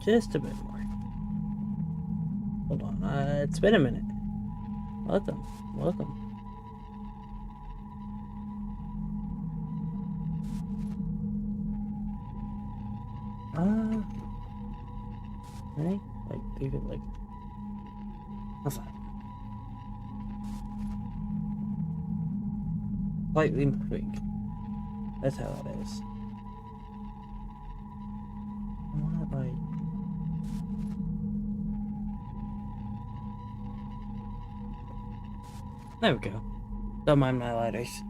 just a bit more. Hold on, it's been a minute. Welcome, welcome. Right? Like, leave it like... What's that? Slightly moving. That's how that is. I want like... There we go. Don't mind my lighters.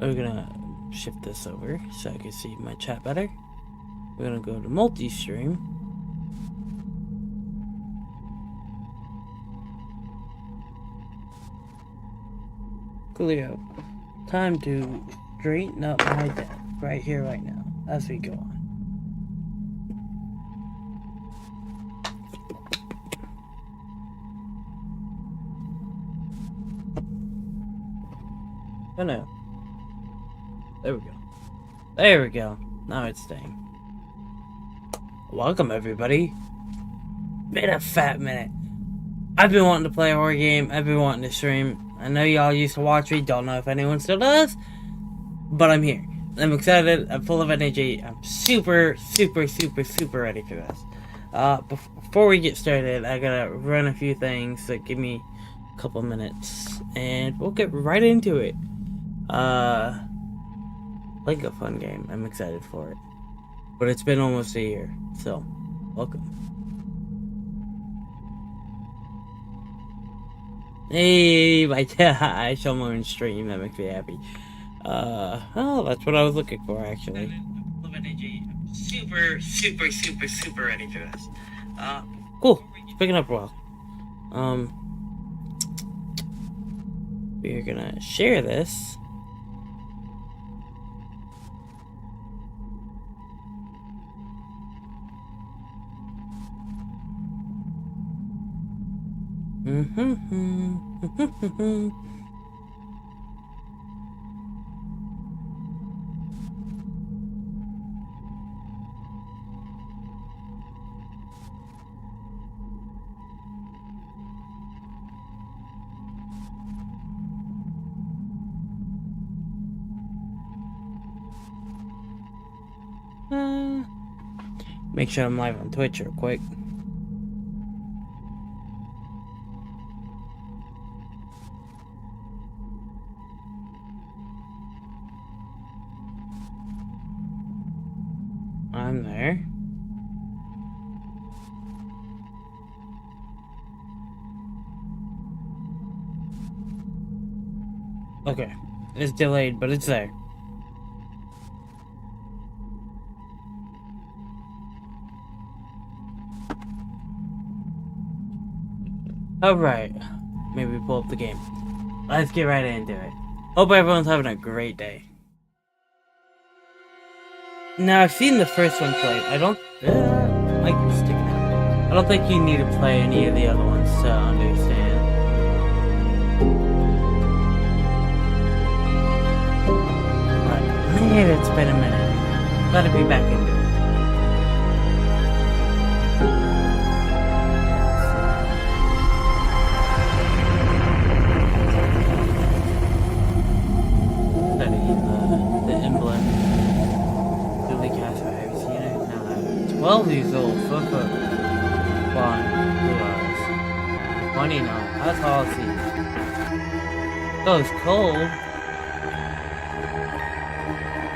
We're gonna shift this over so I can see my chat better. We're gonna go to multi-stream. Coolio. Time to straighten up my desk right here, right now, as we go on. Oh no. There we go. There we go. Now it's staying. Welcome, everybody. Been a fat minute. I've been wanting to play a horror game. I've been wanting to stream. I know y'all used to watch me. Don't know if anyone still does. But I'm here. I'm excited. I'm full of energy. I'm super ready for this. Before we get started, I gotta run a few things. So give me a couple minutes. And we'll get right into it. Like a fun game. I'm excited for it. But it's been almost a year. So, welcome. Hey, I show more in stream. That makes me happy. Oh, that's what I was looking for, actually. Super ready for this. Cool. It's picking up well. We're gonna share this. Make sure I'm live on Twitch real quick. I'm there. Okay. It's delayed, but it's there. Alright. Maybe pull up the game. Let's get right into it. Hope everyone's having a great day. Now, I've seen the first one played. I don't... mic is sticking out. I don't think you need to play any of the other ones to understand. But, man, it's been a minute. Gotta be back into it. The emblem. 12 years old, foot, blonde, blue eyes. 29, that's all I see. Goes cold.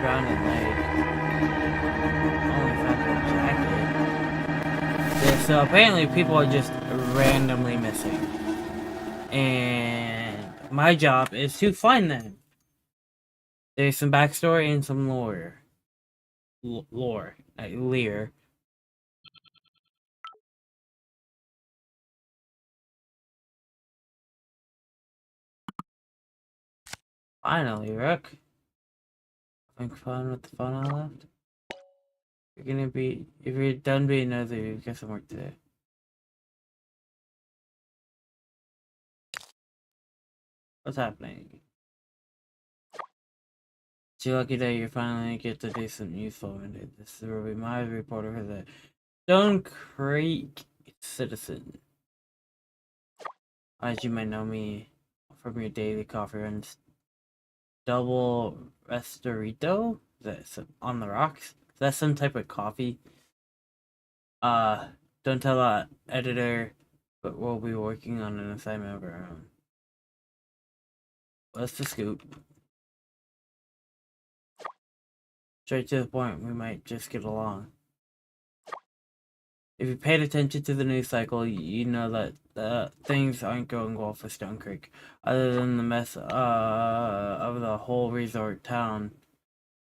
Grounded leg. Only found a jacket. Yeah, so apparently people are just randomly missing. And my job is to find them. There's some backstory and some lore. Lear. Finally, Rook. Having fun with the fun I left. You're gonna be, if you're done being nosy, you've got some work to do. What's happening? It's your lucky day you finally get to do something useful. And this will be my reporter for the Stone Creek Citizen. As you might know me from your daily coffee runs, double Restorito. That's on the rocks. That's some type of coffee. Don't tell that editor, but we'll be working on an assignment of our own. What's the scoop? Straight to the point, we might just get along. If you paid attention to the news cycle, you know that things aren't going well for Stone Creek. Other than the mess of the whole resort town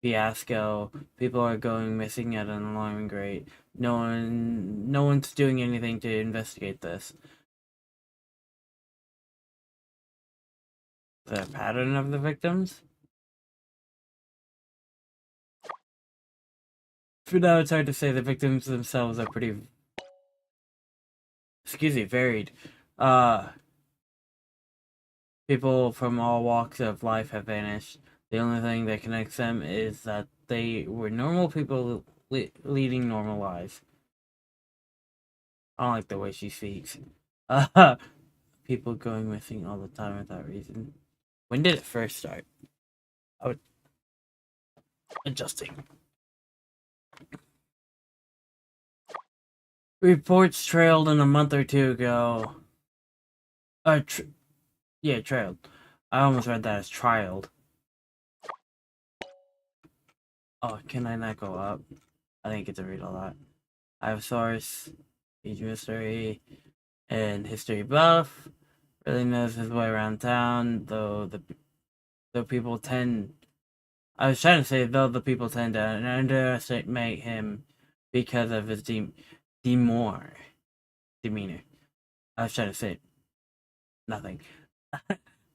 fiasco, people are going missing at an alarming rate. No one's doing anything to investigate this. The pattern of the victims? For now, it's hard to say. The victims themselves are pretty, varied. People from all walks of life have vanished. The only thing that connects them is that they were normal people leading normal lives. I don't like the way she speaks. People going missing all the time without reason. When did it first start? I would adjusting. Reports trailed in a month or two ago. Yeah, trailed. I almost read that as trialed. Oh, can I not go up? I didn't get to read all that. I have source, Age Mystery, and History Buff. Really knows his way around town, though the people tend. I was trying to say though the people tend to underestimate him because of his demeanor. I was trying to say nothing.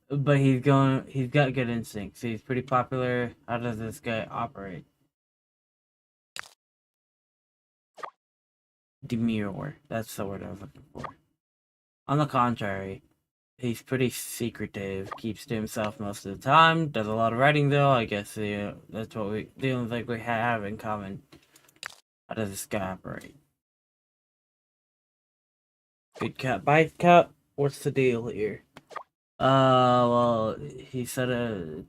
But he's got good instincts. He's pretty popular. How does this guy operate? Demure. That's the word I was looking for. On the contrary, he's pretty secretive, keeps to himself most of the time, does a lot of writing though. I guess that's what the only thing we have in common. How does this guy operate? Good cat, bad cat? What's the deal here? Well, he said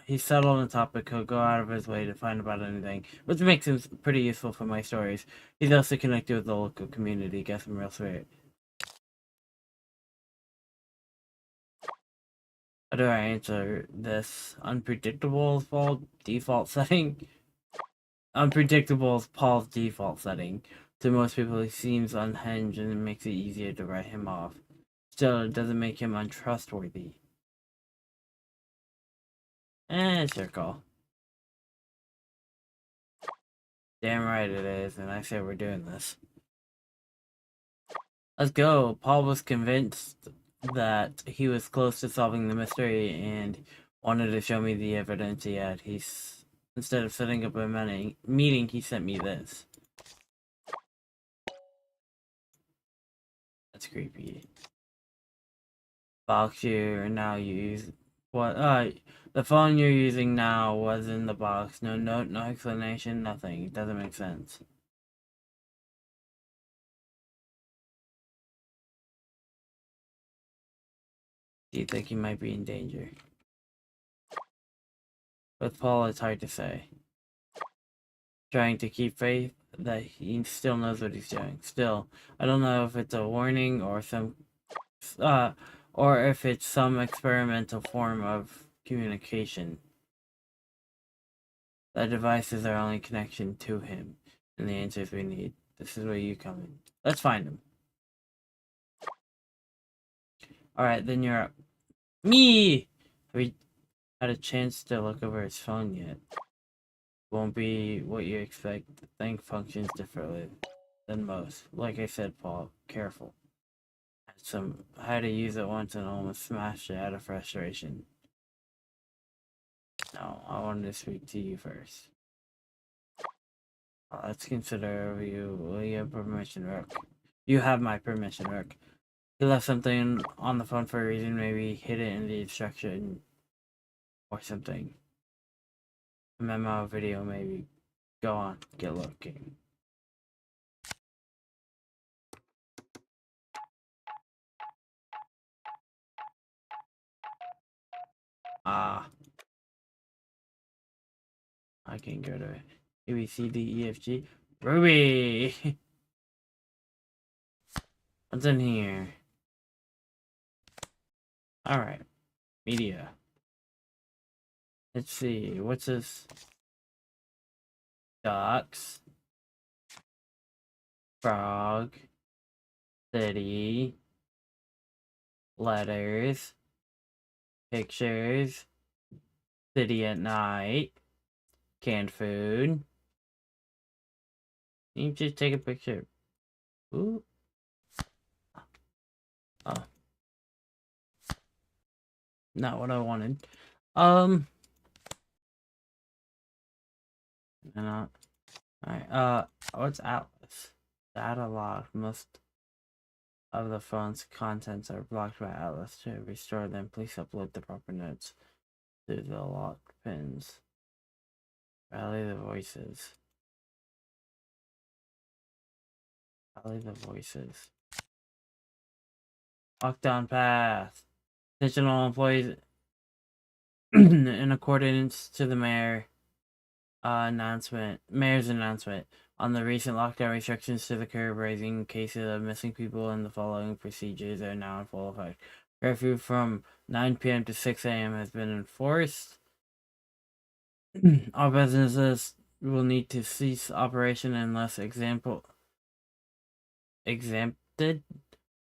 he said on the topic he'll go out of his way to find about anything, which makes him pretty useful for my stories. He's also connected with the local community. Guess I'm real sweet. How do I answer this? Unpredictable default setting? Unpredictable is Paul's default setting. To most people, he seems unhinged and it makes it easier to write him off. Still, it doesn't make him untrustworthy. It's your call. Damn right it is, and I say we're doing this. Let's go. Paul was convinced that he was close to solving the mystery and wanted to show me the evidence he had. Instead of setting up a meeting, he sent me this. That's creepy. Box you now use what the phone you're using now was in the box. No note, no explanation, nothing. It doesn't make sense. Do you think he might be in danger? With Paul, it's hard to say. Trying to keep faith that he still knows what he's doing. Still, I don't know if it's a warning or if it's some experimental form of communication. The devices are only connection to him, and the answers we need. This is where you come in. Let's find him. Alright, then you're up. Me! Have we had a chance to look over his phone yet? Won't be what you expect. The thing functions differently than most. Like I said, Paul, careful. I had to use it once and almost smashed it out of frustration. No, I wanted to speak to you first. Let's consider you. Will you have permission, Rook? You have my permission, Rook. He left something on the phone for a reason. Maybe hid it in the instruction or something. memo video maybe. Go on, get looking. Ah, I can go to A B C D E F G. Ruby. What's in here? All right, media. Let's see. What's this? Ducks. Frog. City. Letters. Pictures. City at night. Canned food. You just take a picture. Ooh. Oh. Not what I wanted. Not. Alright, what's Atlas? Data locked. Most of the phone's contents are blocked by Atlas. To restore them, please upload the proper notes to the locked pins. Rally the voices. Rally the voices. Lockdown path. Attention all employees in accordance to the mayor's announcement on the recent lockdown restrictions to the curb, raising cases of missing people, and the following procedures are now in full effect. Curfew from 9 p.m. to 6 a.m. has been enforced. All businesses will need to cease operation unless exempted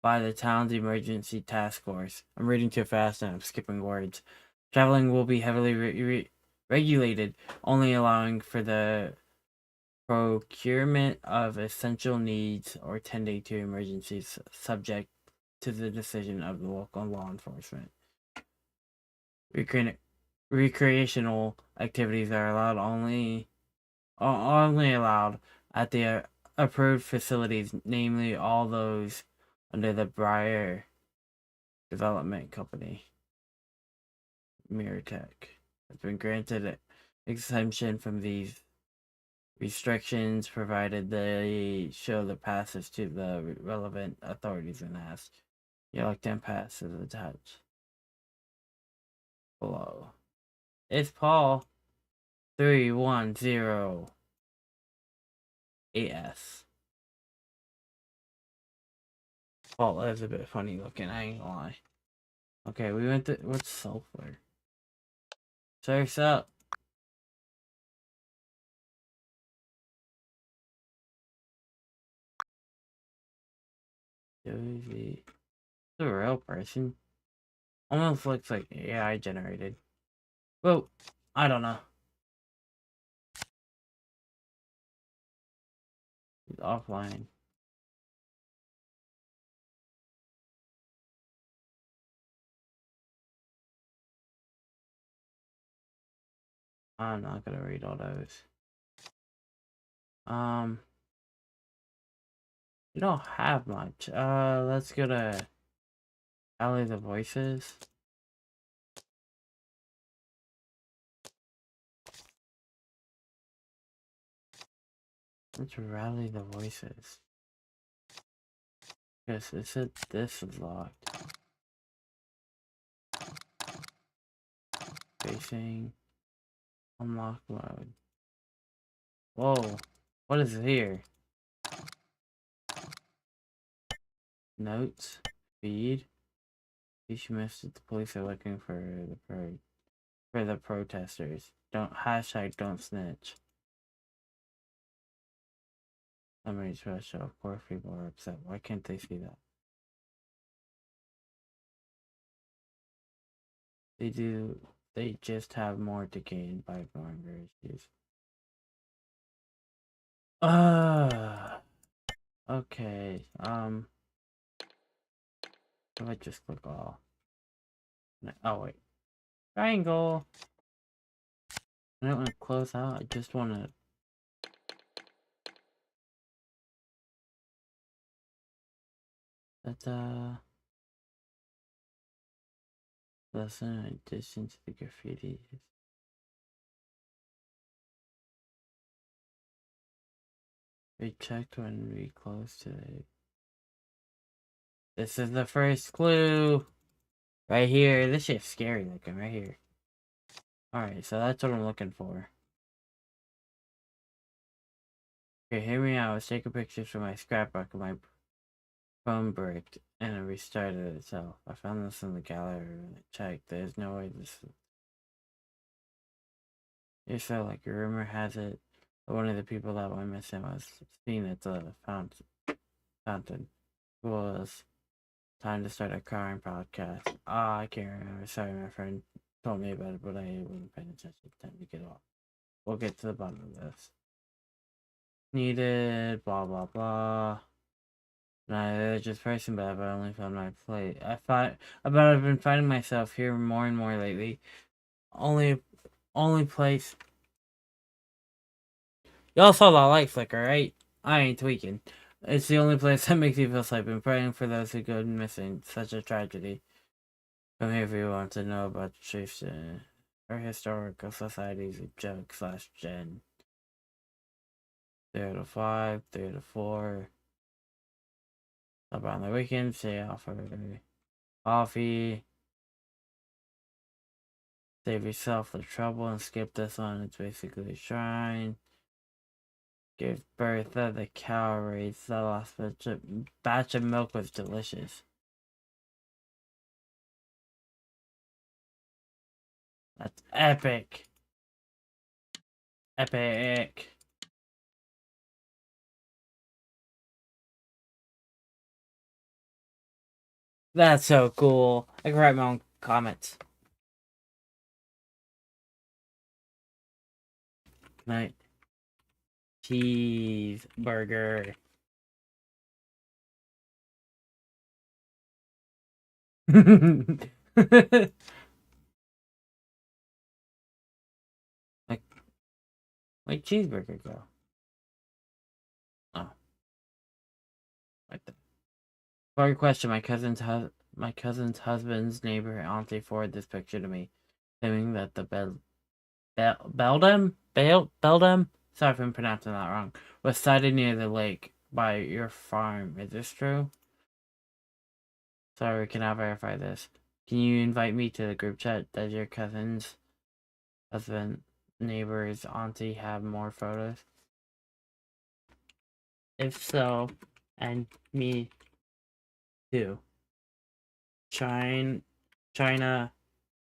by the town's emergency task force. I'm reading too fast and I'm skipping words. Traveling will be heavily regulated, only allowing for the procurement of essential needs or tending to emergencies, subject to the decision of the local law enforcement. Recreational activities are only allowed at the approved facilities, namely all those under the Briar Development Company. Mirrortech has been granted exemption from these restrictions provided they show the passes to the relevant authorities and ask. Your lockdown pass is attached below. It's Paul 3108S. Paul is a bit funny looking, I ain't gonna lie. Okay, we went to what's sulfur? Surf's up. Josie. The real person. Almost looks like AI generated. Well, I don't know. He's offline. I'm not gonna read all those. You don't have much. Let's go to Rally the Voices. Let's rally the voices. Yes, it said this is locked. Facing unlock mode. Whoa, what is here? Notes, feed. You missed it. The police are looking for the protesters. Don't snitch. Somebody's special. Of course, people are upset. Why can't they see that? They do. They just have more to gain by ignoring their issues. Okay. If I just click all. Oh wait. Triangle. I don't want to close out. I just want to. That's lesson in addition to the graffiti. We checked when we closed today. This is the first clue. Right here. This shit's scary looking right here. Alright, so that's what I'm looking for. Okay, hear me out. I was taking pictures from my scrapbook and my phone bricked and it restarted itself. I found this in the gallery and I checked. There's no way this is... It felt like a rumor has it that one of the people that went missing was seen at the fountain. It was time to start a crime podcast. I can't remember. Sorry, my friend told me about it, but I wasn't paying attention. Time to get off. We'll get to the bottom of this. Needed, blah, blah, blah. No, just pricing bad, but I only found my plate. I've been finding myself here more and more lately. Only place. Y'all saw that light flicker, right? I ain't tweaking. It's the only place that makes me feel safe. Been praying for those who go missing. Such a tragedy. Come here if you want to know about the chiefs or historical societies of Jug / Gen. 3 to 5, 3 to 4. Up on the weekend, say offer coffee. Save yourself the trouble and skip this one. It's basically a shrine. Give Bertha the cow raised. The last batch of milk was delicious. That's epic. Epic. That's so cool. I can write my own comments. Night. Cheeseburger. like, like cheeseburger go. Oh, like that. For your question, my cousin's husband's neighbor auntie forwarded this picture to me, claiming that the Beldam, sorry if I'm pronouncing that wrong, was sighted near the lake by your farm. Is this true? Sorry, we cannot verify this. Can you invite me to the group chat? Does your cousin's husband, neighbor's auntie have more photos? If so, and me too. China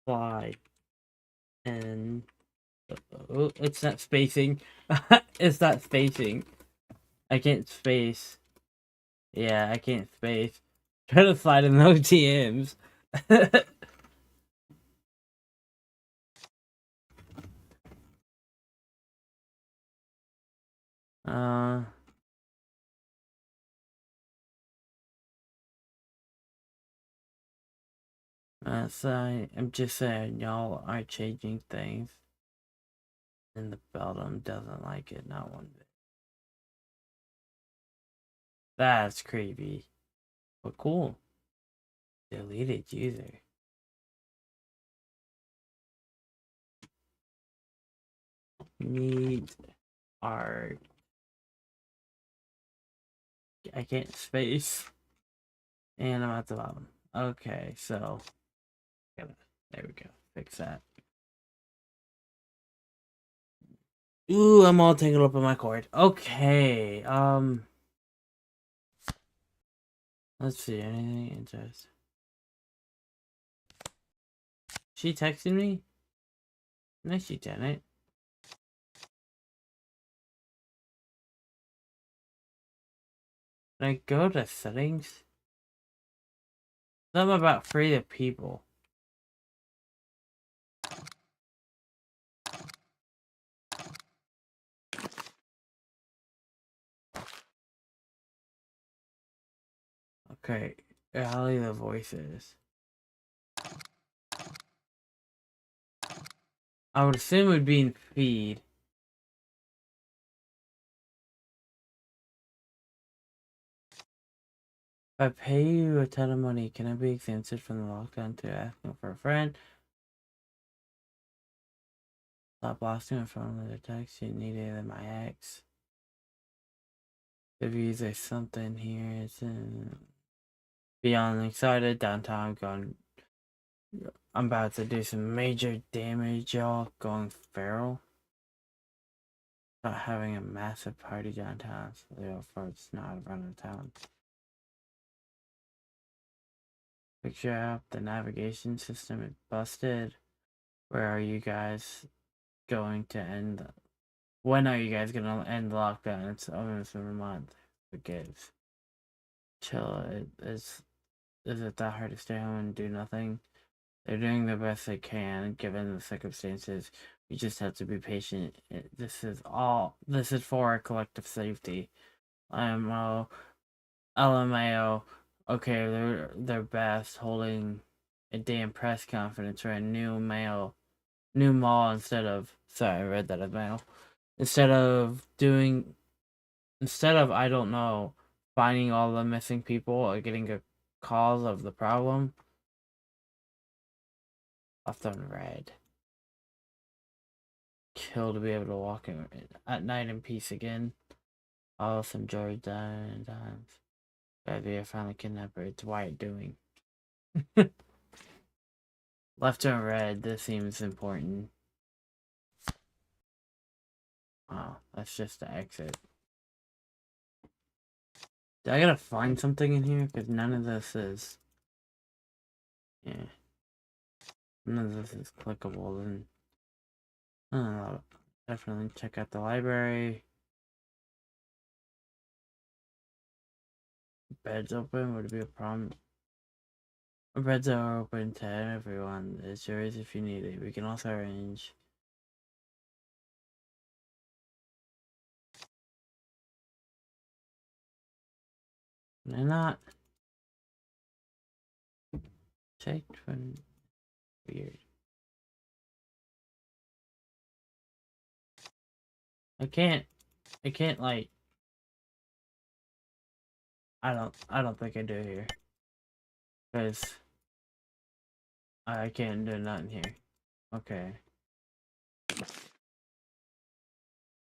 fly and oh, it's not spacing. It's not spacing. I can't space. Yeah, I can't space. Try to slide in those TMs. uh, so I'm just saying, y'all are changing things, and the Beldam doesn't like it, not one bit. That's creepy, but cool. Deleted user. Need art. I can't space. And I'm at the bottom. Okay, so there we go. Fix that. Ooh, I'm all tangled up in my cord. Okay, let's see, anything interesting? She texted me? No, she didn't. Can I go to settings? Something about free to people. Okay, I'll leave the voices. I would assume it would be in feed. If I pay you a ton of money, can I be exempted from the lockdown to asking for a friend? Stop blasting my phone with a text. You need it than my ex. If you say something here, it's beyond excited. Downtown going. I'm about to do some major damage, y'all. Going feral. Not having a massive party downtown, so they'll first not running town. Picture up the navigation system is busted. Where are you guys going to end? When are you guys gonna end the lockdown? It's almost a month. Forgive. Chill. Is it that hard to stay home and do nothing? They're doing the best they can given the circumstances. We just have to be patient. This is for our collective safety. IMO, LMAO. Okay, they're best holding a damn press conference for a new mall instead of, sorry, I read that as mail. Instead of I don't know, finding all the missing people or getting a cause of the problem. Left on red. Kill to be able to walk in at night in peace again. Oh, some George times. Baby, I finally kidnapped her. It's Wyatt doing. Left on red. This seems important. Oh, that's just the exit. I gotta find something in here? Because none of this is... Yeah. None of this is clickable. Then definitely check out the library. Beds open? Would it be a problem? Beds are open to everyone. It's yours if you need it. We can also arrange... They're not checked when weird. I can't like I don't think I do here. Because I can't do nothing here. Okay.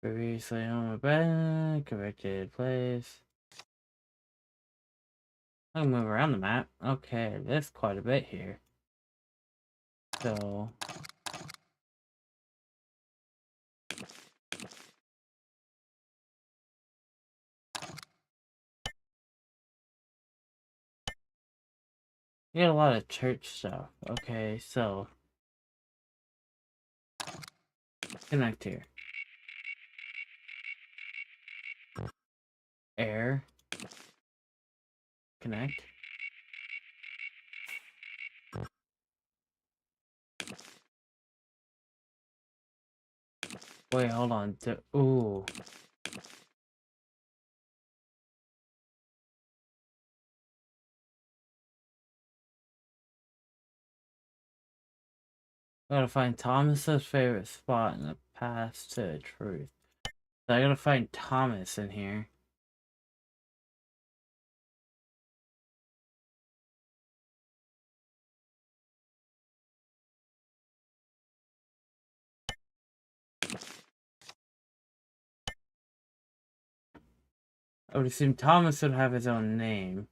Previously on my bed, corrected place. I can move around the map. Okay, there's quite a bit here. So you got a lot of church stuff. Okay, so connect here. Air. Connect. Wait, hold on. Ooh. Gotta find Thomas's favorite spot in the path to the truth. So I gotta find Thomas in here. I would assume Thomas would have his own name.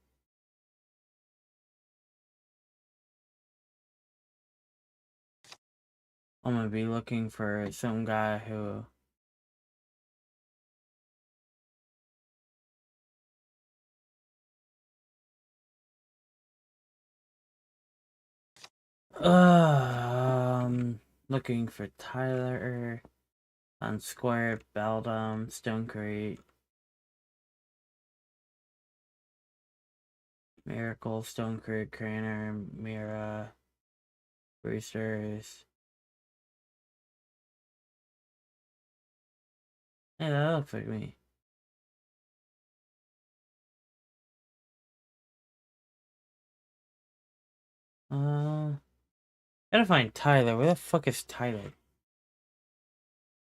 I'm gonna be looking for some guy who... Looking for Tyler on Square, Beldam, Stone Creek, Miracle, Stone Creek, Craner, Mira, Roosters. Hey, that looks like me. Gotta find Tyler. Where the fuck is Tyler?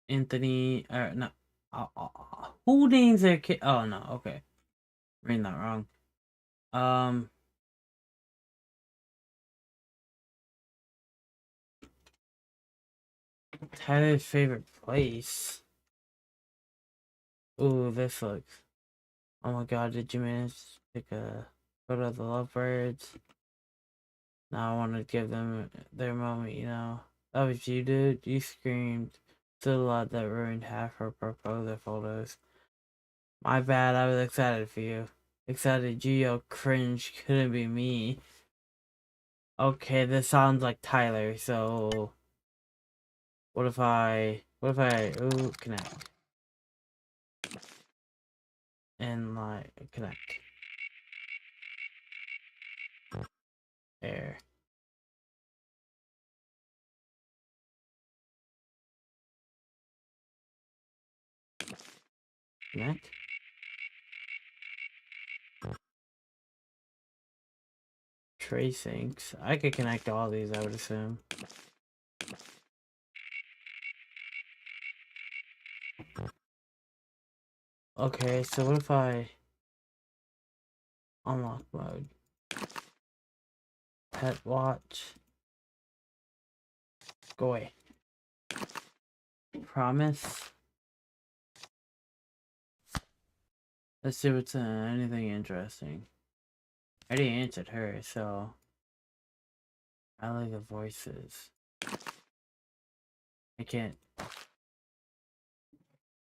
Anthony, no. Who names their kid? Oh, no, okay. Reading that wrong. Tyler's favorite place. Ooh, this looks... Oh my god, did you manage to take a photo of the lovebirds? Now I want to give them their moment, you know. That was you, dude. You screamed so loud that ruined half her proposal photos. My bad, I was excited for you. Excited you yelled cringe couldn't be me. Okay, this sounds like Tyler, so what if I ooh, connect. And like connect. There. Connect. Tray sinks. I could connect all these, I would assume. Okay, so what if I unlock mode? Pet watch. Go away. Promise. Let's see what's anything interesting. I already answered her, so I like the voices. I can't.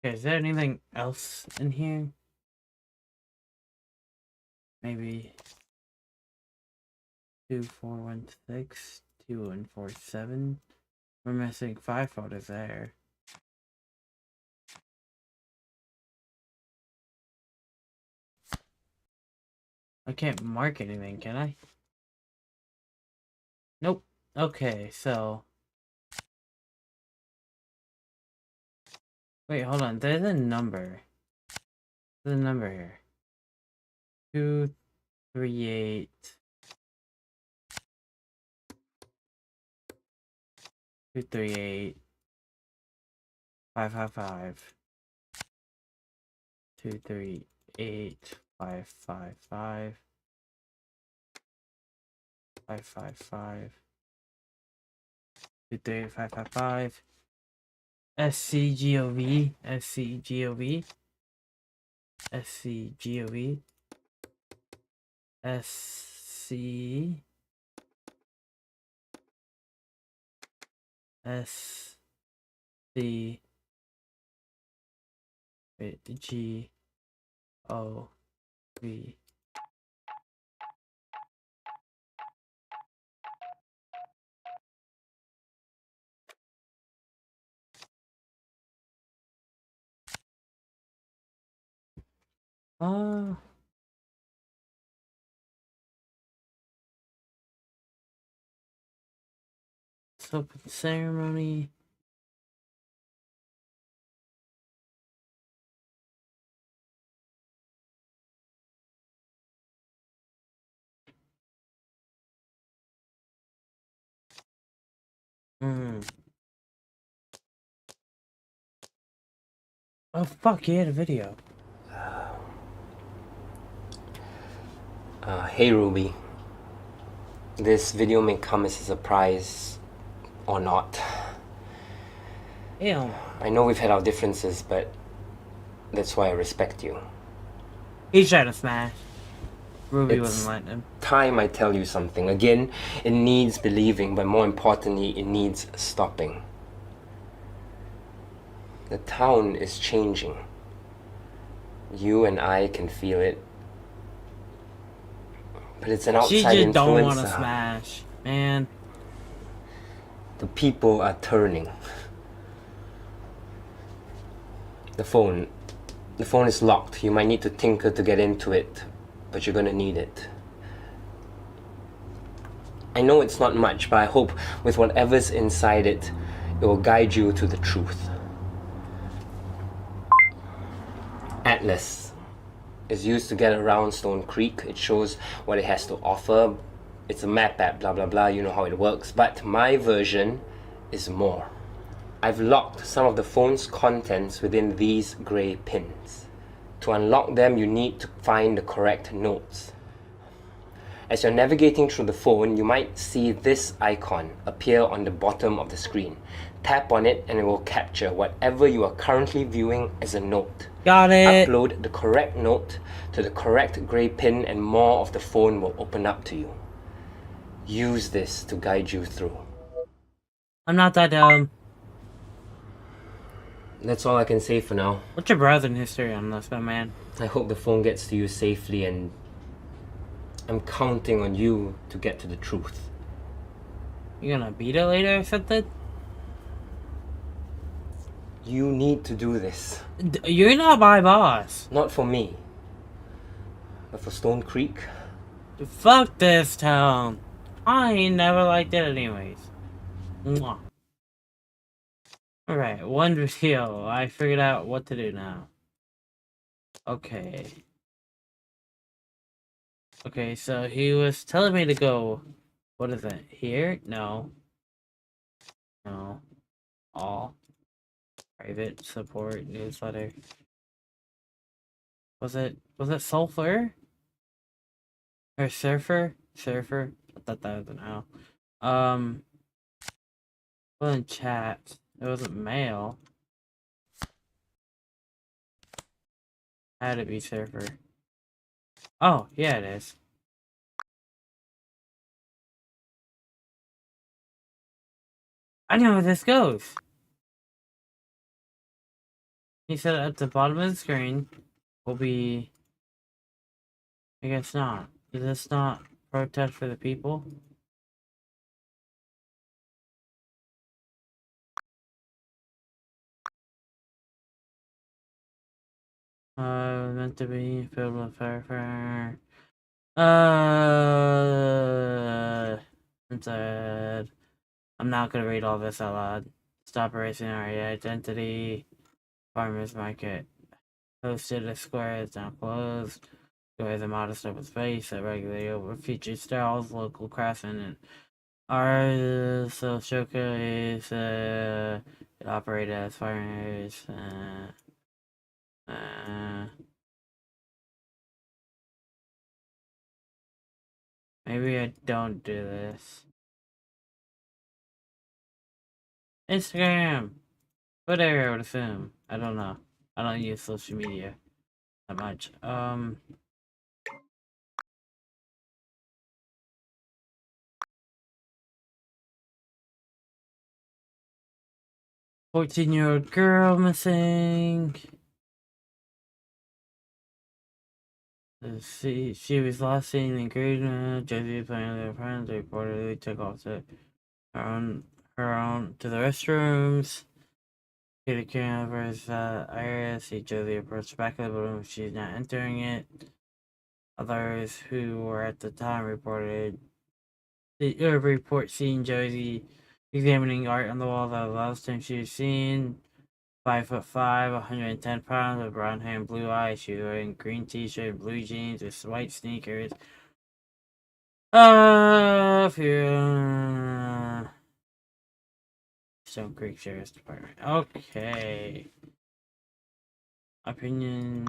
Okay, is there anything else in here? Maybe 2416, 2147. We're missing 5 photos there. I can't mark anything, can I? Nope. Okay, so wait, hold on. There's a number. There's a number here. 238 238 555 238 555 555 238 555 SCGOV SCGOV SCGOV SC S C G O V. Open ceremony. Oh fuck, he had a video. Hey Ruby, this video may come as a surprise or not. Damn. I know we've had our differences, but that's why I respect you. He's trying to smash. Ruby It's wasn't letting him. Time I tell you something. Again, it needs believing, but more importantly, it needs stopping. The town is changing. You and I can feel it. But it's an outside influence. She just don't want to smash, man. The people are turning. The phone is locked. You might need to tinker to get into it, but you're gonna need it. I know it's not much, but I hope with whatever's inside it, it will guide you to the truth. Atlas is used to get around Stone Creek. It shows what it has to offer. It's a map app, blah blah blah, you know how it works. But my version is more. I've locked some of the phone's contents within these grey pins. To unlock them, you need to find the correct notes. As you're navigating through the phone, you might see this icon appear on the bottom of the screen. Tap on it and it will capture whatever you are currently viewing as a note. Got it. Upload the correct note to the correct grey pin and more of the phone will open up to you. Use this to guide you through. I'm not that dumb. That's all I can say for now. What's your browsing history on this, my man? I hope the phone gets to you safely, and I'm counting on you to get to the truth. You gonna beat it later or something? You need to do this. You're not my boss. Not for me, but for Stone Creek. Fuck this town. I ain't never liked it anyways. Mwah. Alright, one video. I figured out what to do now. Okay. Okay, so he was telling me to go... What is it? Here? No. No. All. Private support newsletter. Was it Sulfur? Or Surfer? Surfer? I thought that was an L. It wasn't chat. It wasn't mail. Had to be Surfer. Oh, yeah, it is. I know where this goes. He said at the bottom of the screen will be... I guess not. Is this not protest for the people? Meant to be filled with fire. Said, I'm not gonna read all this out loud. Stop erasing our identity. Farmers market. Hosted a square is now closed. Square is a modest open space that regularly over features stalls, local craftsmen, and our so showcase it operated as farmers. Maybe I don't do this. Instagram! Twitter, I would assume. I don't know. I don't use social media that much. 14-year-old girl missing. She was last seen in Greenwood. Josie playing with her friends. They reportedly took off to her own to the restrooms. Peter Canvas Iris. See Josie approached back of the room. She's not entering it. Others who were at the time reported report seeing Josie examining art on the wall. That was the last time she was seen. 5'5", 110 pounds, with brown hair and blue eyes. She was wearing green t-shirt, blue jeans, with white sneakers. Stone Creek Sheriff's Department. Okay. Opinion.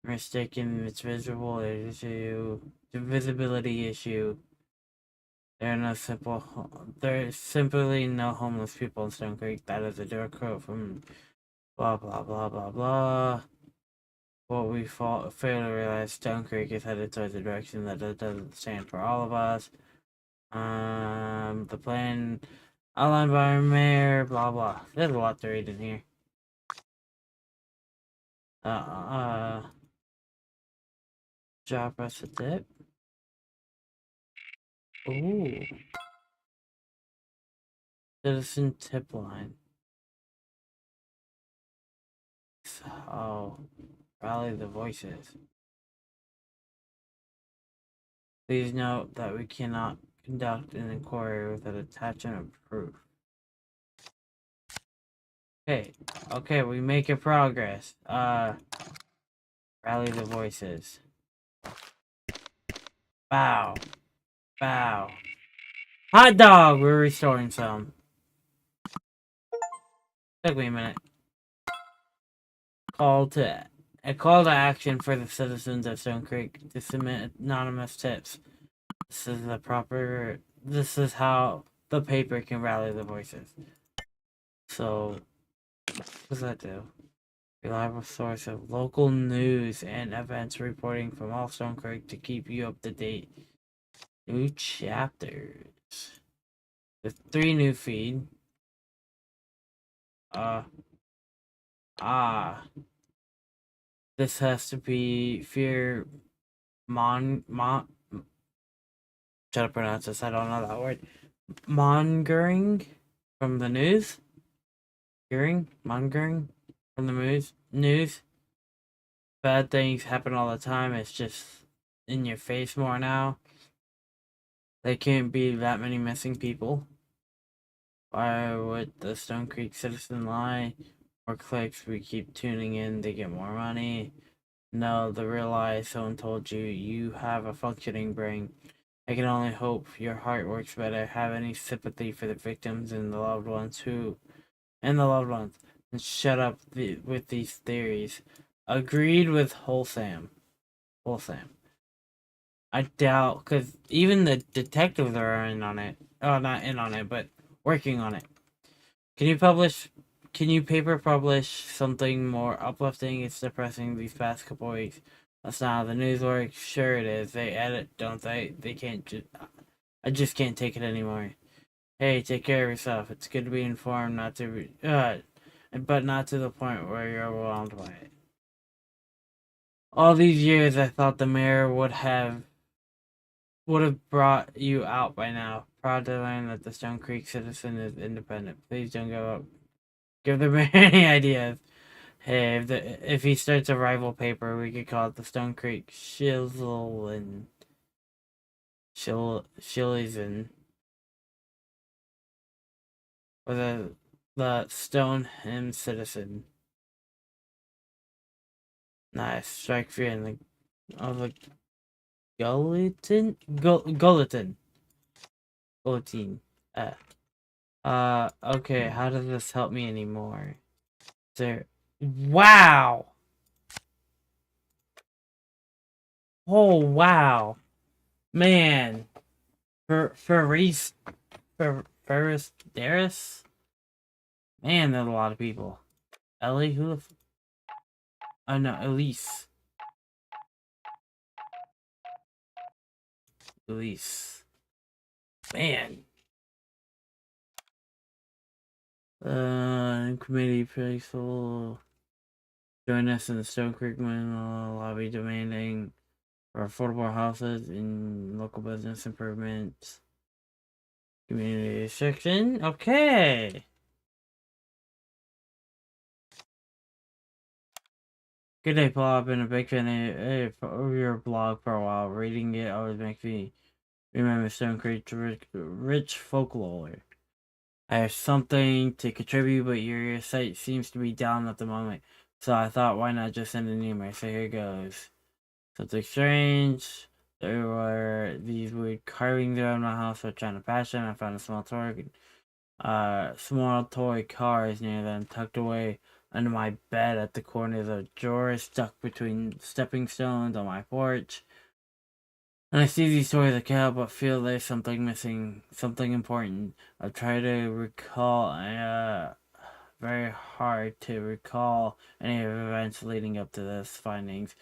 Mistaken. It's visible issue. The visibility issue. There's simply no homeless people in Stone Creek. That is a direct quote from blah blah blah blah blah. What we fail to realize, Stone Creek is headed towards a direction that doesn't stand for all of us. The plan outlined by our mayor, blah blah. There's a lot to read in here. Drop us a tip. Ooh. Citizen tip line. So, rally the voices. Please note that we cannot conduct an inquiry without attachment of proof. Okay, we making progress. Rally the voices. Bow. Bow. Hot dog! We're restoring some. Took me a minute. Call to A call to action for the citizens of Stone Creek to submit anonymous tips. This is how the paper can rally the voices. So, what does that do? Reliable source of local news and events reporting from all Stone Creek to keep you up to date. New chapters. With 3 new feed. This has to be Fear try to pronounce this, I don't know that word. Mongering from the news? Mongering from the news? Bad things happen all the time, it's just in your face more now. There can't be that many missing people. Why would the Stone Creek Citizen lie? More clicks, we keep tuning in, they get more money. No, the real lie is someone told you you have a functioning brain. I can only hope your heart works better. Have any sympathy for the victims and the loved ones and shut up with these theories. Agreed with Wholesome. I doubt, because even the detectives are in on it. Oh, not in on it, but working on it. Can you paper publish something more uplifting? It's depressing these past couple weeks. That's not how the news works. Sure it is. They edit, don't they? They can't I just can't take it anymore. Hey, take care of yourself. It's good to be informed, but not to the point where you're overwhelmed by it. All these years, I thought the mayor would have brought you out by now. Proud to learn that the Stone Creek Citizen is independent. Please don't give up. Give the mayor any ideas. Hey, if he starts a rival paper, we could call it the Stone Creek Shizzle and Shillison. Or the Stoneham Citizen. Nice. Strike fear in the Gulletin? Gulletin. Okay, how does this help me anymore? Wow! Oh, wow. Man. Ferris Darius? Man, there's a lot of people. Ellie, who the oh no, Elise. Man. Committee peaceful. Join us in the Stone Creek lobby demanding for affordable houses and local business improvements. Community section. Okay. Good day, Paul. I've been a big fan of your blog for a while. Reading it always makes me remember Stone Creek's rich folklore. I have something to contribute, but your site seems to be down at the moment. So I thought, why not just send an email? So here goes. Something strange. There were these weird carvings around my house. I was trying to patch them. I found a small toy cars near them, tucked away under my bed at the corner of the drawer, stuck between stepping stones on my porch. And I see these toys, I can't but feel there's something missing, something important. I try to recall, very hard to recall any events leading up to this findings.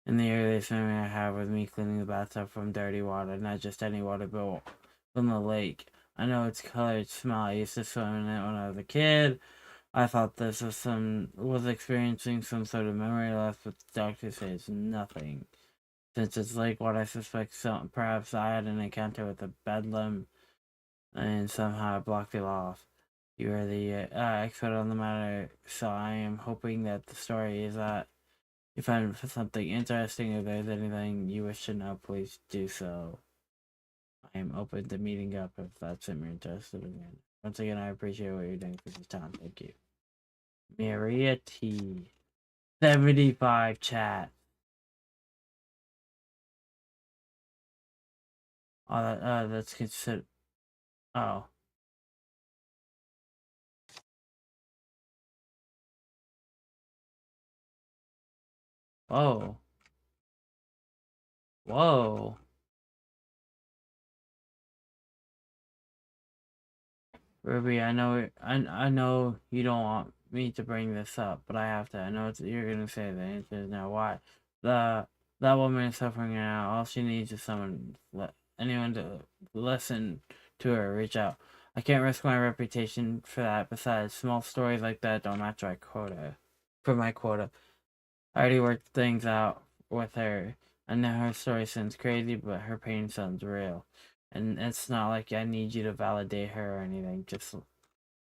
In the earliest memory I have with me cleaning the bathtub from dirty water, not just any water, but from the lake. I know its color, its smell. I used to swim in it when I was a kid. I thought this was experiencing some sort of memory loss, but the doctor says nothing. Since it's like what I suspect, perhaps I had an encounter with a bedlam, and somehow I blocked it off. You are the expert on the matter, so I am hoping that the story is that you find something interesting. If there's anything you wish to know, please do so. I am open to meeting up if that's something you're interested in. Once again, I appreciate what you're doing for this town. Thank you. Maria T. 75 chat. That's considered. Oh. Whoa. Whoa. Ruby, I know you don't want me to bring this up, but I have to. I know you're gonna say the answer is no. Why? The that woman is suffering now. All she needs is anyone to listen to her, reach out. I can't risk my reputation for that. Besides, small stories like that don't match my quota. For my quota, I already worked things out with her. I know her story sounds crazy, but her pain sounds real. And it's not like I need you to validate her or anything. Just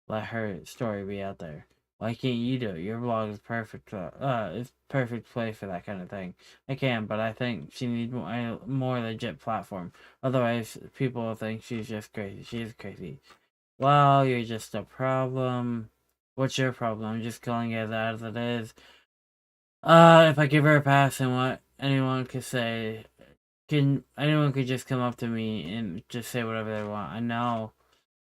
let her story be out there. Why can't you do it? Your blog is perfect. It's perfect place for that kind of thing. I can, but I think she needs a more legit platform. Otherwise, people will think she's just crazy. She's crazy. Well, you're just a problem. What's your problem? I'm just calling it as it is. If I give her a pass, and what anyone could say, anyone could just come up to me and just say whatever they want. I know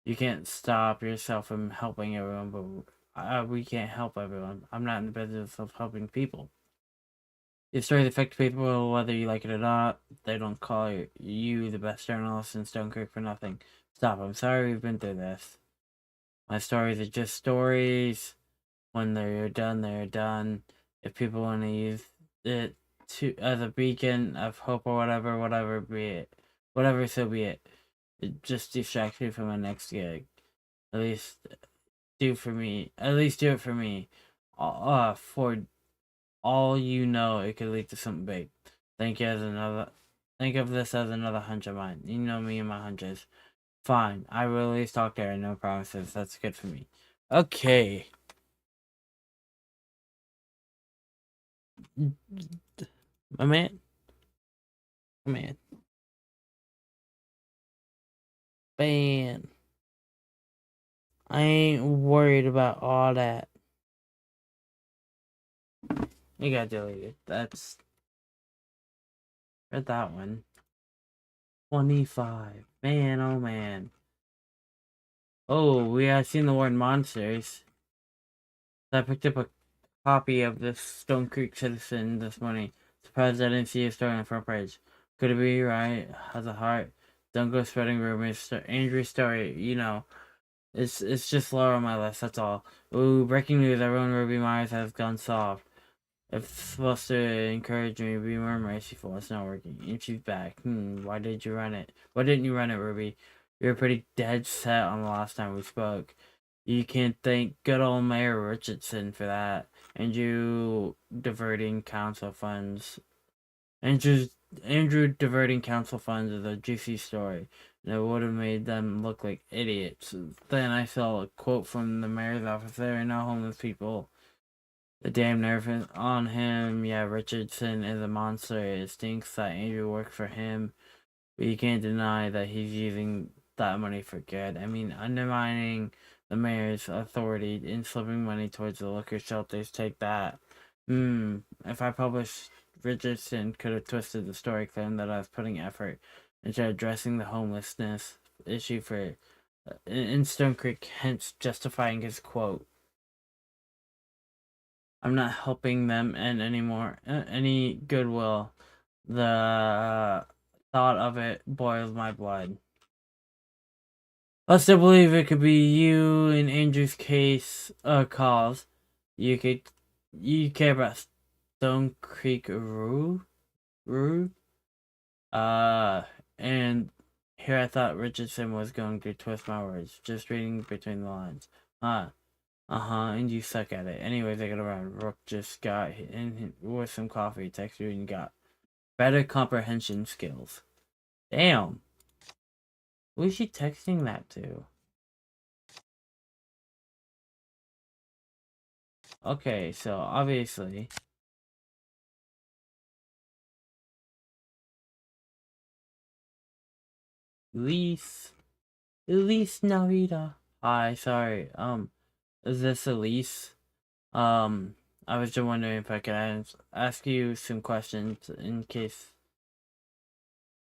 you can't stop yourself from helping everyone, but we can't help everyone. I'm not in the business of helping people. Your stories affect people whether you like it or not. They don't call you the best journalist in Stone Creek for nothing. Stop. I'm sorry we've been through this. My stories are just stories. When they're done, they're done. If people want to use it to as a beacon of hope or whatever be it. Whatever, so be it. It just distracts me from my next gig. At least do for me. At least do it for me. For all you know, it could lead to something big. Think of this as another hunch of mine. You know me and my hunches. Fine. I will at least talk to her. No promises. That's good for me. Okay. My man. Man. Man. I ain't worried about all that. You got deleted. That's. Read that one. 25. Man, oh man. Oh, we have seen the word monsters. I picked up a copy of the Stone Creek Citizen this morning. Surprised I didn't see a story on the front page. Could it be right? Has a heart. Don't go spreading rumors. Andrew's story, you know. It's just lower on my list, that's all. Ooh, breaking news, everyone Ruby Myers has gone soft. If it's supposed to encourage me to be more merciful, it's not working. And she's back. Why did you run it? Why didn't you run it, Ruby? You were pretty dead set on the last time we spoke. You can't thank good old Mayor Richardson for that. And you diverting council funds. Andrew diverting council funds is a juicy story. And it would have made them look like idiots. Then I saw a quote from the mayor's office. There are no homeless people. The damn nerve on him. Yeah, Richardson is a monster. It stinks that Andrew worked for him. But you can't deny that he's using that money for good. I mean, undermining the mayor's authority and slipping money towards the liquor shelters. Take that. If I published, Richardson could have twisted the story, claiming that I was putting effort into addressing the homelessness issue for in Stone Creek, hence justifying his quote. I'm not helping them and any goodwill. The thought of it boils my blood. I still believe it could be you in Andrew's case, cause. You care about Stone Creek Rue? And here I thought Richardson was going to twist my words, just reading between the lines. And you suck at it. Anyways, I got around. Rook just got in with some coffee, texted you and got better comprehension skills. Damn. Who is she texting that to? Okay, so obviously. Elise Narita. Hi, sorry. Is this Elise? I was just wondering if I could ask you some questions in case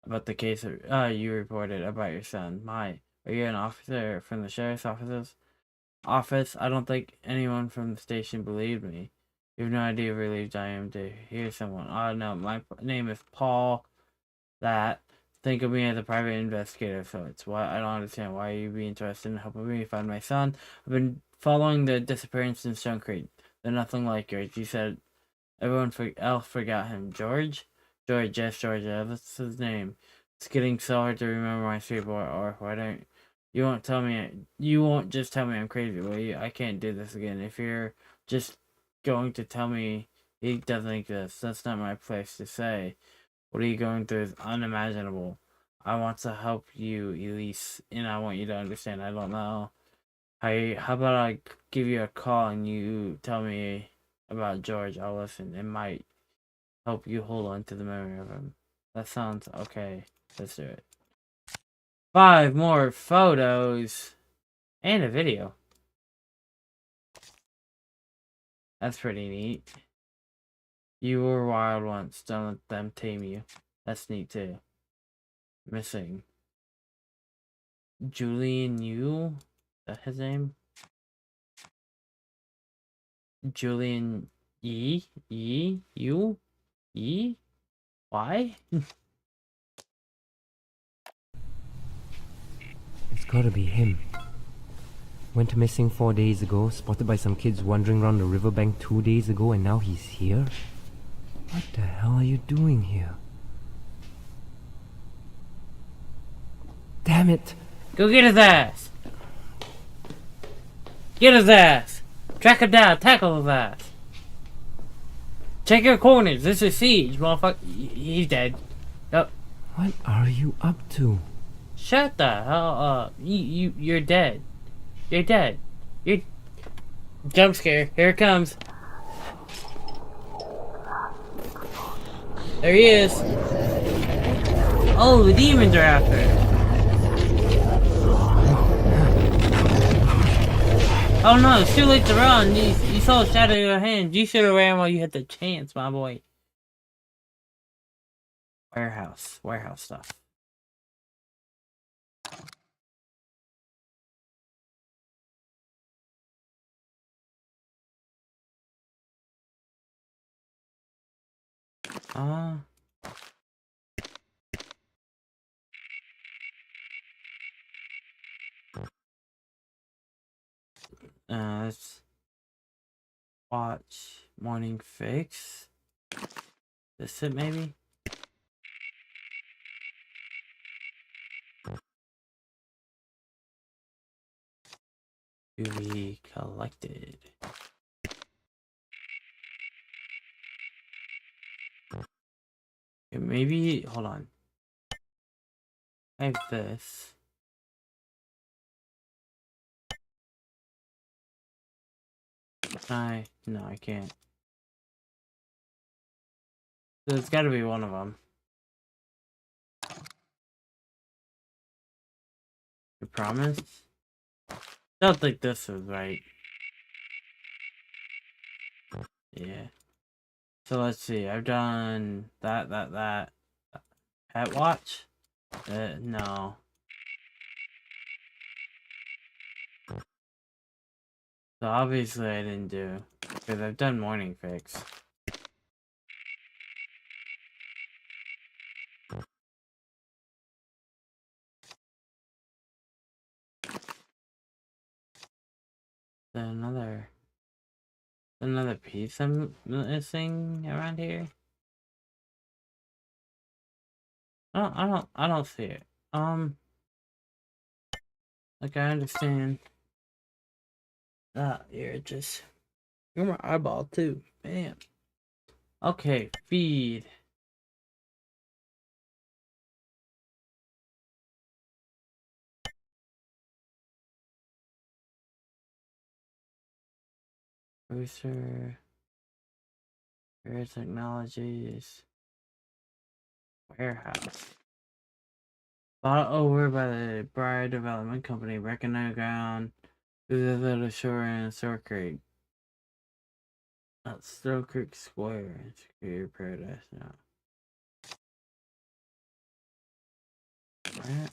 about the case you reported about your son. Are you an officer from the sheriff's office? I don't think anyone from the station believed me. You have no idea how relieved I am to hear someone. Oh no, my name is Paul. That. Think of me as a private investigator, so it's why I don't understand why you'd be interested in helping me find my son. I've been following the disappearance in Stone Creek. They're nothing like yours. You said everyone else forgot him. George? George, yes, George, that's his name. It's getting so hard to remember my street boy, or why don't you won't tell me, you won't just tell me I'm crazy, will you? I can't do this again. If you're just going to tell me he doesn't exist, that's not my place to say. What are you going through is unimaginable. I want to help you, Elise, and I want you to understand. I don't know. How about I give you a call and you tell me about George? I'll listen. It might help you hold on to the memory of him. That sounds okay. Let's do it. 5 more photos and a video. That's pretty neat. You were wild once. Don't let them tame you. That's neat too. Missing. Julian Yu? Is that his name? Julian E? E? U? E? Why? It's gotta be him. Went missing 4 days ago, spotted by some kids wandering around the riverbank 2 days ago, and now he's here? What the hell are you doing here? Damn it! Go get his ass! Get his ass! Track him down, tackle his ass! Check your corners, this is Siege, motherfucker. He's dead. Yep. What are you up to? Shut the hell up. You're dead. You're dead. You're... Jump scare. Here it comes. There he is. Oh, the demons are after him. Oh no, it's too late to run. You saw a shadow in your hand. You should have ran while you had the chance, my boy. Warehouse stuff. Let's watch Morning Fix. This it maybe? To be collected. Okay, maybe hold on. I have this. No, I can't. There's got to be one of them. You promise? Don't think this is right. Yeah. So let's see. I've done that. Pet watch? No. So obviously I didn't do, because I've done Morning Fix. Another piece I'm missing around here. I don't see it. Like I understand. You're just, you're my eyeball too, man. Okay, feed. Producer. Air Technologies. Warehouse. Bought over by the Briar Development Company, wrecking underground through the little shore in Store Creek. That's Store Creek Square. Security Paradise now. Right.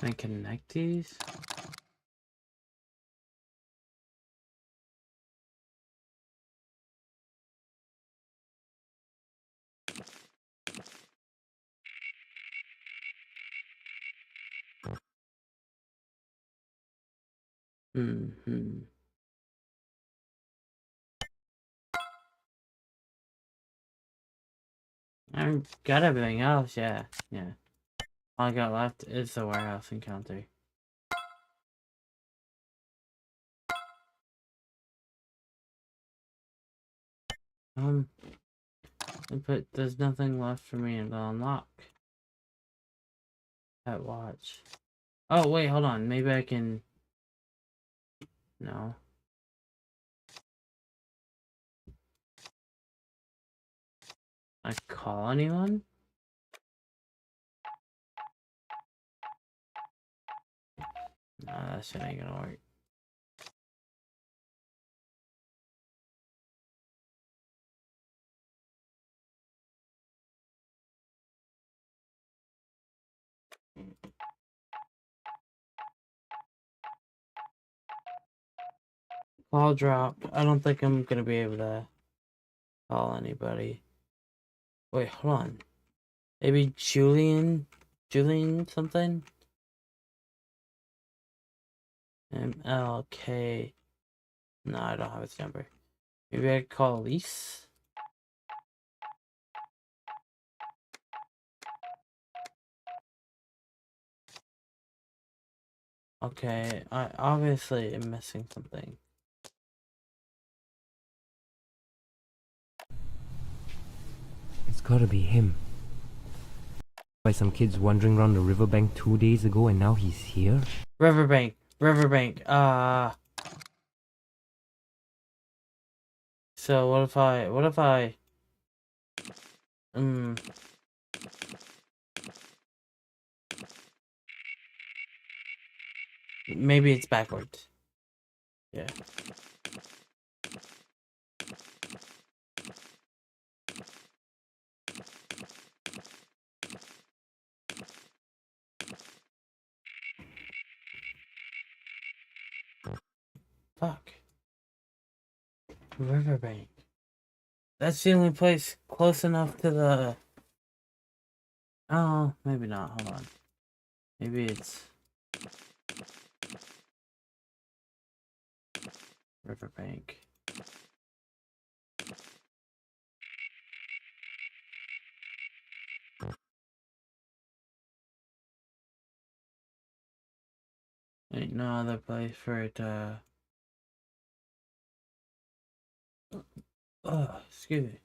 Can I connect these? Mm-hmm. I've got everything else, yeah. All I got left is the warehouse encounter. But there's nothing left for me to unlock. That watch. Oh, wait, hold on. Maybe I can... No. I call anyone? No, that shit ain't gonna work. Call dropped. I don't think I'm gonna be able to call anybody. Wait, hold on. Maybe Julian something? MLK. No, I don't have his number. Maybe I call Elise? Okay, I obviously am missing something. It's gotta be him. By some kids wandering around the riverbank 2 days ago and now he's here? Riverbank. So what if I maybe it's backwards. Yeah. Fuck. Riverbank. That's the only place close enough to the... Oh, maybe not. Hold on. Maybe it's... Riverbank. Ain't no other place for it to... Oh, excuse me.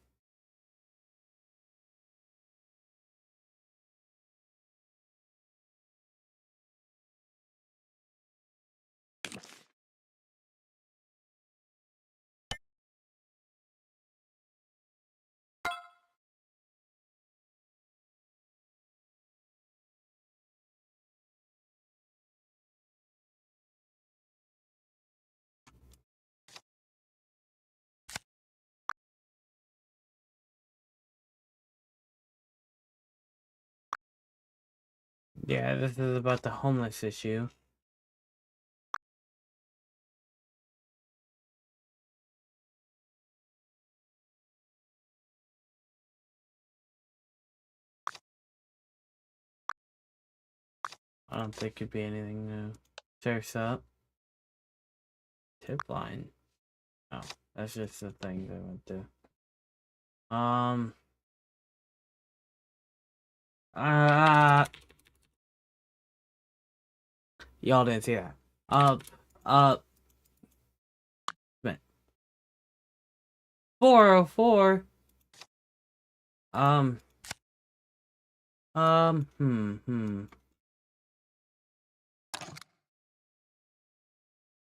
Yeah, this is about the homeless issue. I don't think it'd be anything new. Surf's up. Tip line. Oh, that's just the thing I went to. Y'all didn't see that. Man. 404.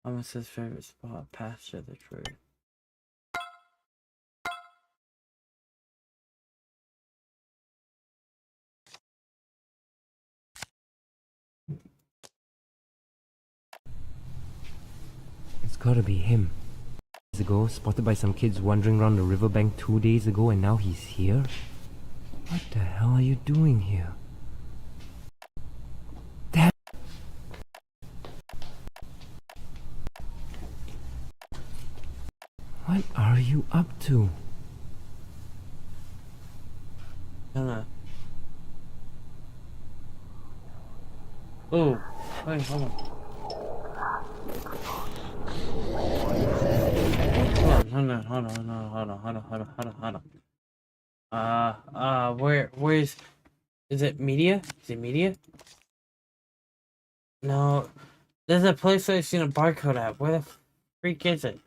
What's his favorite spot? Pasture the truth. It's gotta be him. Days ago, spotted by some kids wandering around the riverbank 2 days ago and now he's here? What the hell are you doing here? Damn! What are you up to? I don't know. Oh, wait, hold on. Hold on. Where's, is it media? Is it media? No, there's a place I've seen a barcode at. Where the freak is it?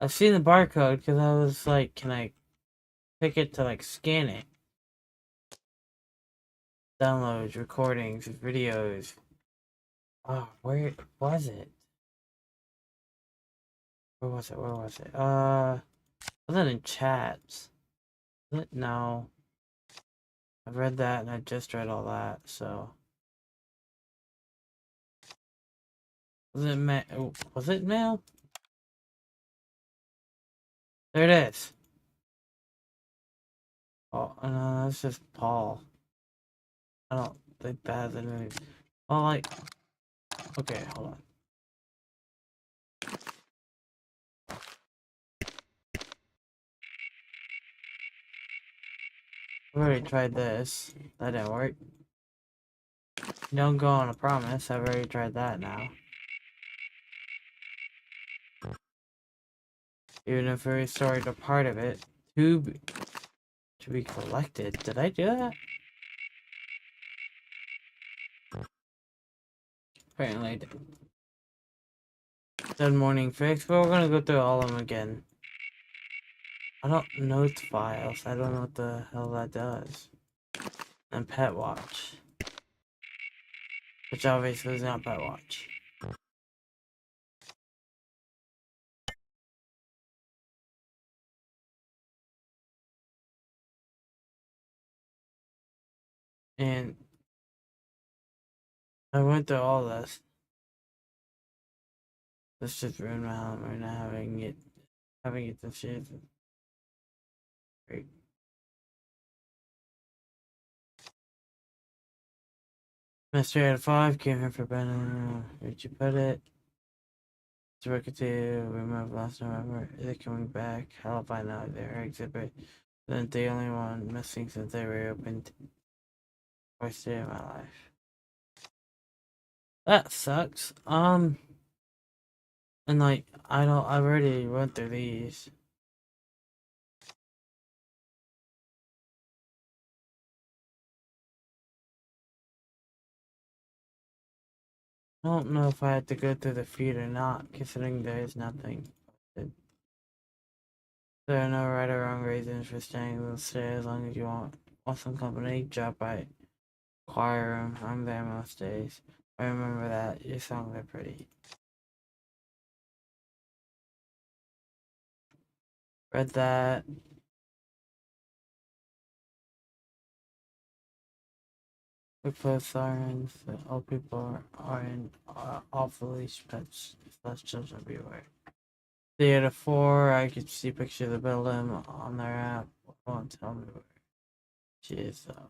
I've seen the barcode because I was like, can I pick it to like scan it? Downloads, recordings, videos. Oh, where was it? Where was it? Where was it? Was it in chats? Was it? No. I've read that and I just read all that, so. Was it mail? Oh, was it mail? There it is. Oh, no, that's just Paul. I don't think that has anything. Well, like, okay, hold on. I've already tried this. That didn't work. Don't go on a promise. I've already tried that now. Even if we restored a part of it to be collected. Did I do that? Apparently I did. Done morning fix, but we're gonna go through all of them again. I don't note files. I don't know what the hell that does. And pet watch. Which obviously is not pet watch. And I went through all this. This just ruined my home right now having it this shit. Great. Master out of 5, came here for Ben. Where'd you put it? To record to remove last November. Is it coming back? How if I know their exhibit? Then the only one missing since they reopened. Worst day of my life. That sucks. And like I've already went through these. I don't know if I had to go through the feed or not, considering there is nothing. There are no right or wrong reasons for staying. We'll stay as long as you want. Awesome company, drop by. Choir room, I'm there most days. I remember that. Your songs are pretty. Read that. We play sirens. All people are in off leash pets. Less children beware. Theater 4, I could see pictures of the building on their app. Won't tell me where she is though.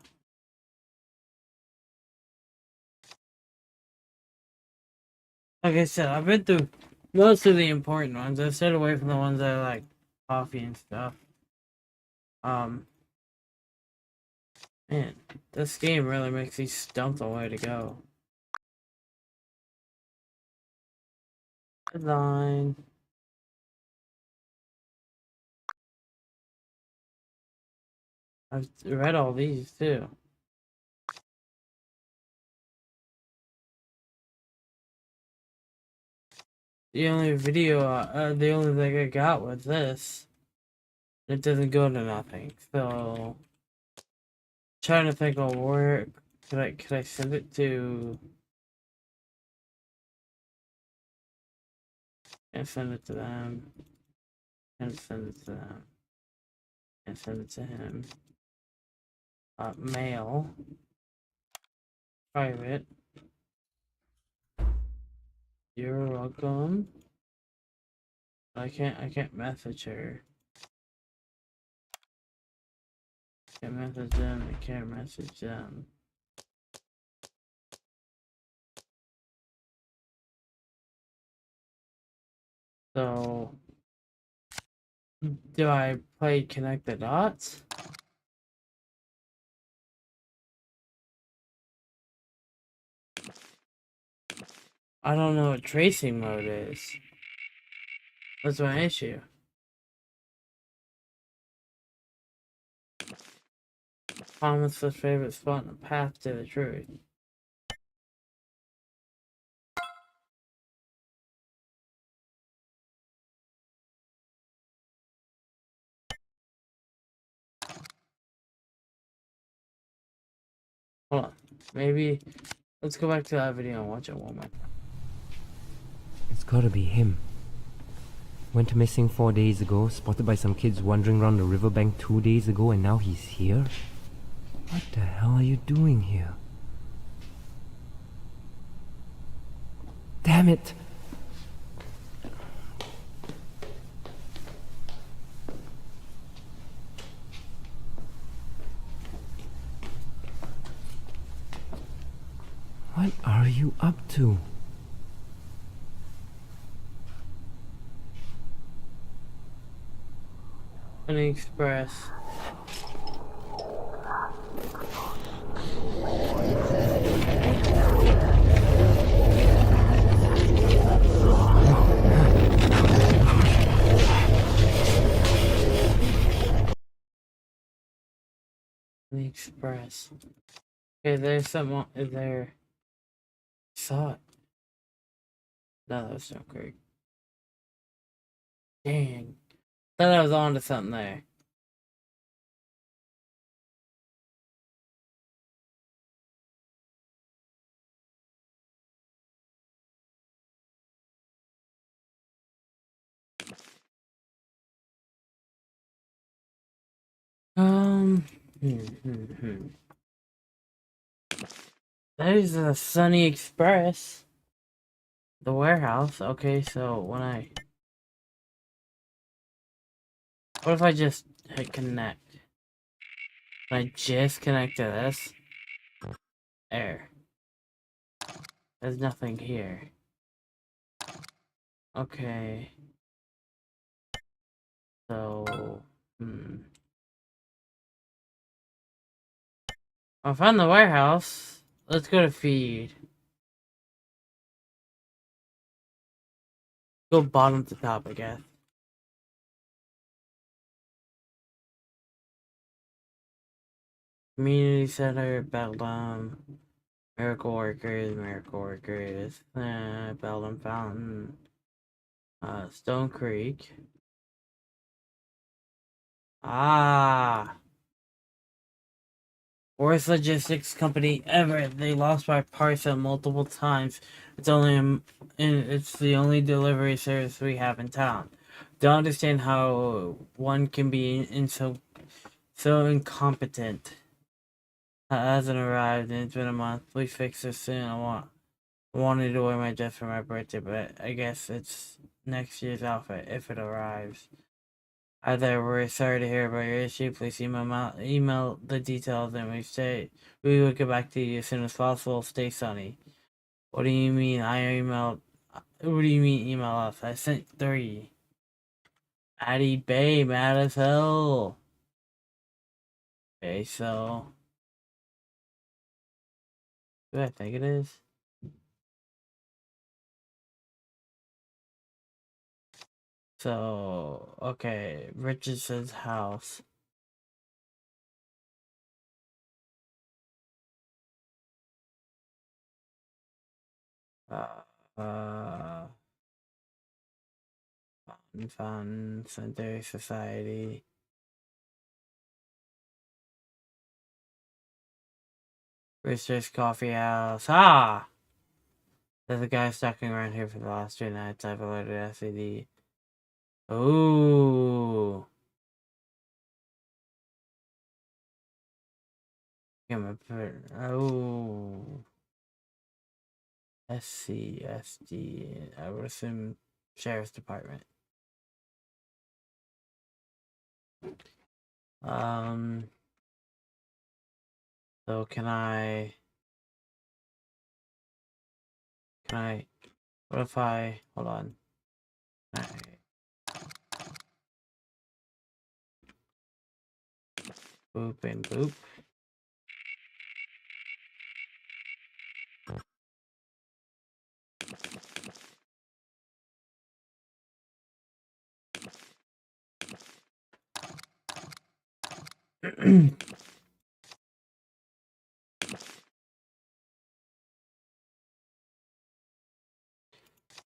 Like I said, I've been through most of the important ones. I've stayed away from the ones that are like coffee and stuff. Man, this game really makes you stump the way to go. Deadline. I've read all these too. The only the only thing I got was this. It doesn't go to nothing. So, trying to think of where could I send it to? And send it to them. And send it to them. And send it to him. Mail. Private. You're welcome. I can't message her. Can't message them. I can't message them. So Do I play Connect the Dots? I don't know what tracing mode is. That's my issue. Thomas's favorite spot in the path to the truth. Hold on. Maybe let's go back to that video and watch it one more. It's gotta be him. Went missing 4 days ago, spotted by some kids wandering around the riverbank 2 days ago, and now he's here? What the hell are you doing here? Damn it! What are you up to? Honey Express. Honey Express. Okay, there's someone there. Saw it. No, that was Stone Creek. Dang. Thought I was on to something there. Um, There's a Sunny Express. The warehouse. Okay, so when what if I just hit connect? Can I just connect to this? There. There's nothing here. Okay. So, I found the warehouse. Let's go to feed. Go bottom to top, I guess. Community Center, Belgium, Miracle Workers, Belgium Fountain, Stone Creek. Ah! Worst logistics company ever. They lost my parcel multiple times. It's the only delivery service we have in town. Don't understand how one can be so incompetent. Hasn't arrived and it's been a month. Please fix this soon. I wanted to wear my dress for my birthday, but I guess it's next year's outfit if it arrives. Either we're sorry to hear about your issue. Please email the details, and we will get back to you as soon as possible. Stay sunny. What do you mean? I emailed. What do you mean email us? I sent 3. Addie Bay, mad as hell. Okay, so who do I think it is? So, okay, Richardson's house. Fountain Center Society. Brewster's Coffee House. Ah! There's a guy stalking around here for the last 2 nights. I've alerted SCD. Ooh. Oh. SCSD. I would assume Sheriff's Department. So can I, what if hold on. Boop and boop.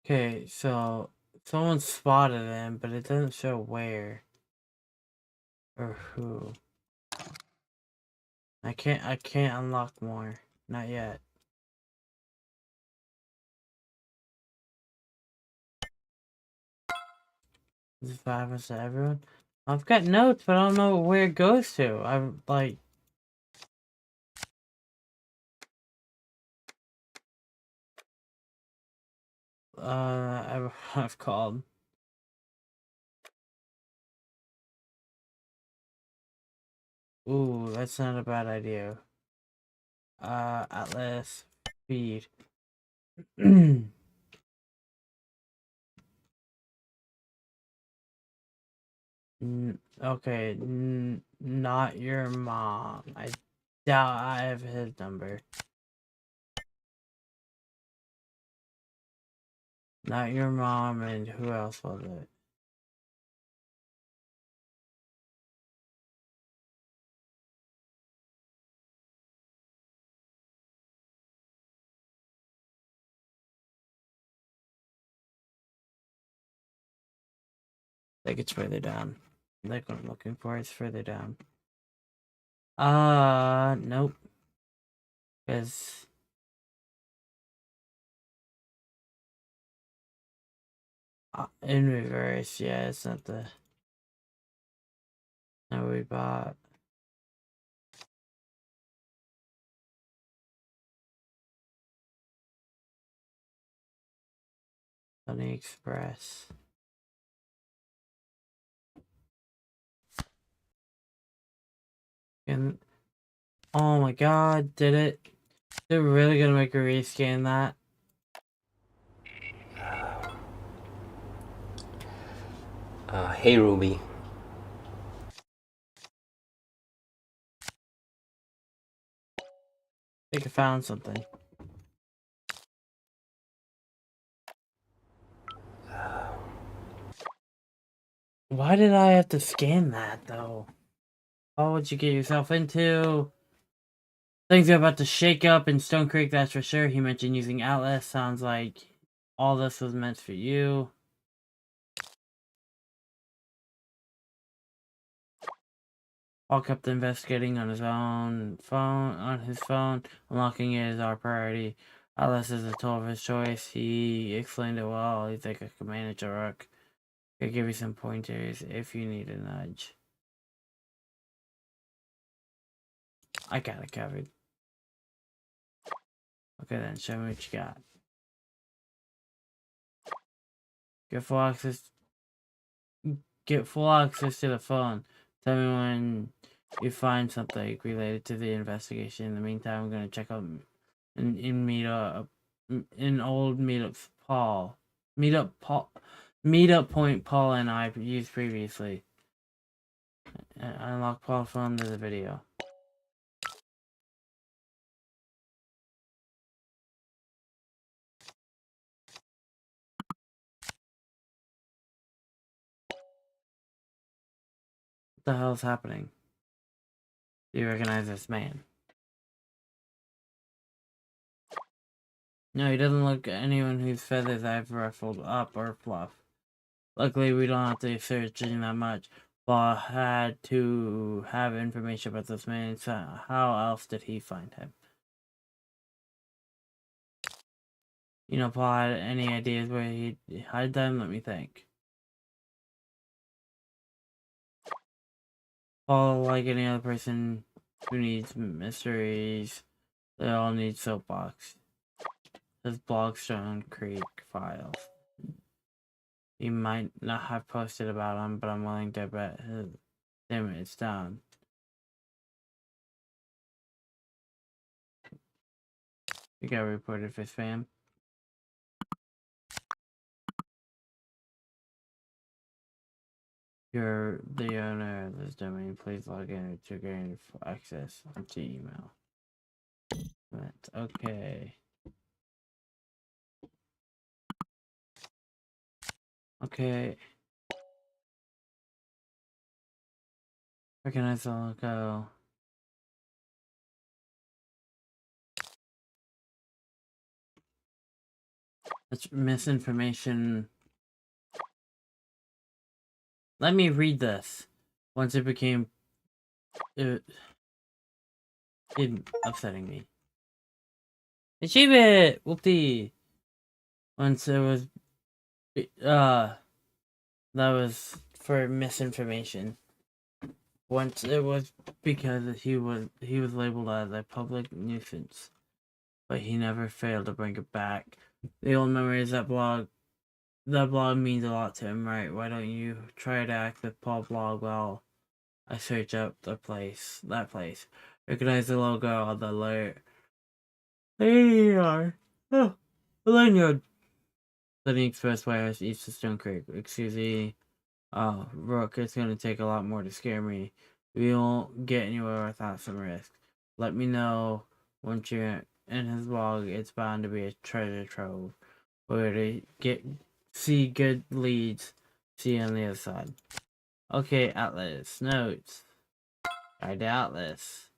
Okay, so someone spotted him, but it doesn't show where or who. I can't unlock more. Not yet. This happens to everyone. I've got notes, but I don't know where it goes to. I'm like, I've called. Ooh, that's not a bad idea. Atlas feed. Okay, not your mom. I doubt I have his number. Not your mom, and who else was it? I think it's further down. Like what I'm looking for is further down. Nope. Because in reverse, yeah, it's not the. No, we bought. Sunny Express. And oh my god, did it? They're really gonna make a rescan that? Hey Ruby. I think I found something. Why did I have to scan that though? What would you get yourself into? Things are about to shake up in Stone Creek, that's for sure. He mentioned using Atlas. Sounds like all this was meant for you. Paul kept investigating on his phone. Unlocking it is our priority. Atlas is a tool of his choice. He explained it well. He's like I could manage a rook. Could give you some pointers if you need a nudge. I got it covered. Okay then, show me what you got. Get full access. Get full access to the phone. Tell me when you find something related to the investigation. In the meantime, I'm gonna check out in old meetup point Paul and I used previously. Unlock Paul phone to the video. What the hell is happening? Do you recognize this man? No, he doesn't look like anyone whose feathers I've ruffled up or fluff. Luckily, we don't have to search that much. Paul had to have information about this man, so how else did he find him? You know, Paul had any ideas where he'd hide them? Let me think. Paul, like any other person who needs mysteries, they all need soapbox. His blog Stone Creek files. He might not have posted about him, but I'm willing to bet it's down. He got reported for spam. You're the owner of this domain. Please log in to gain access to email. Okay. Okay. Recognize the logo. That's misinformation. Let me read this. Once it became it upsetting me. Achieve it! Whoopty! Once it was that was for misinformation. Once it was because he was labeled as a public nuisance, but he never failed to bring it back. The old memories that blog means a lot to him, right? Why don't you try to act with Paul Blog while I search up that place. Recognize the logo on the alert. There you are. Oh, the lanyard. Setting expressway east of Stone Creek. Excuse me. Oh, Rook, it's gonna take a lot more to scare me. We won't get anywhere without some risk. Let me know once you're in his log. It's bound to be a treasure trove. Where to see good leads. See you on the other side. Okay, Atlas. Notes. Guide Atlas.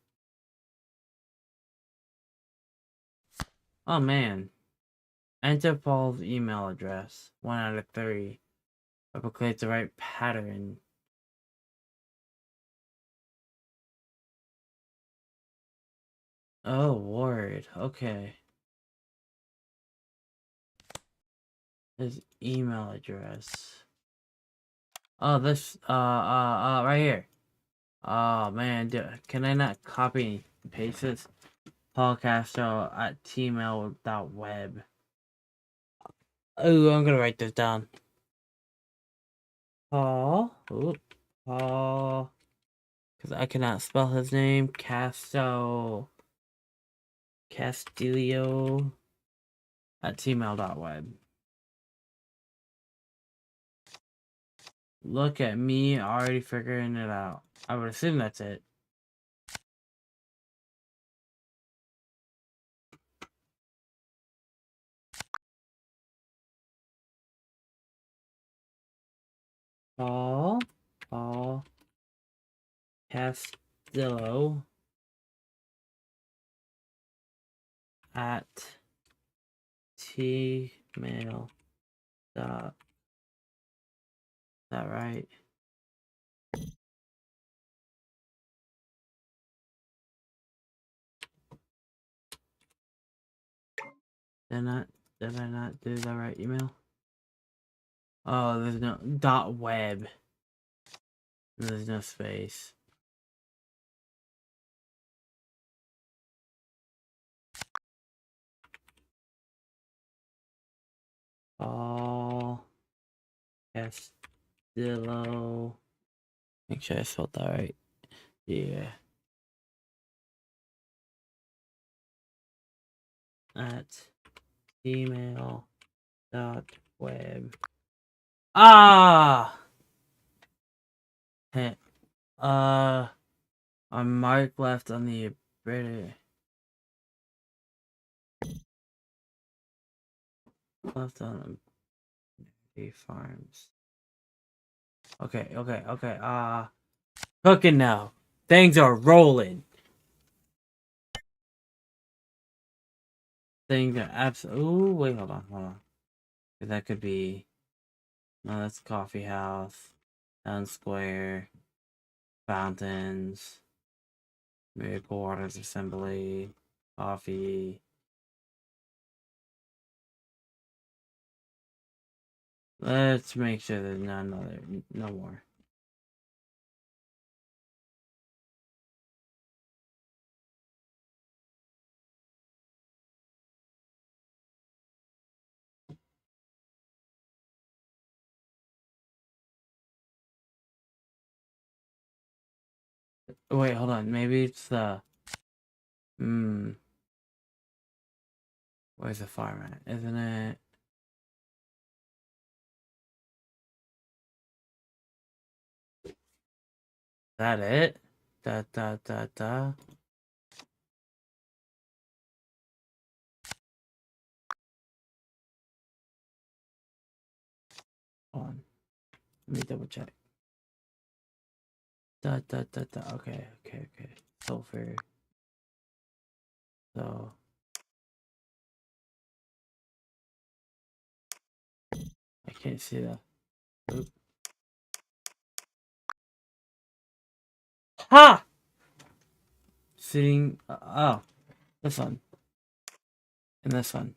Oh man. Enter Paul's email address. 1 out of 3. Replicate the right pattern. Oh, word. Okay. His email address. Oh, this, right here. Oh, man. Can I not copy and paste this? Paul Castro at tmail.web. Oh, I'm gonna write this down. Paul. Ooh, Paul. Because I cannot spell his name. Castillo at tmail.web. Look at me already figuring it out. I would assume that's it. Paul Castillo at tmail dot. Is that right? Did I not do the right email? Oh, there's no .web. There's no space. Paul Castillo. Make sure I spelled that right. Yeah. At gmail.web. Ah! Hey, a mark left on the British. Left on the farms. Okay. Cooking now. Things are rolling. Things are absolutely. Ooh, wait, hold on. That could be. No, that's coffee house. Town square. Fountains. Miracle Waters Assembly. Coffee. Let's make sure there's no more. Wait, hold on. Maybe it's the. Where's the farm at? Isn't it? That it? Da. Hold on. Let me double check. Da. Okay. Sulfur. So I can't see that. Oop. Ha! Sitting. Oh, this one. And this one.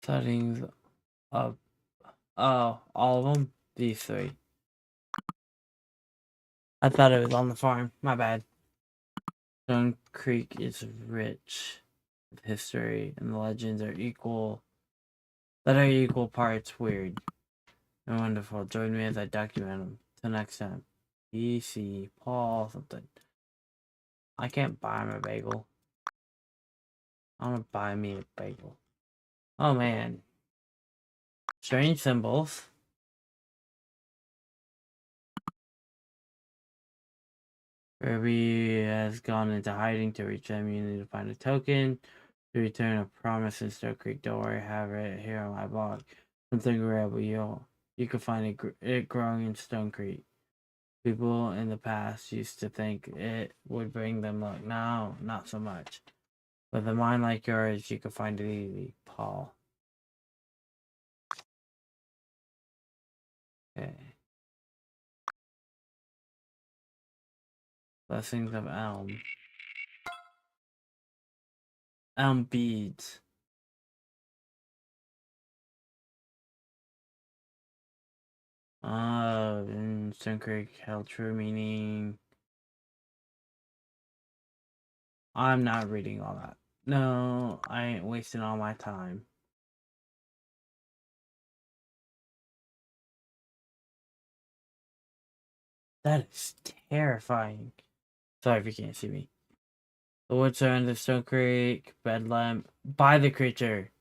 Settings of. Oh, all of them? These three. I thought it was on the farm. My bad. Stone Creek is rich with history, and the legends are equal. That are equal parts weird and wonderful. Join me as I document them. Till next time. EC Paul something. I can't buy him a bagel. I'm gonna buy me a bagel. Oh man. Strange symbols. Ruby has gone into hiding. To reach them, you need to find a token. To return a promise in Stone Creek. Don't worry, I have it here on my blog. Something rare, but you can find it growing in Stone Creek. People in the past used to think it would bring them luck. Now, not so much. With a mind like yours, you can find it easy, Paul. Okay. Blessings of Elm. Elm beads. In Stone Creek held true meaning. I'm not reading all that. No, I ain't wasting all my time. That is terrifying. Sorry if you can't see me. The woods are in the Stone Creek bedlam by the creature.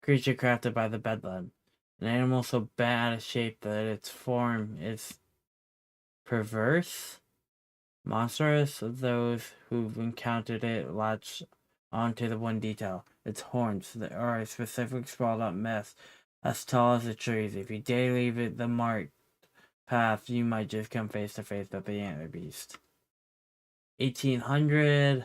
Creature crafted by the bedlam. An animal so bad out of shape that its form is perverse. Monstrous. Those who've encountered it latch onto the one detail. Its horns. They are a specific sprawled up mess as tall as the trees. If you dare leave it the marked path, you might just come face to face with the antler beast. 1800.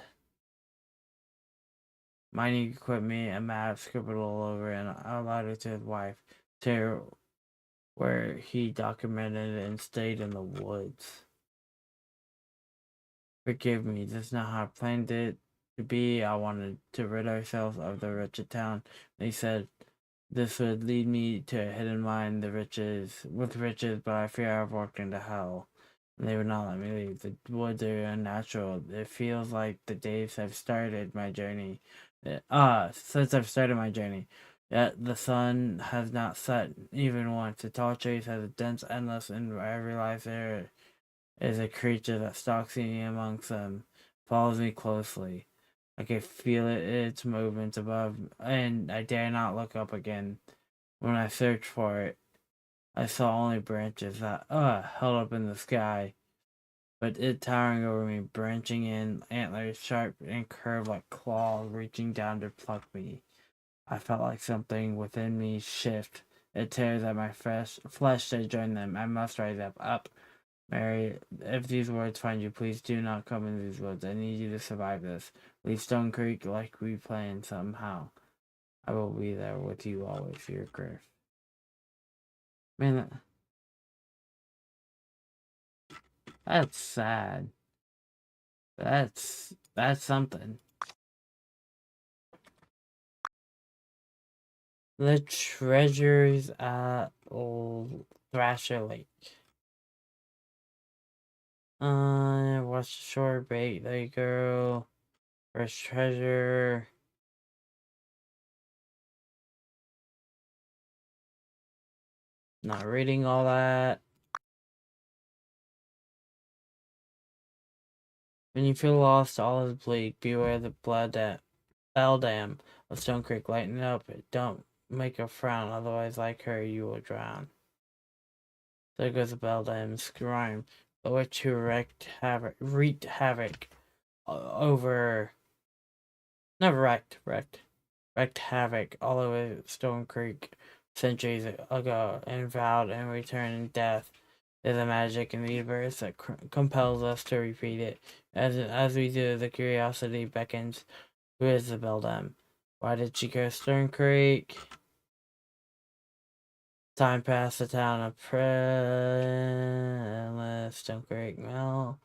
Mining equipment, a map scribbled all over, and a letter to his wife, to where he documented it and stayed in the woods. Forgive me, this is not how I planned it to be. I wanted to rid ourselves of the wretched town. They said this would lead me to a hidden mine, with riches, but I fear I've walked into hell. And they would not let me leave. The woods are unnatural. It feels like the days have started my journey. Since I've started my journey. Yet the sun has not set even once. The tall trees have a dense endless, and I realize there is a creature that stalks me amongst them, follows me closely. I can feel its movements above, and I dare not look up again. When I searched for it, I saw only branches that held up in the sky, but it towering over me, branching in, antlers sharp and curved like claws reaching down to pluck me. I felt like something within me shift. It tears at my flesh to join them. I must rise up. Mary, if these words find you, please do not come in these woods. I need you to survive this. Leave Stone Creek like we planned somehow. I will be there with you always, your Griff. Man, that's sad. That's something. The treasures at Old Thrasher Lake. Watch the shore bait. There you go. First treasure. Not reading all that. When you feel lost, all is bleak. Beware the blood that Beldam, Stone Creek, lighten up. Don't make a frown, otherwise like her you will drown. There goes the beldam, Scrime, the witch who wreaked havoc over... Never wreaked havoc all over Stone Creek centuries ago, and vowed in return in death. There's a magic in the universe that compels us to repeat it. As we do, the curiosity beckons. Who is the beldam? Why did she curse Stone Creek? Time passed, the town of Stone Creek Mill.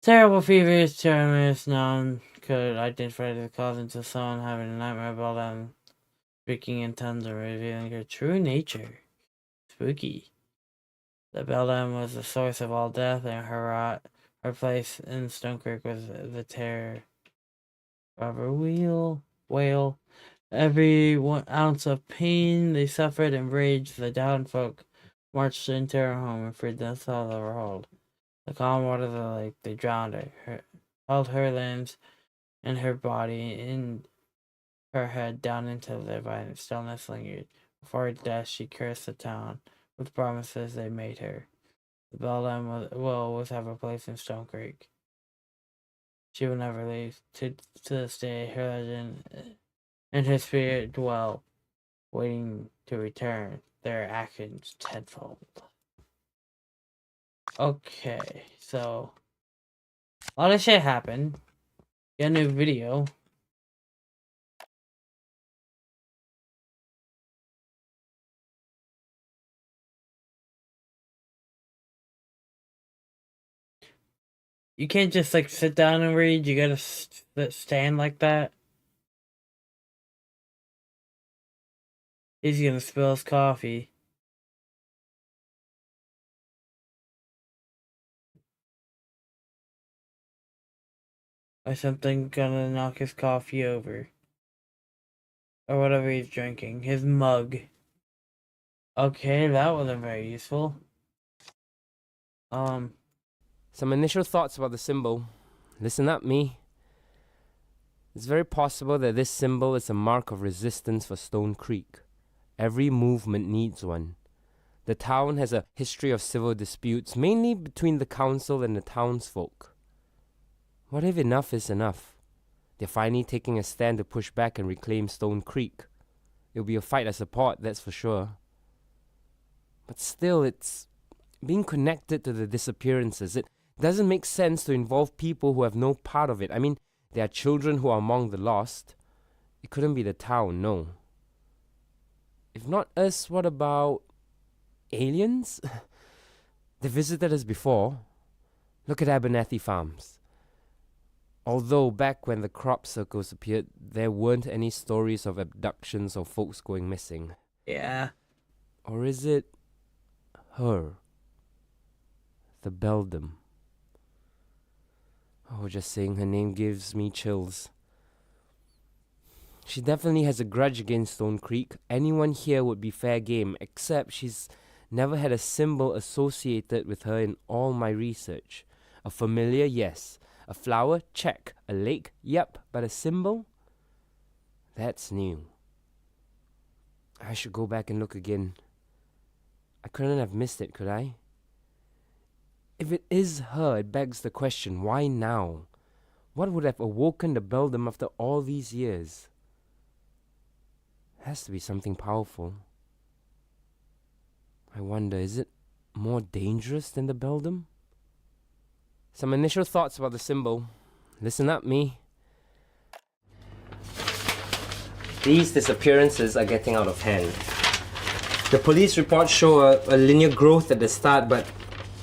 Terrible fevers, terrorists, none could identify the cause until someone having a nightmare about them speaking in tongues and revealing her true nature. Spooky. The beldam was the source of all death, and her place in Stone Creek was the terror of a whale. Every 1 ounce of pain they suffered and rage, the downed folk marched into her home and freed them out of the world. The calm water of the lake, they drowned her, held her limbs and her body and her head down into the violent stillness lingered. Before her death, she cursed the town with promises they made her. The beldam will always have a place in Stone Creek. She will never leave. To this day, her legend and her spirit dwell, waiting to return their actions tenfold. Okay, so a lot of shit happened. Get a new video. You can't just like sit down and read. You gotta stand like that. He's gonna spill his coffee. Or something gonna knock his coffee over. Or whatever he's drinking. His mug. Okay, that wasn't very useful. Some initial thoughts about the symbol. Listen up, me. It's very possible that this symbol is a mark of resistance for Stone Creek. Every movement needs one. The town has a history of civil disputes, mainly between the council and the townsfolk. What if enough is enough? They're finally taking a stand to push back and reclaim Stone Creek. It'll be a fight I support, that's for sure. But still, it's being connected to the disappearances. It doesn't make sense to involve people who have no part of it. I mean, there are children who are among the lost. It couldn't be the town, no. If not us, what about aliens? They visited us before. Look at Abernathy Farms. Although back when the crop circles appeared, there weren't any stories of abductions or folks going missing. Yeah. Or is it her? The beldam. Oh, just saying her name gives me chills. She definitely has a grudge against Stone Creek. Anyone here would be fair game, except she's never had a symbol associated with her in all my research. A familiar, yes. A flower, check. A lake, yep. But a symbol? That's new. I should go back and look again. I couldn't have missed it, could I? If it is her, it begs the question, why now? What would have awoken the beldam after all these years? Has to be something powerful. I wonder, is it more dangerous than the beldam? Some initial thoughts about the symbol. Listen up, me. These disappearances are getting out of hand. The police reports show a linear growth at the start, but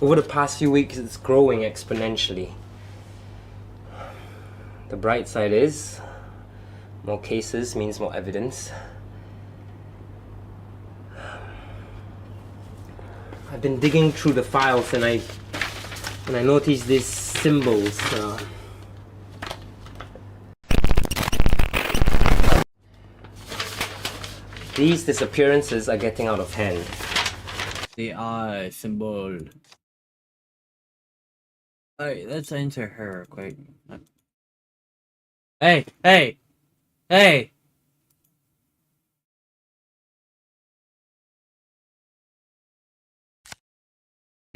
over the past few weeks it's growing exponentially. The bright side is, more cases means more evidence. I've been digging through the files and I noticed these symbols. These disappearances are getting out of hand. The eye symbol. Alright, let's enter her quick. Hey! Hey!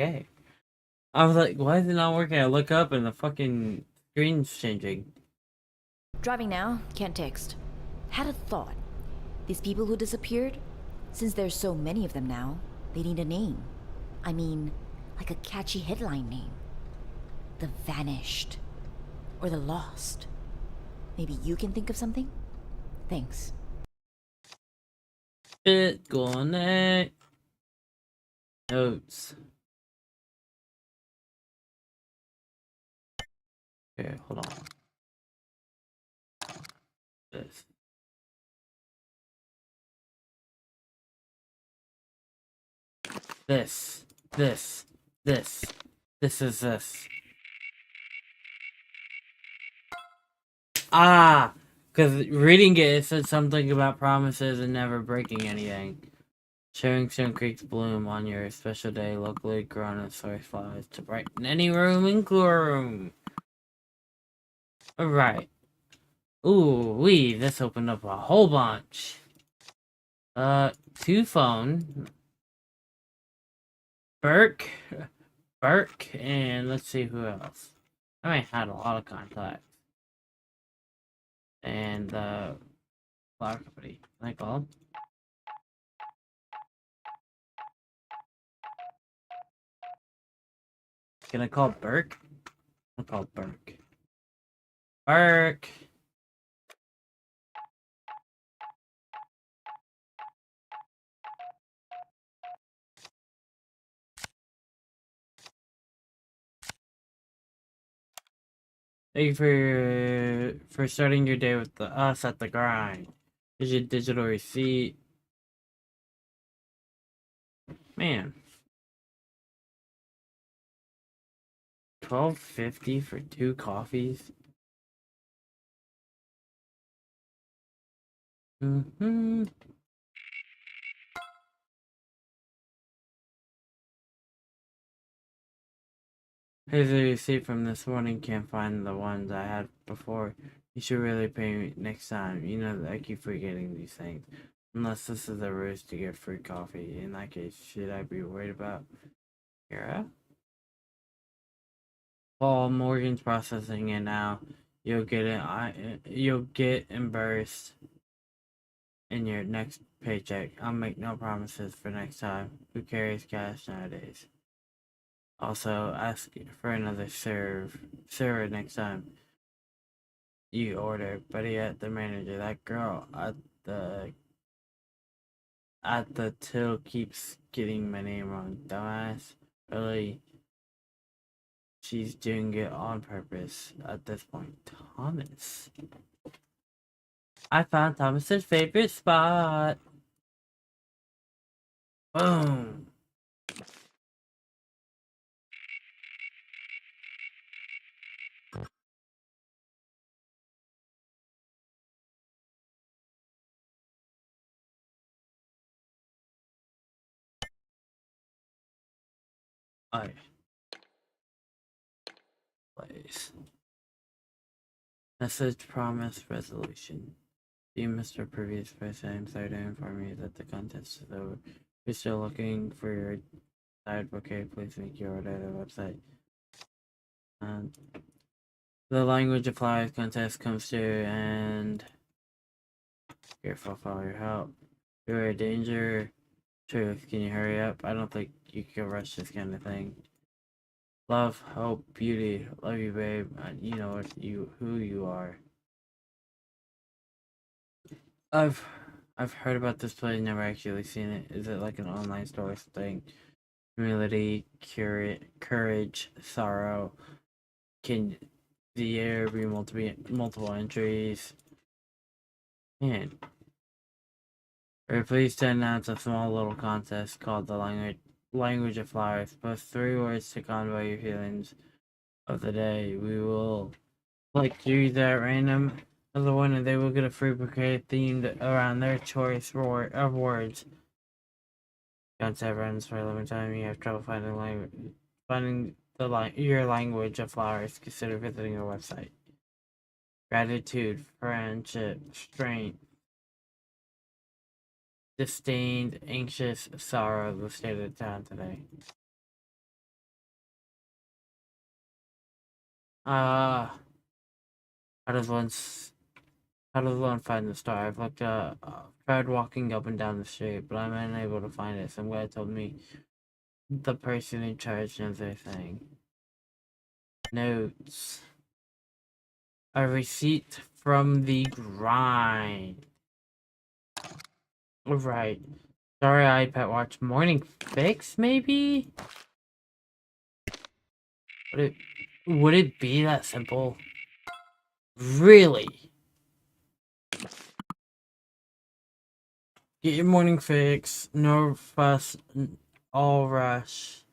Okay. I was like, why is it not working? I look up and the fucking screen's changing. Driving now, can't text. Had a thought. These people who disappeared? Since there's so many of them now, they need a name. I mean, like a catchy headline name. The Vanished. Or The Lost. Maybe you can think of something? Thanks. BitConnect notes. Okay, hold on. This. This. This. This. This is this. Ah! Because reading it said something about promises and never breaking anything. Sharing Stone Creek's bloom on your special day, locally grown soy flowers to brighten any room in gloom. Alright. Ooh, this opened up a whole bunch. 2 phone. Burke, and let's see who else. I had a lot of contacts. And flower company. Can I call him? Can I call Burke? I'll call Burke. Burke! Thank you for starting your day with us at the grind. Here's your digital receipt. Man. $12.50 for 2 coffees. Mm-hmm. Here's a receipt from this morning. Can't find the ones I had before. You should really pay me next time. You know, I keep forgetting these things. Unless this is a ruse to get free coffee. In that case, should I be worried about Kara? Paul Morgan's processing it now. You'll get it. You'll get reimbursed in your next paycheck. I'll make no promises for next time. Who carries cash nowadays? Also, ask for another server next time you order. Better yet, the manager. That girl the at the till keeps getting my name wrong. Dumbass. Really, she's doing it on purpose at this point. Thomas. I found Thomas's favorite spot. Boom. Alright. Place. Message promise resolution. Dear Mr. Previous Person, I'm sorry to inform you that the contest is over. If you're still looking for your desired bouquet, please make your order at the website. The language of flowers contest comes to and careful for all your help. You're a danger. Truth, can you hurry up? I don't think you can rush this kind of thing. Love, hope, beauty. Love you, babe. You know who you are. I've heard about this place, never actually seen it. Is it like an online store or something? Humility, courage, sorrow. Can the year be multiple entries? Man. We're pleased to announce a small little contest called the Language of Flowers. Post 3 words to convey your feelings of the day. We will like choose at random as a winner. They will get a free bouquet themed around their choice of words. Concept runs for a limited time. You have trouble finding your language of flowers. Consider visiting our website. Gratitude, friendship, strength, disdain, anxious, sorrow, the state of town today. How does one how does one find the star? I've looked tried walking up and down the street, but I'm unable to find it. Some guy told me the person in charge knows everything. Notes. A receipt from the grind. Right. Sorry, iPad Watch. Morning fix, maybe? Would it be that simple? Really? Get your morning fix. No fuss. All rush.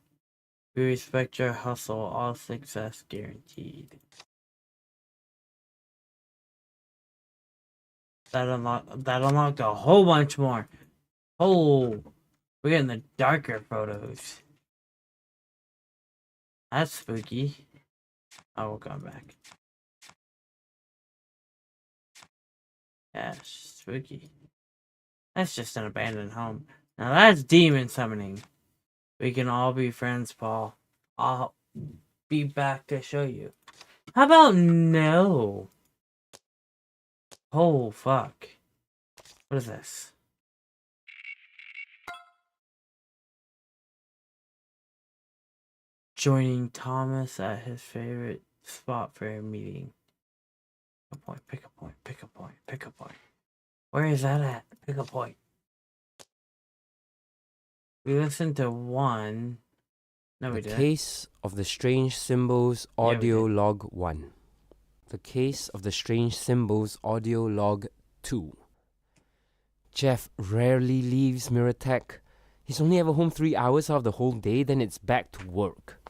We respect your hustle. All success guaranteed. That unlocked a whole bunch more. Oh, we're getting the darker photos. That's spooky. I will come back. Yeah, spooky. That's just an abandoned home. Now that's demon summoning. We can all be friends, Paul. I'll be back to show you. How about no? Oh, fuck. What is this? Joining Thomas at his favorite spot for a meeting. Pick a point, pick a point, pick a point, pick a point. Where is that at? Pick a point. We listened to one. No, we The didn't. Case of the Strange Symbols Yeah, we Audio did. Log 1. The Case of the Strange Symbols Audio Log 2. Jeff rarely leaves Miratech. He's only ever home 3 hours out of the whole day, then it's back to work.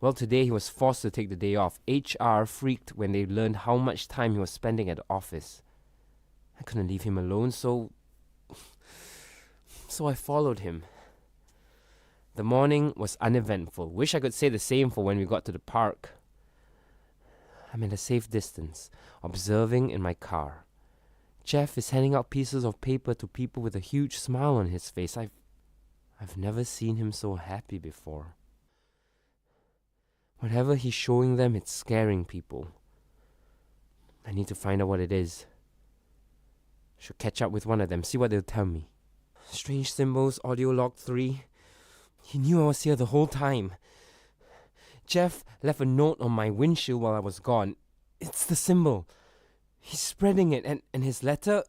Well, today he was forced to take the day off. HR freaked when they learned how much time he was spending at the office. I couldn't leave him alone, so I followed him. The morning was uneventful. Wish I could say the same for when we got to the park. I'm at a safe distance, observing in my car. Jeff is handing out pieces of paper to people with a huge smile on his face. I've never seen him so happy before. Whatever he's showing them, it's scaring people. I need to find out what it is. Should catch up with one of them, see what they'll tell me. Strange Symbols Audio Log 3. He knew I was here the whole time. Jeff left a note on my windshield while I was gone. It's the symbol. He's spreading it, and his letter...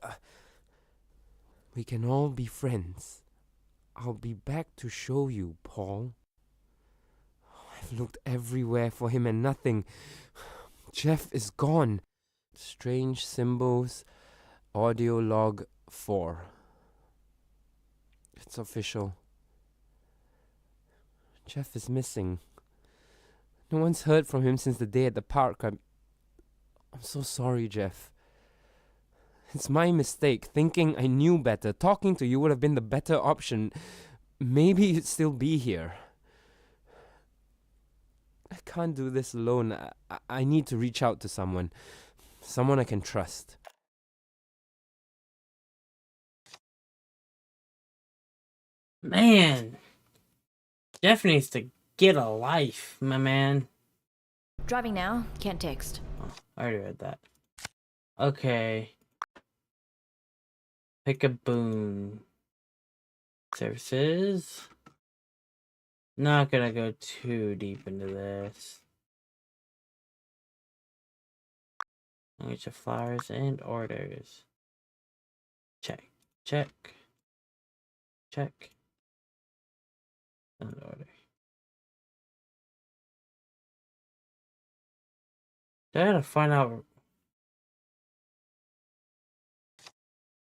We can all be friends. I'll be back to show you, Paul. I've looked everywhere for him and nothing. Jeff is gone. Strange Symbols Audio Log 4. It's official. Jeff is missing. No one's heard from him since the day at the park. I'm so sorry, Jeff. It's my mistake, thinking I knew better. Talking to you would have been the better option. Maybe you'd still be here. I can't do this alone. I need to reach out to someone. Someone I can trust. Man. Jeff needs to get a life, my man. Driving now, can't text. Oh, I already read that. Okay. Pick a boon. Services. Not gonna go too deep into this. I'll get your flowers and orders. Check. Check. Check. And order. I gotta find out.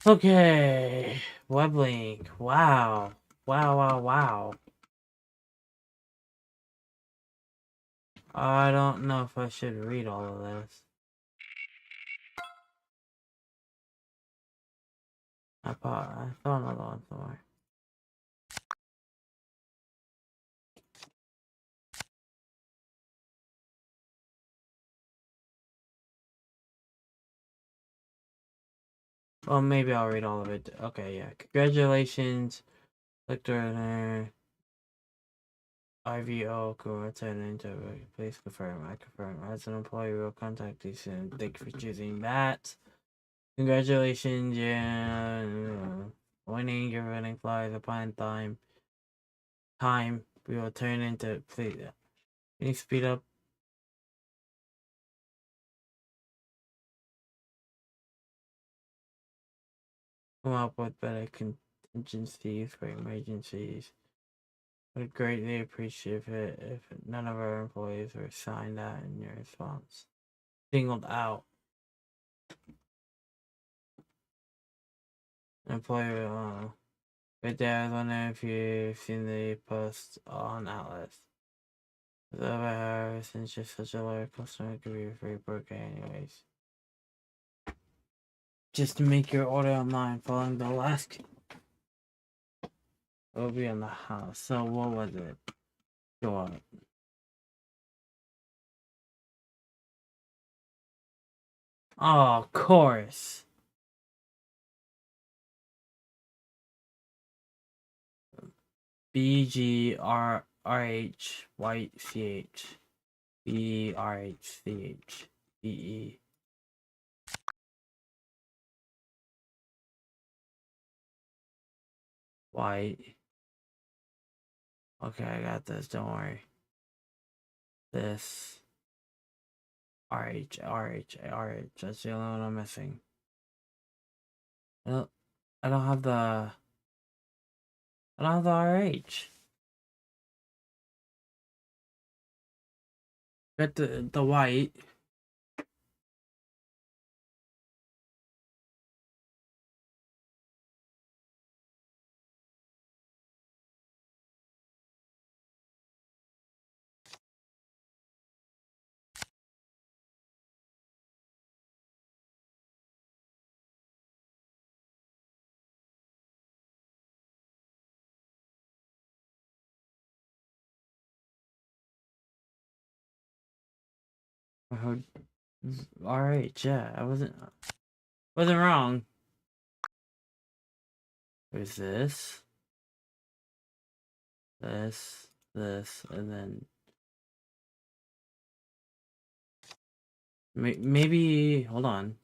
Okay. Web link. Wow. Wow, wow, wow. I don't know if I should read all of this. I thought another one somewhere. Well, maybe I'll read all of it. Okay, yeah. Congratulations, Victor. IVO, returning to please confirm. I confirm. As an employee, we'll contact you soon. Thank you for choosing that. Congratulations, yeah. Winning your winning flies upon time. We will turn into. Please, can you speed up? Come up with better contingencies for emergencies. Would greatly appreciate it if none of our employees were signed out in your response. Singled out. Employer, right there, I was wondering if you've seen the post on Atlas. Since you're such a loyal customer, it could be a free burger anyways. Just to make your order online following the last. It'll be in the house. So what was it? Go on. Oh, of course. BGRH White CH BRHCH BE. White. Okay, I got this. Don't worry. This. RH. That's the only one I'm missing. I don't have the. I don't have the RH. Got the white. I heard RH. Yeah, I wasn't wrong. There's this, and then maybe. Hold on.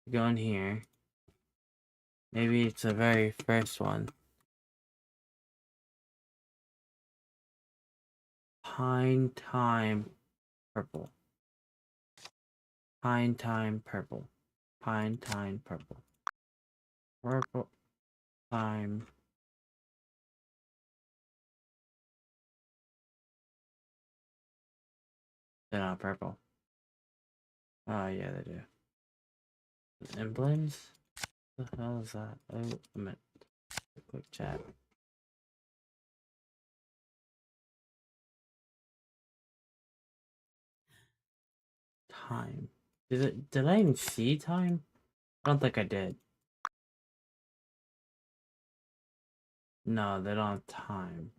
Go in here. Maybe it's the very first one. Pine Time Purple. Pine Time Purple. Pine Time Purple. Purple Time. They're not purple. Oh, yeah, they do. Emblems? What the hell is that? Oh, I meant quick chat. Time. Did I even see time? I don't think I did. No, they don't have time.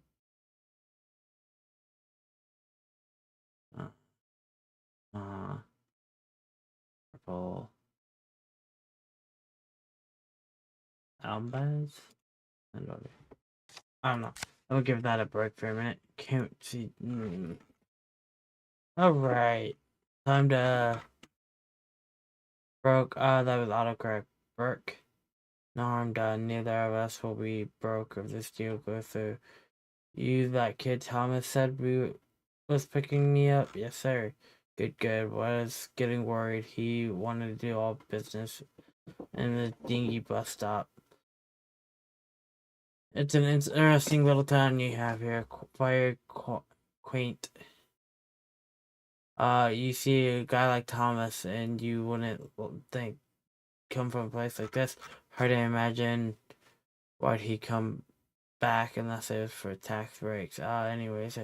Purple. Albaz? I don't know. I'll give that a break for a minute. Can't see. Alright. Time to. Broke. That was autocorrect. Burke. No harm done. Neither of us will be broke if this deal goes through. You, that kid Thomas said was picking me up? Yes, sir. Good. Was getting worried. He wanted to do all business in the dingy bus stop. It's an interesting little town you have here. Very quaint. You see a guy like Thomas, and you wouldn't think come from a place like this. Hard to imagine why'd he come back unless it was for tax breaks. Anyways,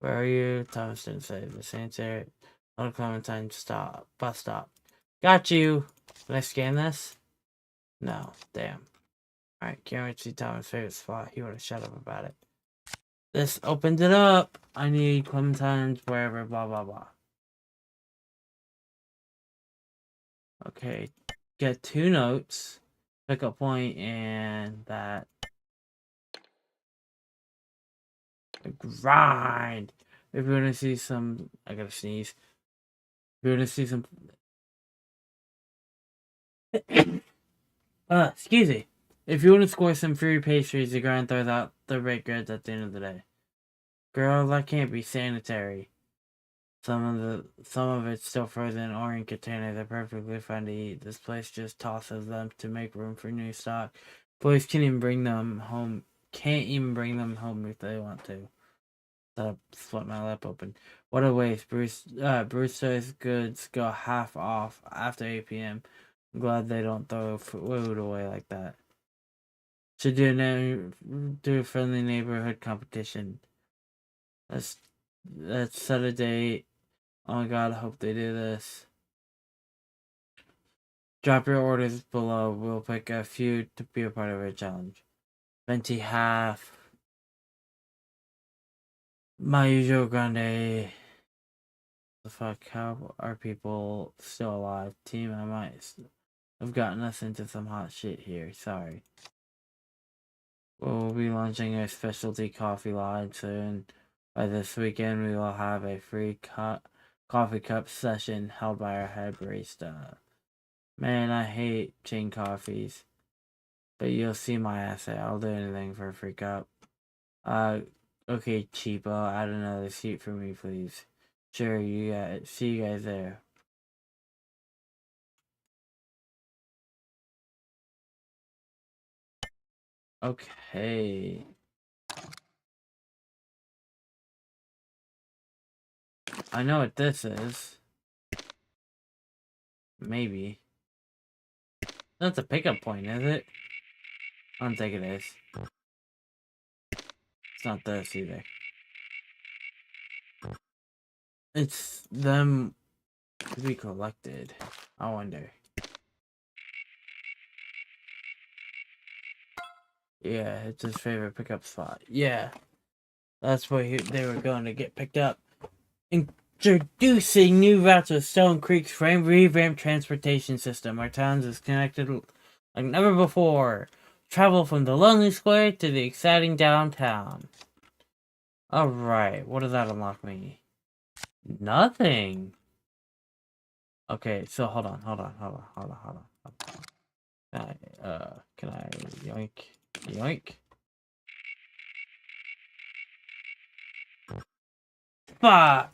where are you? Thomas didn't say this answer. Little Clementine bus stop. Got you. Can I scan this? No. Damn. Alright, can't wait to see Thomas' favorite spot. He would have shut up about it. This opened it up. I need Clementine's wherever, blah, blah, blah. Okay. get 2 notes, pickup point, and that. Grind. If you want to see some, I gotta sneeze. If you want to see some, excuse me. If you want to score some free pastries, the grind throws out the baked goods at the end of the day. Girl, that can't be sanitary. Some of it's still frozen or in containers. They're perfectly fine to eat. This place just tosses them to make room for new stock. Boys can't even bring them home. Can't even bring them home if they want to. I split my lip open. What a waste. Brewster's goods go half off after 8 p.m. I'm glad they don't throw food away like that. Should do a friendly neighborhood competition. Let's set a date. Oh my god, I hope they do this. Drop your orders below. We'll pick a few to be a part of our challenge. Venti half. My usual grande. The fuck? How are people still alive? Team, I might have gotten us into some hot shit here. Sorry. We'll be launching a specialty coffee line soon. By this weekend, we will have a free coffee cup session held by our head barista. Man, I hate chain coffees. But you'll see my essay. I'll do anything for a free cup. Okay, cheapo. Add another seat for me, please. Sure, see you guys there. Okay. I know what this is. Maybe. That's a pickup point, is it? I don't think it is. It's not this either. It's them to be collected. I wonder. Yeah, it's his favorite pickup spot. Yeah. That's where they were going to get picked up. Introducing new routes with Stone Creek's revamped transportation system. Our town is connected like never before. Travel from the lonely square to the exciting downtown. Alright, what does that unlock me? Nothing. Okay, so hold on. Can I yoink? Fuck!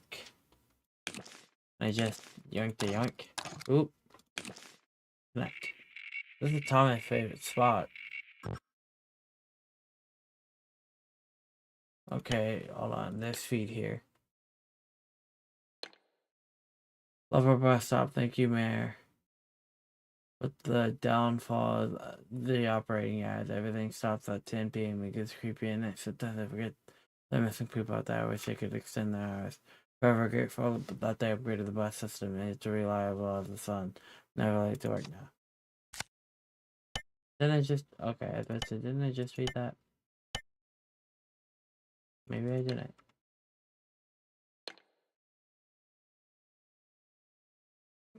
I just yoink the yoink. Oop. Connect. This is Tommy's favorite spot. Okay, hold on. This feed here. Love our bus stop. Thank you, Mayor. With the downfall of the operating hours, everything stops at 10 p.m. It gets creepy and night. Sometimes I forget the missing people out there. I wish they could extend their hours. Forever grateful that they upgraded the bus system and it's reliable as the sun. Never late to work now. Didn't I just... Okay, I bet you, didn't I just read that? Maybe I didn't.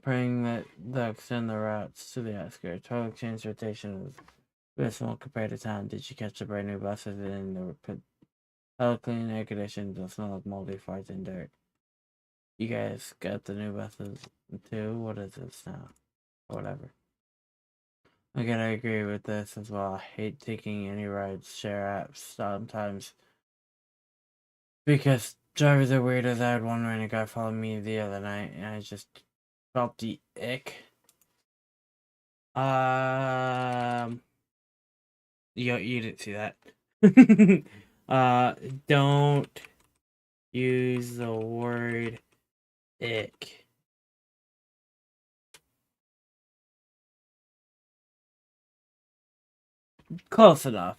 Praying that they'll extend the routes to the outskirts. Public transportation is very small compared to town. Did you catch the brand new buses in the hell clean air conditioned? Don't smell like moldy farts and dirt. You guys got the new buses too? What is this now? Whatever. Again, I agree with this as well. I hate taking any rides, share apps sometimes. Because drivers are weird. As I had one random guy follow me the other night and I just felt the ick. You didn't see that. Don't use the word ick. Close enough.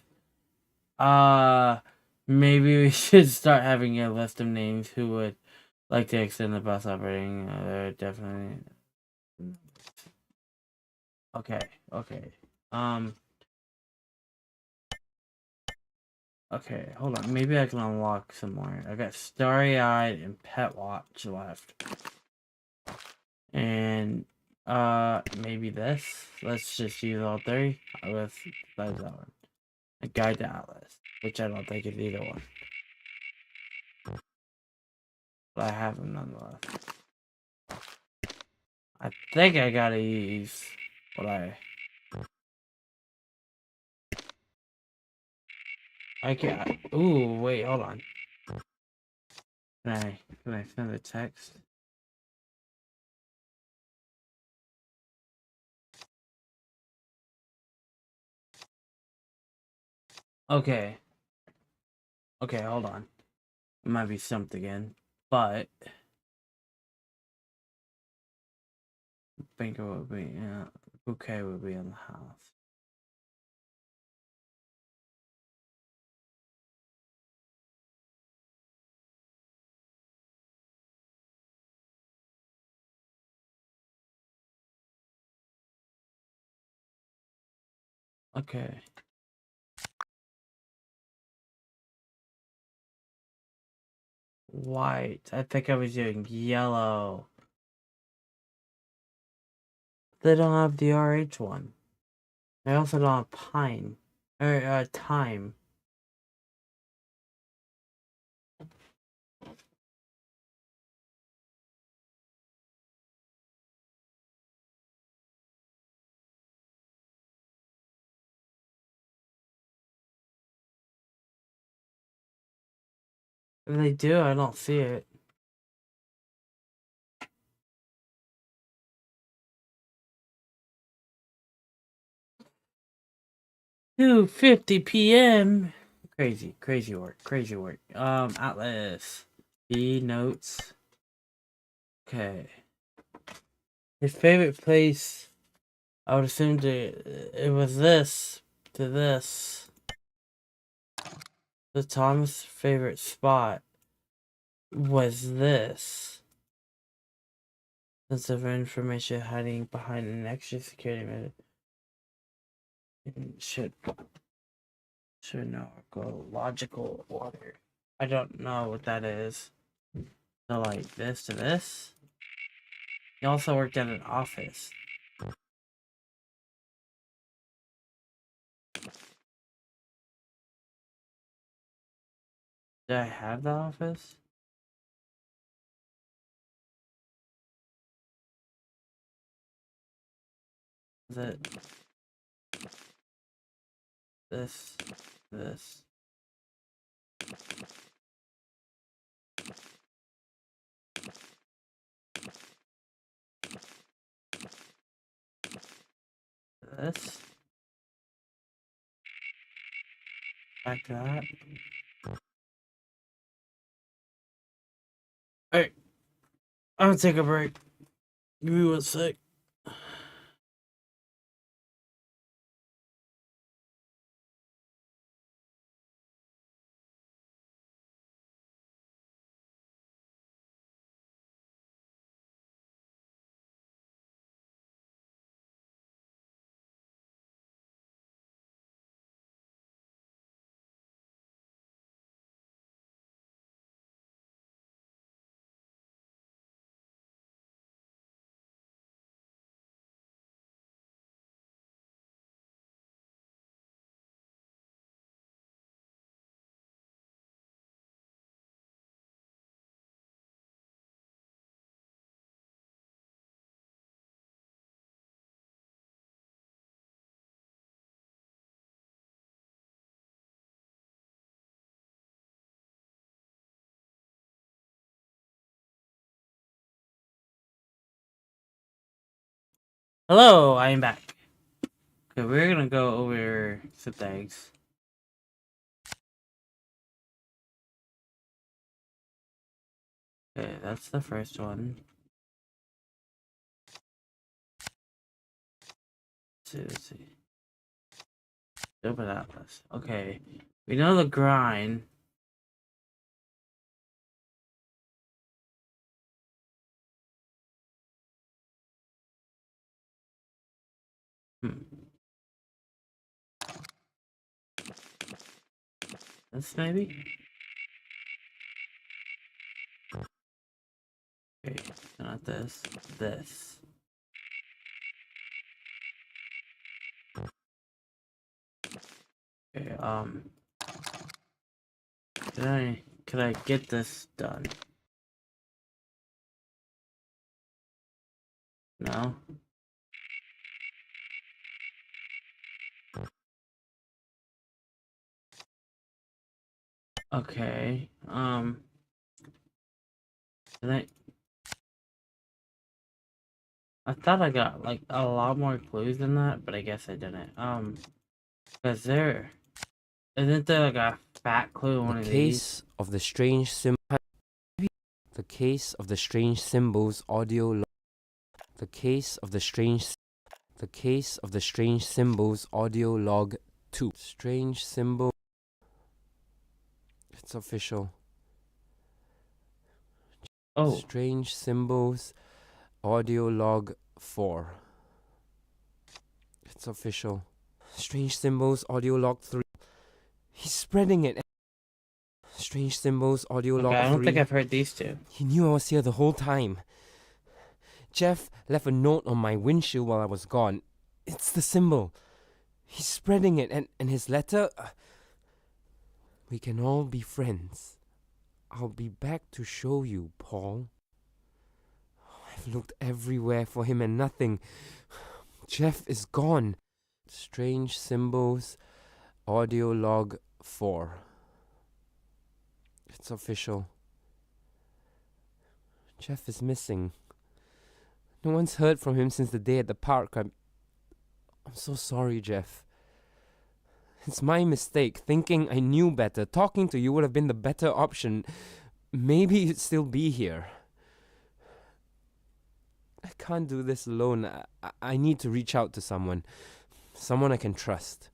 Maybe we should start having a list of names who would like to extend the bus operating. They're definitely... Okay. Okay, hold on. Maybe I can unlock some more. I got Starry Eyed and Pet Watch left. And Maybe this. Let's just use all three. Let's that one. A guide to Atlas, which I don't think is either one. But I have them nonetheless. I think I gotta use what I can. Ooh, wait, hold on. Can I send a text? Okay. Okay, hold on. It might be stumped again, but Bingo would be, yeah, Bouquet would be in the house. Okay. White. I think I was doing yellow. They don't have the RH one. They also don't have pine. Or, time. If they do, I don't see it. 2:50 p.m. Crazy work, crazy work. Atlas. B notes. Okay. His favorite place, I would assume it was this to this. The Thomas' favorite spot was this. Sense of information hiding behind an extra security method. Should know go logical order. I don't know what that is. So like this to this. He also worked at an office. Do I have the office? Is it this, this? This? Back to that? Alright. I'm gonna take a break. Give me 1 sec. Hello, I am back. Okay, we're gonna go over some things. Okay, that's the first one. Let's see. Open Atlas. Okay, we know the grind. This maybe? Okay, not this. This. Okay, could I get this done? No? Okay, did I thought I got, like, a lot more clues than that, but I guess I didn't. Cause isn't there, like, a fat clue in one The of these? case of the strange the case of the strange symbols audio the case of the strange symbols audio log 2. Strange symbol. It's official. Oh, Strange symbols audio log 4. It's official. Strange symbols audio log 3. He's spreading it. Strange symbols audio okay, log I don't 3. think I've heard these two. He knew I was here the whole time. Jeff left a note on my windshield while I was gone. It's the symbol. He's spreading it, and his letter. We can all be friends. I'll be back to show you, Paul. I've looked everywhere for him and nothing. Jeff is gone. Strange symbols. Audio log 4. It's official. Jeff is missing. No one's heard from him since the day at the park. I'm so sorry, Jeff. It's my mistake, thinking I knew better. Talking to you would have been the better option. Maybe you'd still be here. I can't do this alone. I need to reach out to someone. Someone I can trust.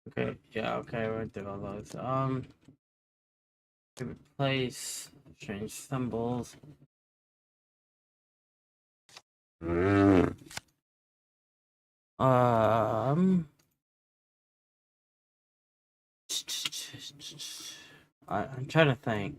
Okay, yeah, okay, we're doing all those. Replace strange symbols. Um, I'm trying to think.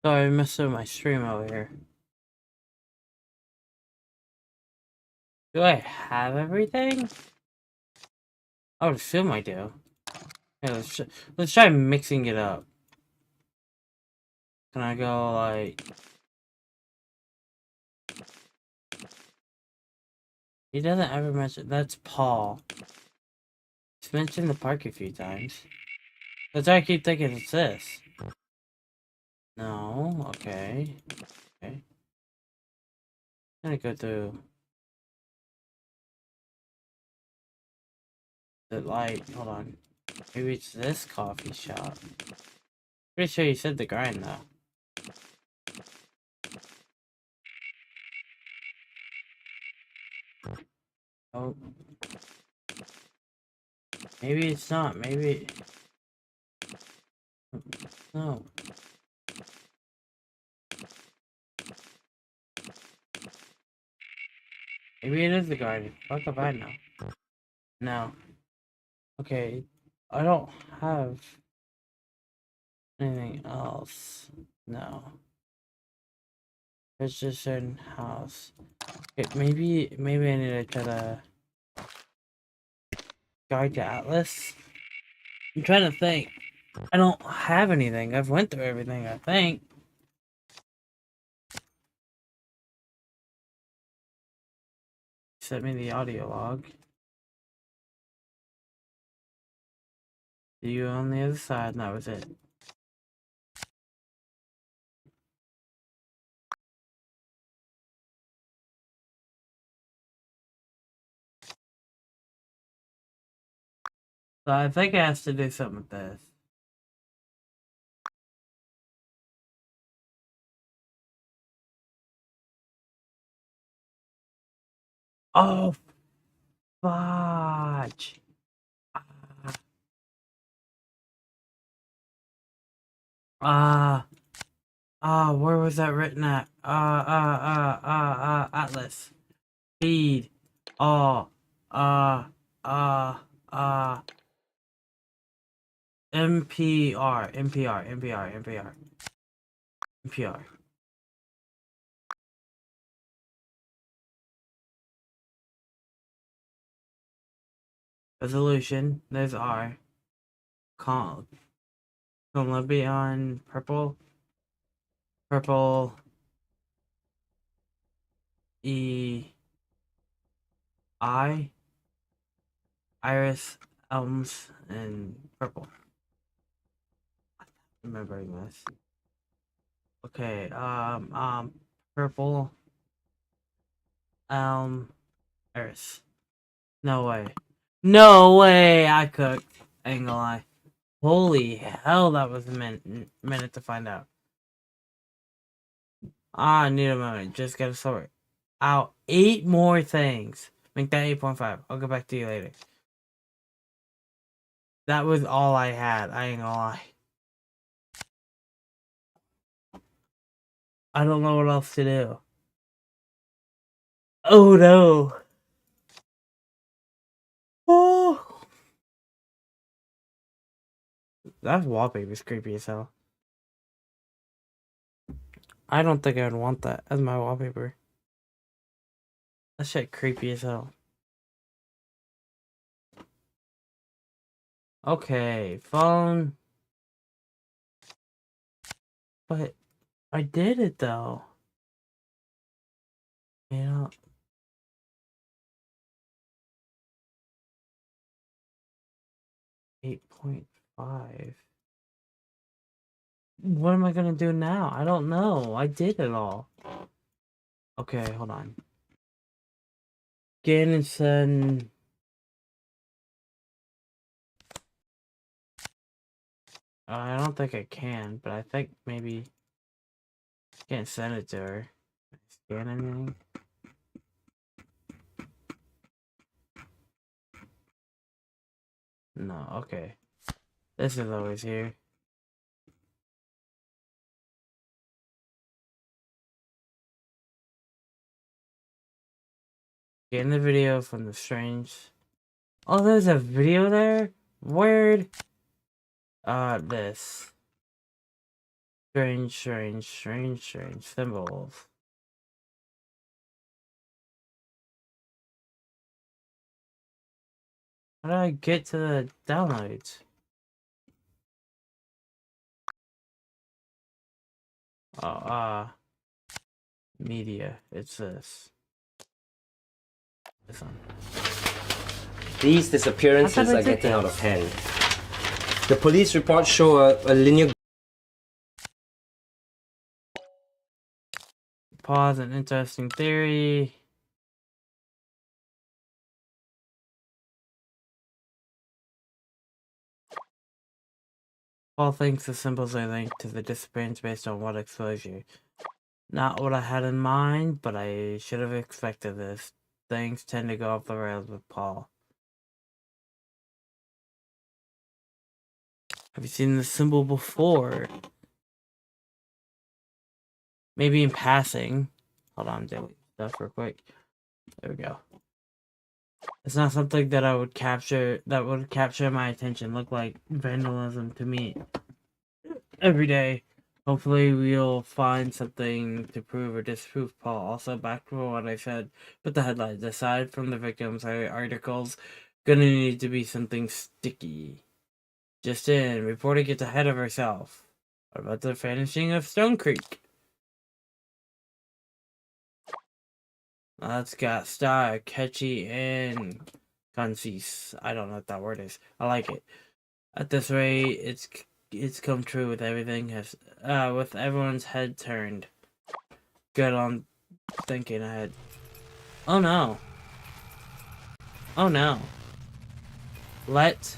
Sorry, I messed up my stream over here. Do I have everything? I would assume I do. Yeah, let's try mixing it up. Can I go like? He doesn't ever mention. That's Paul. He's mentioned the park a few times. That's why I keep thinking it's this. No. Okay. Okay. I'm gonna go through the light. Hold on. Maybe it's this coffee shop. Pretty sure you said the grind though. Oh. Maybe it's not. Maybe. No. Maybe it is the garden. Fuck if I know. No. Okay. I don't have anything else. No. It's just a certain house. Okay, maybe I need to try to guide to Atlas. I'm trying to think. I don't have anything. I've went through everything, I think. Sent me the audio log. See you on the other side, and that was it. So I think it has to do something with this. Oh, fudge. Uh, where was that written at? Atlas. Feed. All. NPR. Resolution. There's R. Colombian purple. Purple. I. Iris, elms, and purple. Remembering this. Okay, purple, iris. No way. No way I cooked. I ain't gonna lie. Holy hell, that was a minute to find out. I need a moment. Just gotta sort out 8 more things. Make that 8.5. I'll get back to you later. That was all I had. I ain't gonna lie. I don't know what else to do. Oh no. Oh. That wallpaper's creepy as hell. I don't think I would want that as my wallpaper. That shit creepy as hell. Okay, phone. But I did it though. Yeah. $8.5. What am I gonna do now? I don't know. I did it all. Okay, hold on. Scan and send. I don't think I can, but I think maybe I can't send it to her. Scan anything? No, okay. This is always here. Getting the video from the strange. Oh, there's a video there? Weird. This. Strange symbols. How do I get to the downloads? Oh, media. It's this. This one. These disappearances are getting out of hand. The police reports show a linear. Pause, an interesting theory. Paul thinks the symbols are linked to the disappearance based on what exposure. Not what I had in mind, but I should have expected this. Things tend to go off the rails with Paul. Have you seen the symbol before? Maybe in passing. Hold on, delete stuff real quick. There we go. It's not something that I would capture, that would capture my attention. Look like vandalism to me every day. Hopefully we'll find something to prove or disprove Paul. Also, back to what I said with the headlines. Aside from the victims' articles, gonna need to be something sticky. Just in, reporter gets ahead of herself. What about the vanishing of Stone Creek? That's got style, catchy, and concise. I don't know what that word is. I like it. At this rate, it's come true with everything with everyone's head turned. Good on thinking ahead. Oh no. Oh no. Let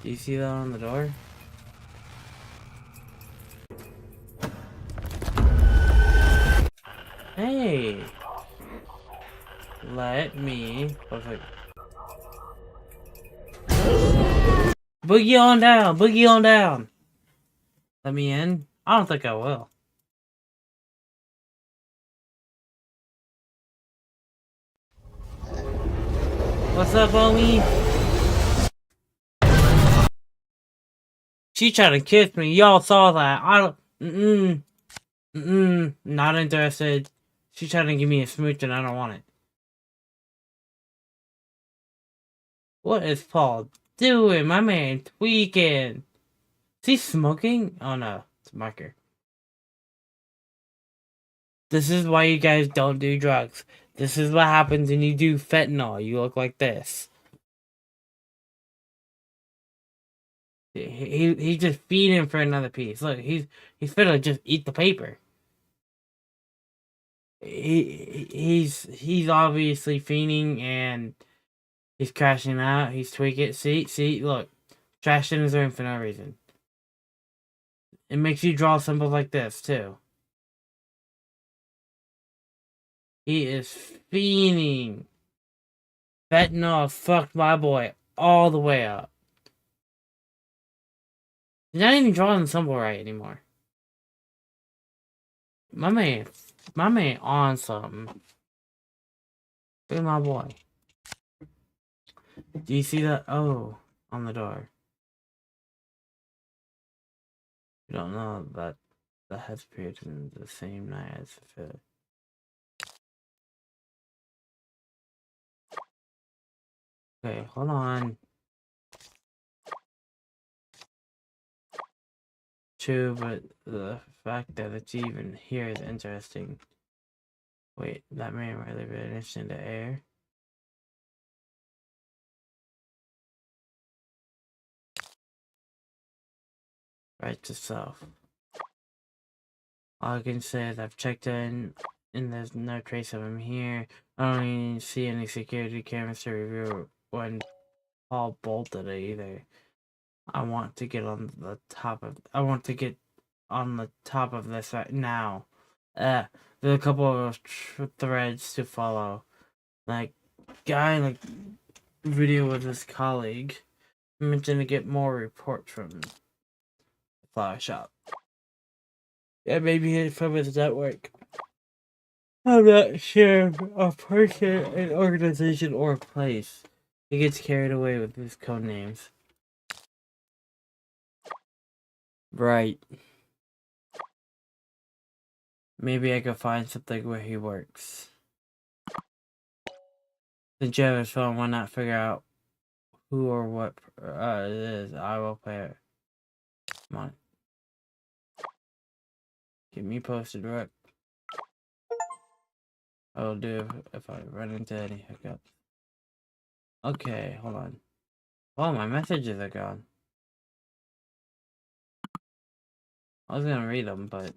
Do you see that on the door? Hey! Let me... Boogie on down! Boogie on down! Let me in? I don't think I will. What's up, homie? She tried to kiss me. Y'all saw that. I don't... Not interested. She tried to give me a smooch and I don't want it. What is Paul doing? My man tweaking. Is he smoking? Oh no, it's a marker. This is why you guys don't do drugs. This is what happens when you do fentanyl. You look like this. He's just feeding for another piece. Look, he's finna just eat the paper. He's obviously fiending and he's crashing out. He's tweaking. See, look, trashed in his room for no reason. It makes you draw symbols like this too. He is fiending. Fentanyl fucked my boy all the way up. He's not even drawing the symbol right anymore. My man on something. Look at my boy. Do you see that? Oh, on the door. You don't know that that has appeared in the same night as the fifth. Okay, hold on. True, but the fact that it's even here is interesting. Wait, that man really vanished into air? Right to self. All I can say is I've checked in and there's no trace of him here. I don't even see any security cameras to review when Paul bolted it either. I want to get on the top of this right now. There's a couple of threads to follow. Like guy video with his colleague mentioned to get more reports from the flower shop. Yeah, maybe from his network. I'm not sure a person, an organization, or a place. He gets carried away with his code names. Right. Maybe I could find something where he works. Since you have his phone, why not figure out who or what it is? I will pay it. Come on. Get me posted, right? I'll do if I run into any hiccups. Okay, hold on. Oh, my messages are gone. I was gonna read them, but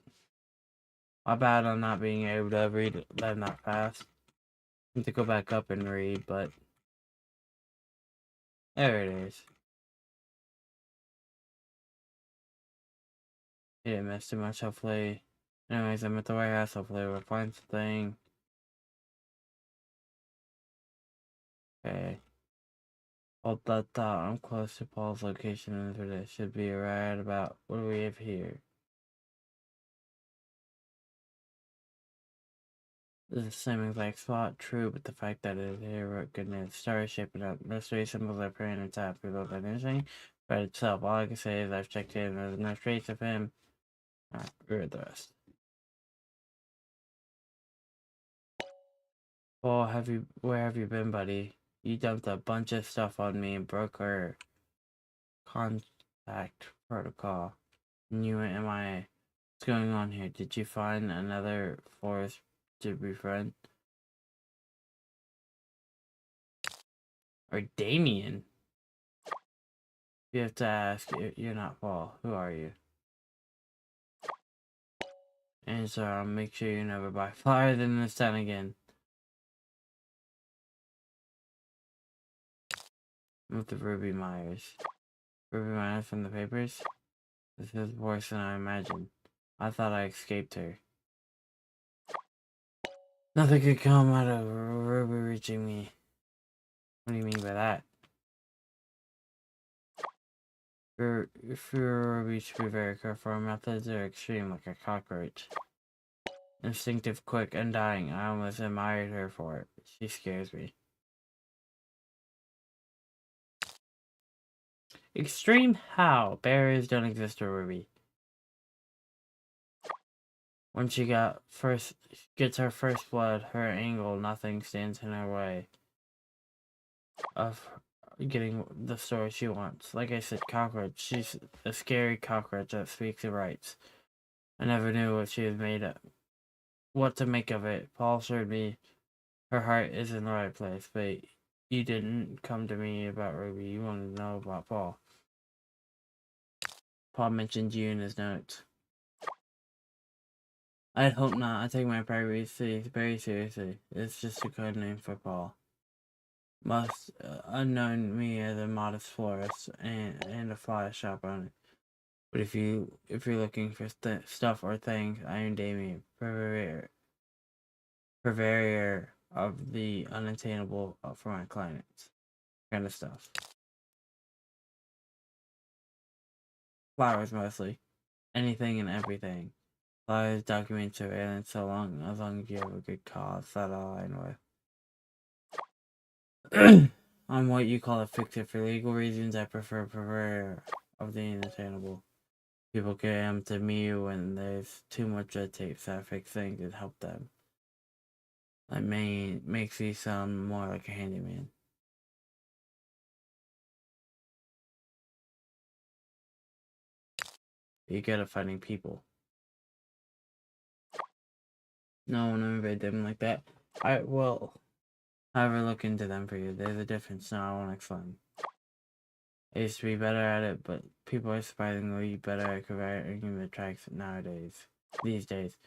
my bad on not being able to read them that fast. I need to go back up and read, but there it is. You didn't miss too much, hopefully. Anyways, I'm at the warehouse. Hopefully, we'll find something. Okay. Hold that thought. I'm close to Paul's location, and it should be right about. What do we have here? This is the same exact spot, true, but the fact that it is here, what goodness, stars shaping up. Those three symbols are praying on top. We look like anything, but itself. All I can say is I've checked in. There's no trace of him. Alright, read the rest. Paul, where have you been, buddy? You dumped a bunch of stuff on me and broke our contact protocol. And you went MIA. What's going on here? Did you find another forest to befriend? Or Damien? You have to ask. You're not Paul. Who are you? And so I'll make sure you never buy flyers in this town again. With the Ruby Myers. Ruby Minus from the papers? This is worse than I imagined. I thought I escaped her. Nothing could come out of Ruby reaching me. What do you mean by that? For Ruby should be very careful. Her methods are extreme, like a cockroach. Instinctive, quick, undying. I almost admired her for it. She scares me. Extreme how? Barriers don't exist to Ruby. When she gets her first blood, her angle, nothing stands in her way of getting the story she wants. Like I said, cockroach. She's a scary cockroach that speaks her rights. I never knew what she was made of. What to make of it. Paul assured me her heart is in the right place, but you didn't come to me about Ruby. You wanted to know about Paul. Paul mentioned you in his notes. I'd hope not. I take my privacy very seriously. It's just a code name for Paul. Most unknown me as a modest florist and a flower shop owner. But if you're looking for stuff or things, I am Damien, purveyor of the unattainable for my clients. Kind of stuff. Flowers mostly. Anything and everything. Flowers document surveillance as long as you have a good cause. That's all I know. On what you call a fixer for legal reasons, I prefer purveyor of the unattainable. People come to me when there's too much red tape, so I fix things and help them. That makes you sound more like a handyman. You're good at finding people. No one ever made them like that. I will, however, look into them for you. There's a difference now. I won't explain. I used to be better at it, but people are surprisingly better at converting the tracks these days.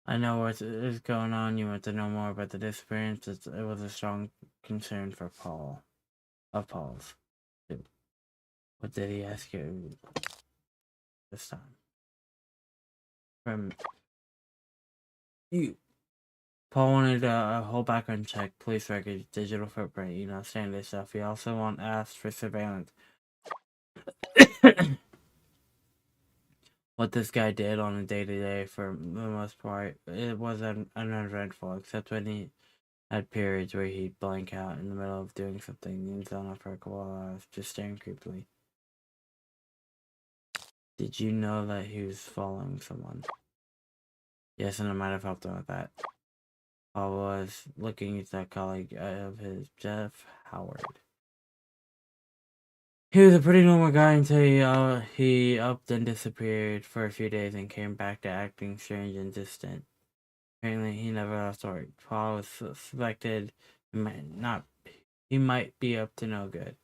I know what is going on. You want to know more about the disappearance. It was a strong concern for Paul's. What did he ask you this time? From you. Paul wanted a whole background check, police records, digital footprint, standard stuff. He also asked for surveillance. What this guy did on a day-to-day, for the most part, it wasn't uneventful, except when he had periods where he'd blank out in the middle of doing something and zone up for a couple of hours, just staring creepily. Did you know that he was following someone? Yes, and I might have helped him with that. I was looking at that colleague of his, Jeff Howard. He was a pretty normal guy until he upped and disappeared for a few days and came back to acting strange and distant. Apparently, he never left work. Paul was suspected he might be up to no good.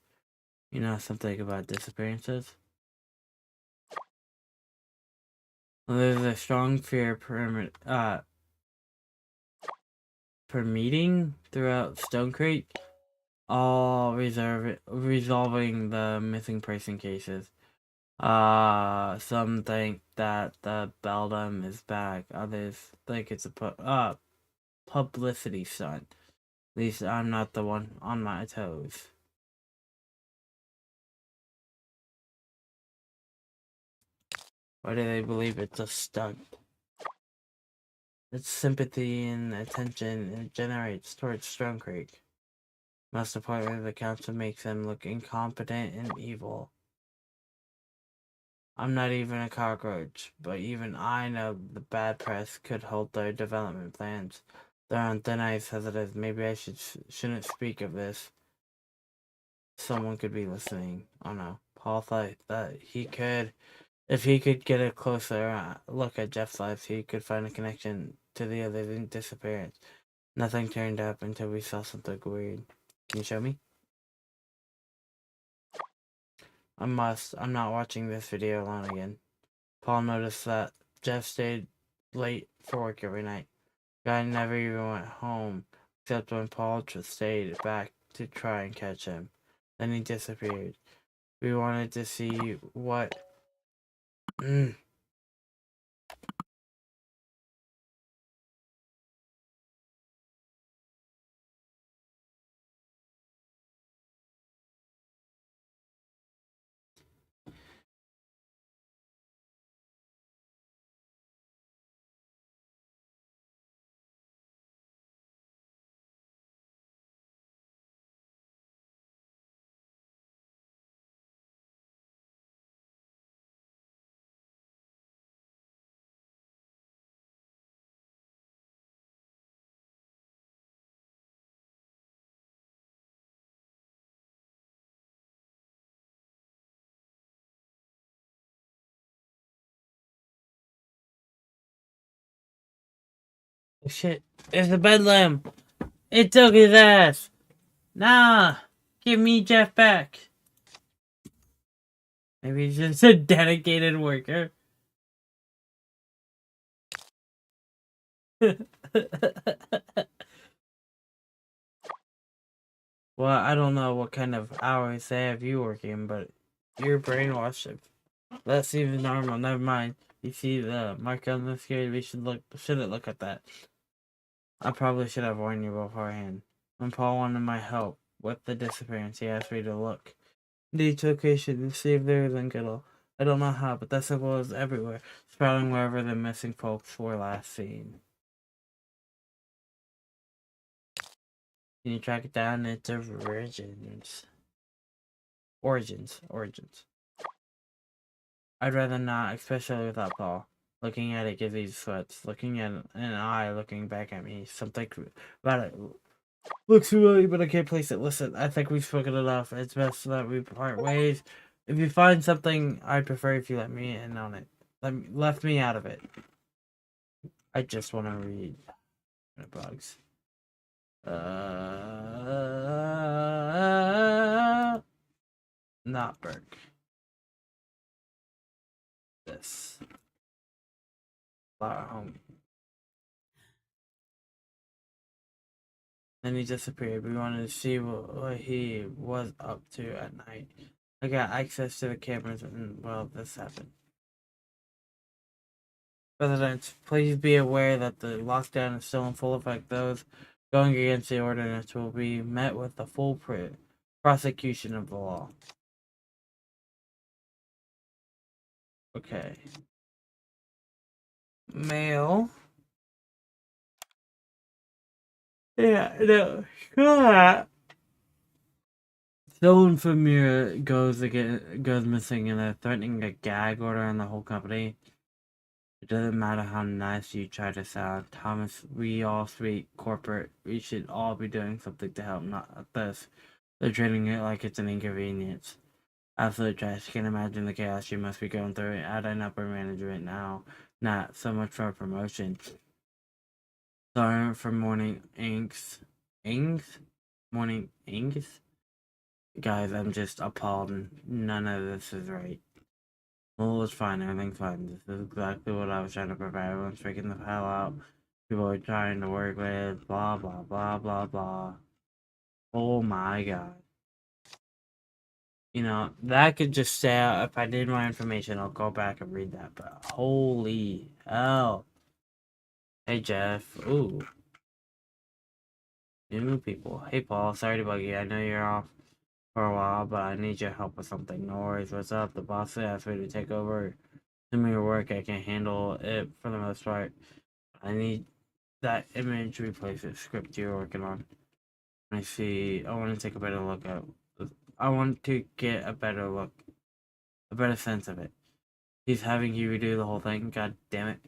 You know something about disappearances? Well, there's a strong fear permeating throughout Stone Creek, all resolving the missing person cases. Some think that the Beldam is back. Others think it's a publicity stunt. At least I'm not the one on my toes. Why do they believe it's a stunt? It's sympathy and attention it generates towards Stone Creek. Most importantly, the council makes them look incompetent and evil. I'm not even a cockroach, but even I know the bad press could halt their development plans. They're on thin ice as it is. Maybe I shouldn't speak of this. Someone could be listening. Oh no. Paul thought that if he could get a closer look at Jeff's life, he could find a connection to the other disappearance. Nothing turned up until we saw something weird. Can you show me? I'm not watching this video alone again. Paul noticed that Jeff stayed late for work every night. Guy never even went home, except when Paul stayed back to try and catch him. Then he disappeared. We wanted to see what... Mm. Oh, shit. It's the bedlam! It took his ass! Nah! Give me Jeff back! Maybe he's just a dedicated worker. Well, I don't know what kind of hours they have you working, but you're brainwashed. That seems normal. Never mind. You see the mark on the screen? We shouldn't look at that. I probably should have warned you beforehand. When Paul wanted my help with the disappearance, he asked me to look in each location and see if there was ink at all. I don't know how, but that symbol is everywhere, sprouting wherever the missing folks were last seen. Can you track it down its origins? Origins. I'd rather not, especially without Paul. Looking at it gives me sweats. Looking at an eye looking back at me. Something about it looks familiar, but I can't place it. Listen, I think we've spoken enough. It's best that we part ways. If you find something, I'd prefer if you let me in on it. Left me out of it. I just want to read the bugs. Not Burke. This. Home. Then he disappeared. We wanted to see what he was up to at night. I got access to the cameras and, well, this happened. Residents, please be aware that the lockdown is still in full effect. Those going against the ordinance will be met with the full prosecution of the law. Okay. Mail. Yeah, no. Someone from Mira goes missing and they're threatening a gag order on the whole company. It doesn't matter how nice you try to sound, Thomas. We all sweet corporate. We should all be doing something to help, not this. They're treating it like it's an inconvenience. Absolute trash. Can't imagine the chaos you must be going through at an upper management now. Not so much for a promotion. Sorry for morning inks. Morning inks? Guys, I'm just appalled. None of this is right. Well, it's fine. Everything's fine. This is exactly what I was trying to prepare. Everyone's freaking the hell out. People are trying to work with. Blah, blah, blah, blah, blah. Oh my god. You know, that could just stay out. If I did my information, I'll go back and read that. But holy hell. Hey, Jeff. Ooh. New people. Hey, Paul. Sorry to bug you. I know you're off for a while, but I need your help with something. No worries. What's up? The boss asked me to take over some of your work. I can handle it for the most part. I need that image replacement script you're working on. I see. I want to take a better look at. I want to get a better sense of it. He's having you redo the whole thing. God damn it!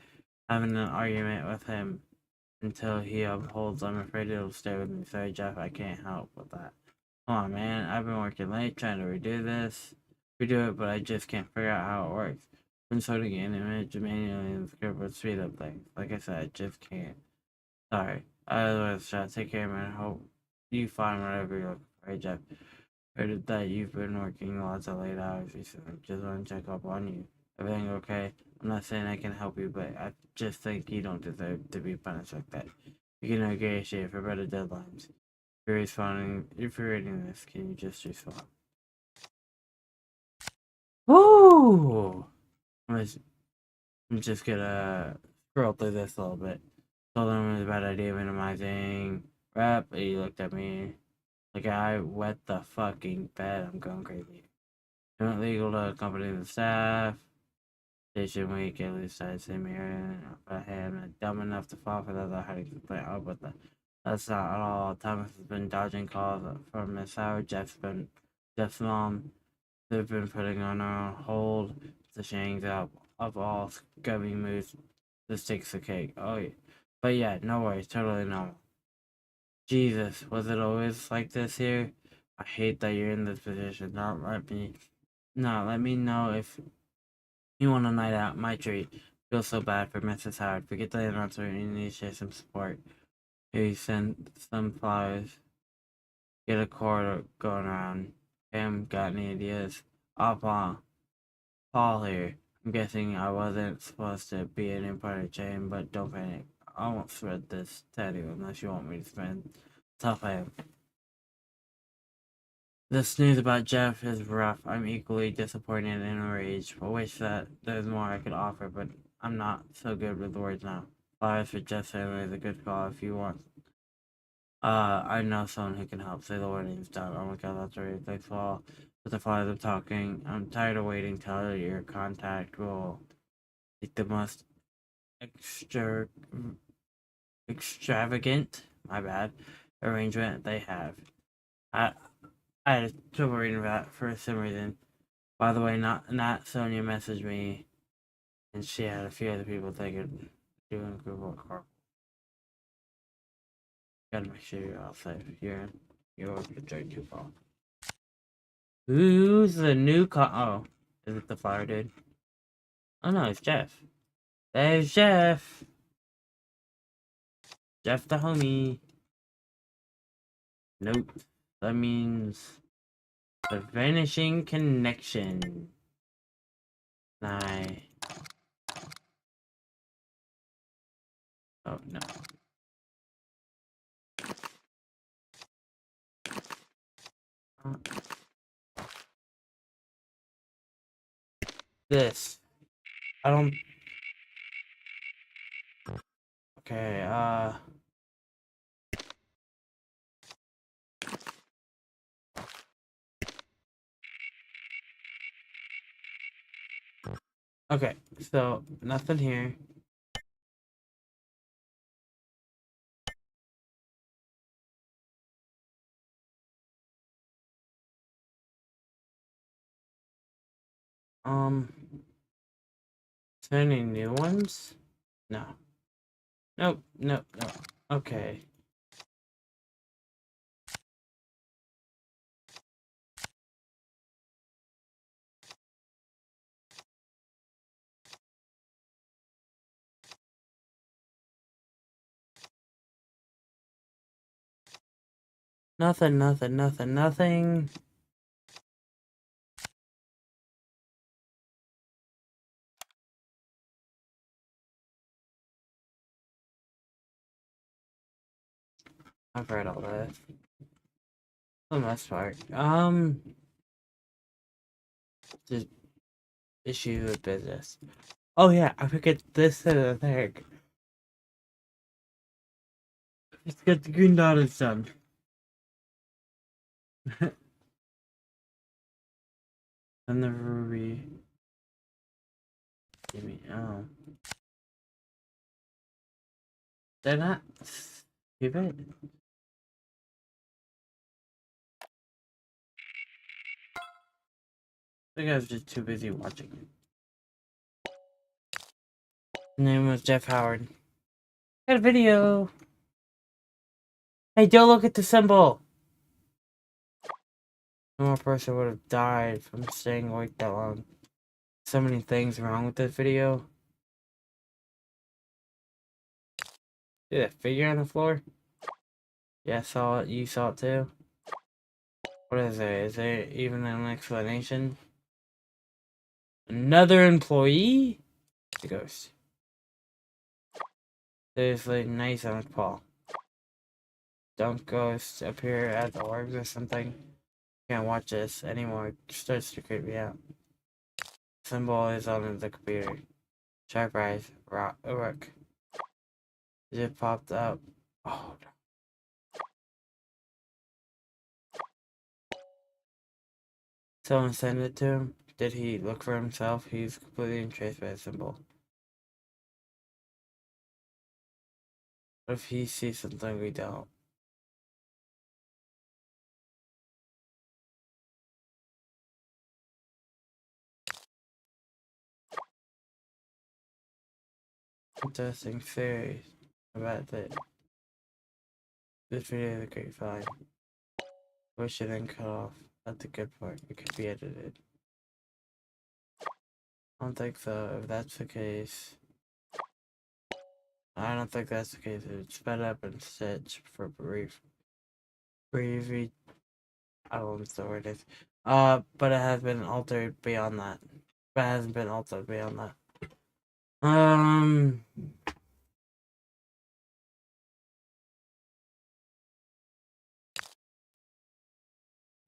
Having an argument with him until he upholds. I'm afraid it'll stay with me. Sorry, Jeff. I can't help with that. Come on, man. I've been working late trying to redo it, but I just can't figure out how it works. Inserting an image manually in the script would speed up things. Like I said, I just can't. Sorry. I was trying to take care of man. Hope you find whatever you're looking for. Hey, Jeff. Heard that you've been working lots of late hours recently. Just want to check up on you. Everything okay? I'm not saying I can help you, but I just think you don't deserve to be punished like that. You can negotiate for better deadlines. If you're reading this, can you just respond? Ooh! I'm just gonna scroll through this a little bit. Told him it was a bad idea minimizing rep. He looked at me like I wet the fucking bed. I'm going crazy. It's not legal to accompany the staff. Station week, at least I say Mary, but hey, I'm not dumb enough to fall for that. I had to complain. Oh, but that's not at all. Thomas has been dodging calls from Miss Howard. Jeff's mom. They've been putting on a hold. The shangs out of all scummy moves. This takes the cake. Oh, yeah. But yeah, no worries. Totally normal. Jesus, was it always like this here? I hate that you're in this position. Not let me know if you want a night out. My treat. Feel so bad for Mrs. Howard. Forget the announcer. You need to share some support. Maybe send some flowers. Get a cord going around. Pam, got any ideas? Oh, Paul here. I'm guessing I wasn't supposed to be an important chain, but don't panic. I won't spread this to anyone unless you want me to spend. Tough I am. This news about Jeff is rough. I'm equally disappointed and enraged. I wish that there's more I could offer, but I'm not so good with words now. Flowers for Jeff's family is a good call if you want. I know someone who can help. Say the word and it's done. Oh my god, that's right. Thanks for all. With the flowers of talking. I'm tired of waiting till your contact will make the most extravagant, my bad, arrangement they have. I I had trouble reading that for some reason. By the way, not Sonia messaged me, and she had a few other people they could do in Google Car. Gotta make sure you're all safe. You're journey too far. Who's the new Oh, is it the fire dude? Oh no, it's Jeff. There's Jeff. Jeff the homie. Nope. That means the vanishing connection. Nah. Oh no. This. I don't. Okay, okay, so nothing here. Is there any new ones? No. Nope, nope, nope. Okay. Nothing, nothing, nothing, nothing. I've read all this. For the most part. Just issue with business. Oh yeah, I forget this to the thing. Let's get the green dots done. And the ruby. Give me they're not stupid. I think I was just too busy watching it. His name was Jeff Howard. Got a video. Hey, don't look at the symbol. No more person would have died from staying awake that long. So many things wrong with this video. See that figure on the floor? Yeah, I saw it. You saw it too. What is there? Is there even an explanation? Another employee? The ghost. Seriously, nice on Paul. Don't ghosts appear at the orgs or something? Can't watch this anymore. It starts to creep me out. symbol is on the computer. Sharp eyes, Rook. It just popped up. Oh, no. Someone sent it to him. Did he look for himself? He's completely untraced by the symbol. What if he sees something we don't? Interesting theories about this video is a great find. We should then cut off at the good part. It could be edited. I don't think so. If that's the case, I don't think that's the case. It's sped up and stitched for brief. I don't know what the word is. But it has been altered beyond that. But it hasn't been altered beyond that. Do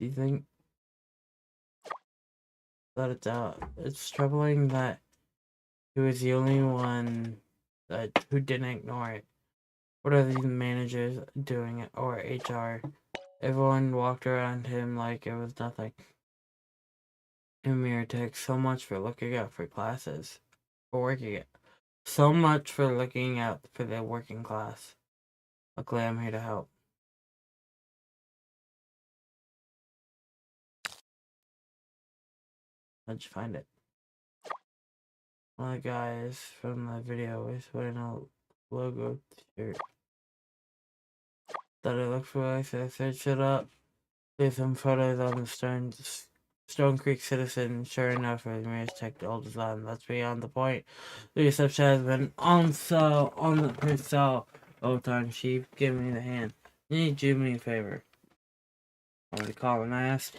you think that it's troubling that he was the only one who didn't ignore it? What are these managers doing it, or HR? Everyone walked around him like it was nothing. Amir takes so much for looking out for classes, for working it. So much for looking out for the working class. Luckily, I'm here to help. How'd you find it? One of the guys from the video was wearing a logo shirt. Thought it looked familiar, so I searched it up. There's some photos on the Stone Creek Citizen. Sure enough, Ramirez checked old design. That's beyond the point. The reception has been on sale on her cell. Oh, time she give me the hand. You need to do me a favor. Want me to call and ask?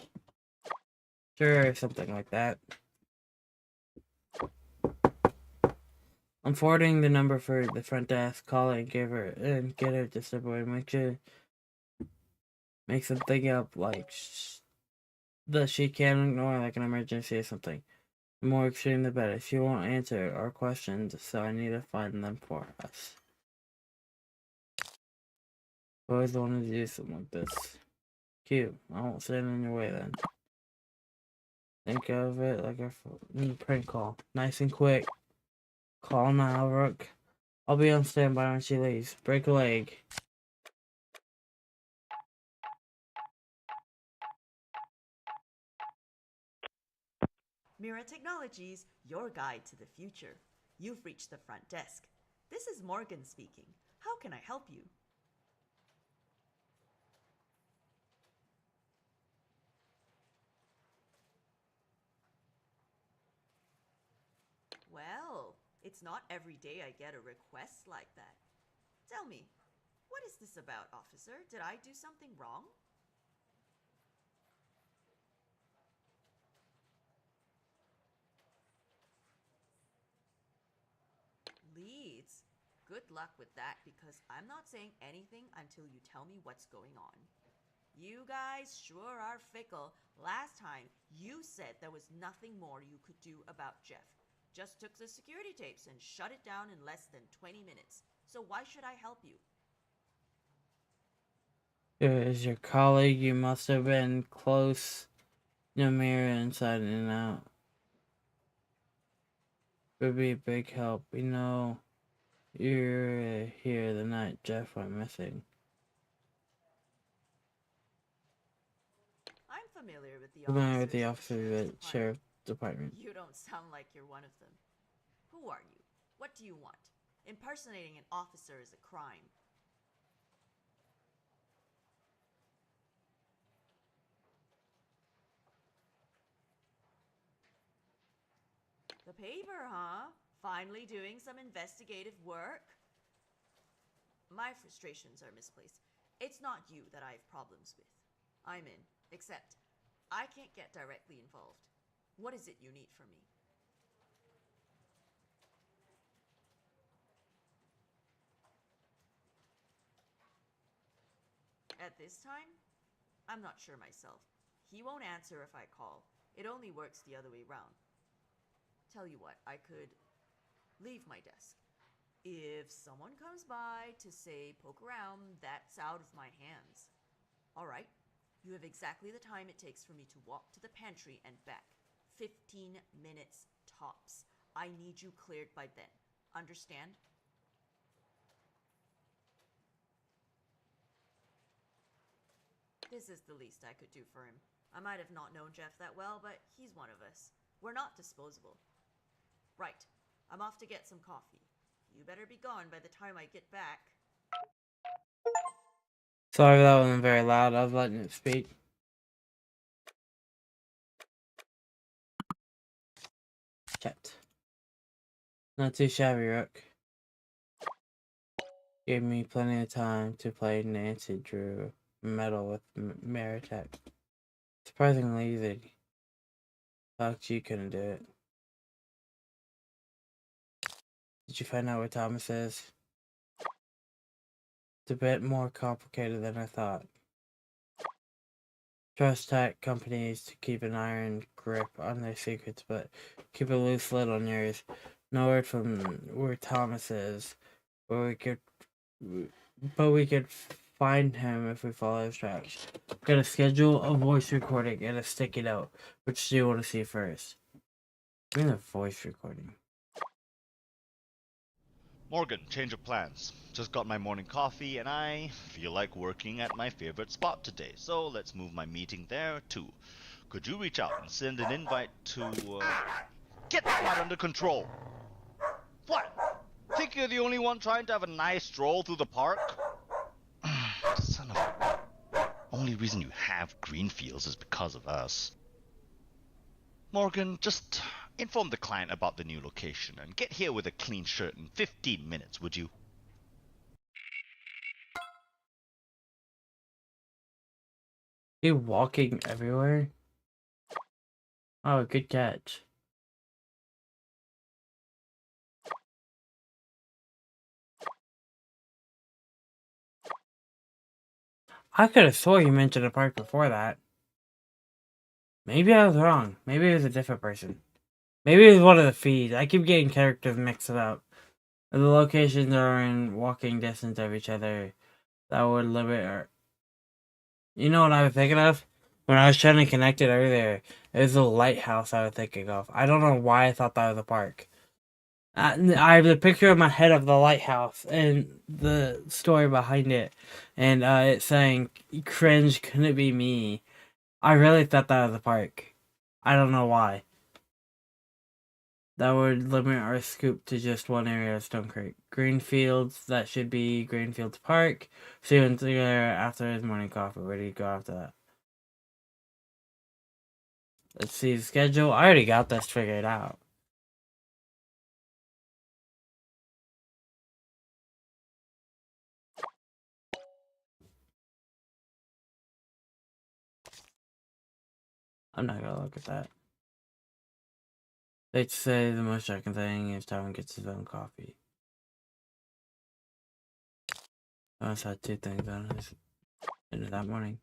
Sure, something like that. I'm forwarding the number for the front desk. Call it and get her to step away. Make something up like that she can't ignore, like an emergency or something. The more extreme, the better. She won't answer our questions, so I need to find them for us. I always wanted to do something like this. Cute. I won't stand in your way then. Think of it like a prank call. Nice and quick. Call now, Rook. I'll be on standby when she leaves. Break a leg. Mira Technologies, your guide to the future. You've reached the front desk. This is Morgan speaking. How can I help you? Well, it's not every day I get a request like that. Tell me, what is this about, officer? Did I do something wrong? Leads? Good luck with that, because I'm not saying anything until you tell me what's going on. You guys sure are fickle. Last time, you said there was nothing more you could do about Jeff. Just took the security tapes and shut it down in less than 20 minutes. So why should I help you? Is your colleague? You must have been close. No mirror inside and out. Would be a big help. We know you're here the night Jeff went missing. I'm familiar with the Familiar with officers the at officers at Sheriff's Sheriff Department. You don't sound like you're one of them. Who are you? What do you want? Impersonating an officer is a crime. The paper, huh? Finally doing some investigative work? My frustrations are misplaced. It's not you that I have problems with. I'm in, except I can't get directly involved. What is it you need from me? At this time? I'm not sure myself. He won't answer if I call. It only works the other way round. Tell you what, I could leave my desk. If someone comes by to say poke around, that's out of my hands. All right, you have exactly the time it takes for me to walk to the pantry and back. 15 minutes tops. I need you cleared by then. Understand? This is the least I could do for him. I might have not known Jeff that well, but he's one of us. We're not disposable. Right. I'm off to get some coffee. You better be gone by the time I get back. Sorry that wasn't very loud. I was letting it speak. Chat. Not too shabby, Rook. Gave me plenty of time to play Nancy Drew Metal with Meritech. Surprisingly easy. Thought you couldn't do it. Did you find out where Thomas is? It's a bit more complicated than I thought. Trust tech companies to keep an iron grip on their secrets, but keep a loose lid on yours. No word from where Thomas is, but we could find him if we follow his tracks. Gotta schedule a voice recording and a sticky note. Which do you want to see first? I mean, a voice recording. Morgan, change of plans. Just got my morning coffee and I feel like working at my favorite spot today, so let's move my meeting there too. Could you reach out and send an invite to, get that under control? What? Think you're the only one trying to have a nice stroll through the park? Son of a... Only reason you have Greenfields is because of us. Morgan, just inform the client about the new location and get here with a clean shirt in 15 minutes, would you? You walking everywhere? Oh, good catch. I could have swore you mentioned a park before that. Maybe I was wrong. Maybe it was a different person. Maybe it was one of the feeds. I keep getting characters mixed up. The locations are in walking distance of each other. That would limit our... You know what I was thinking of? When I was trying to connect it earlier, it was a lighthouse I was thinking of. I don't know why I thought that was a park. I have the picture in my head of the lighthouse and the story behind it. And it's saying, cringe, couldn't it be me? I really thought that was a park. I don't know why. That would limit our scoop to just one area of Stone Creek. Greenfields, that should be Greenfields Park. See you there after his morning coffee. Where do you go after that? Let's see the schedule. I already got this figured out. I'm not gonna look at that. They'd say the most shocking thing is Tom gets his own coffee. Thomas had two things on his dinner that morning.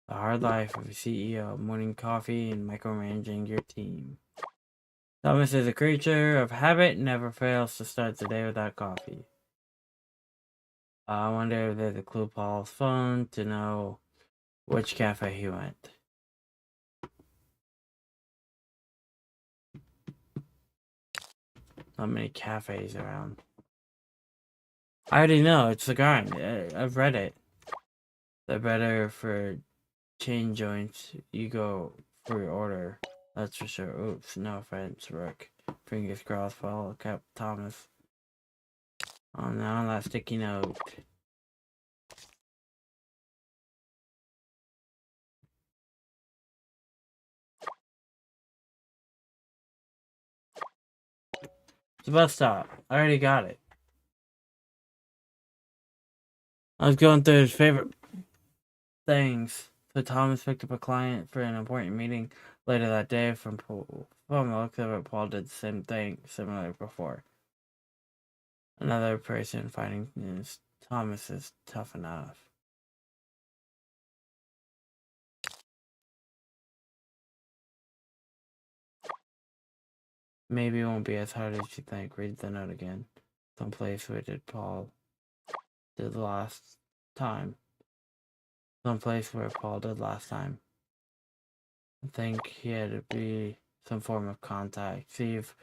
The hard life of a CEO, morning coffee, and micromanaging your team. Thomas is a creature of habit, never fails to start the day without coffee. I wonder if there's a clue Paul's phone to know which cafe he went. Not many cafes around. I already know, it's the grind. I've read it. They're better for chain joints. You go for your order. That's for sure. Oops, no offense, Rook. Fingers crossed, follow Cap Thomas. Oh no, that sticky note. It's a bus stop. I already got it. I was going through his favorite things. So Thomas picked up a client for an important meeting later that day from Paul. From the looks of it, Paul did the same thing similar before. Another person finding Thomas is tough enough. maybe it won't be as hard as you think. Read the note again. Someplace where did Paul did last time. Someplace where Paul did last time. I think he had to be some form of contact. See if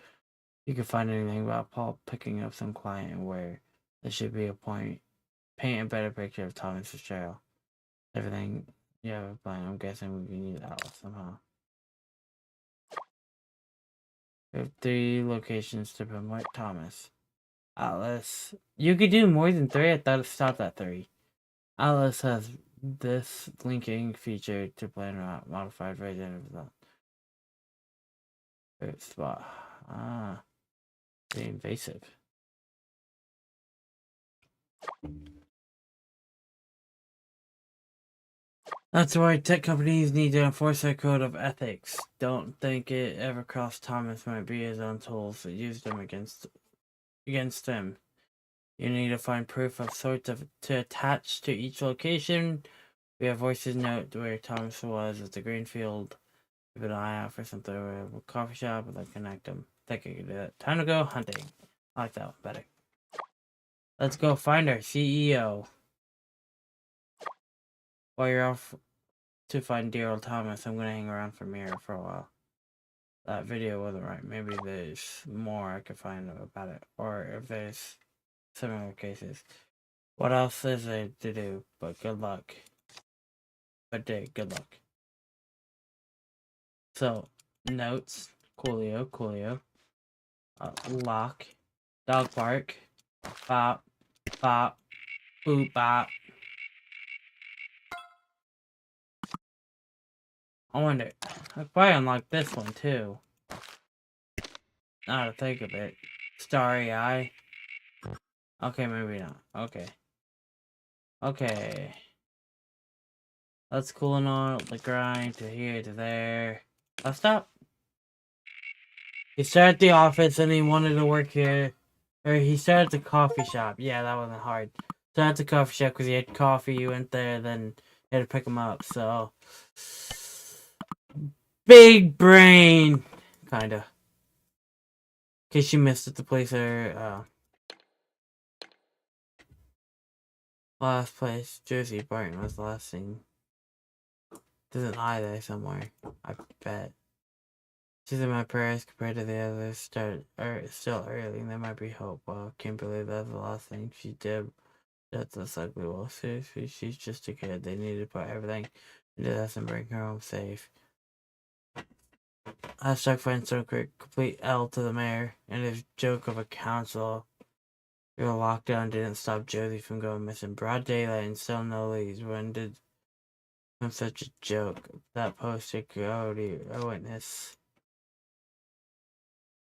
you can find anything about Paul picking up some client where there should be a point. Paint a better picture of Thomas Fitzgerald. Everything you have a plan. I'm guessing we can use Alice somehow. We have 3 locations to promote Thomas. Alice. You could do more than 3. I thought it stopped at 3. Alice has this linking feature to plan a modified version of the first spot. Ah, the invasive. That's why tech companies need to enforce their code of ethics. Don't think it ever crossed Thomas might be his own tools that used them against him. You need to find proof of sorts to attach to each location. We have voices note where Thomas was at the Greenfield. Keep an eye out for something with a coffee shop and then connect them. Think I can do that. Time to go hunting. I like that one better. Let's go find our CEO. While you're off to find dear old Thomas, I'm gonna hang around for Mira for a while. That video wasn't right. Maybe there's more I could find about it. Or if there's similar cases. What else is there to do? But good luck. Good day, good luck. So, notes. Coolio. Lock. Dog bark. Bop. Bop. Boop bop. I wonder. I could probably unlock this one too. Now to think of it. Starry Eye. Okay, maybe not. Okay. Let's cool on the grind to here to there. I'll stop. He started the office and he wanted to work here. Or he started the coffee shop. Yeah, that wasn't hard. Started the coffee shop because he had coffee. You went there, then you had to pick him up. So, big brain, kinda. In case you missed it, the place there. Last place, Jersey Barton was the last thing. There's an eye there somewhere. I bet. She's in my prayers compared to the others. Still early, and there might be hope. Well, can't believe that's the last thing she did. That's this ugly. Well, seriously, she's just a kid. They need to put everything into this and bring her home safe. Hashtag find so quick. Complete L to the mayor and his joke of a council. Your lockdown didn't stop Josie from going missing. Broad daylight and still no leads. When did such a joke? That poster coyote, a witness.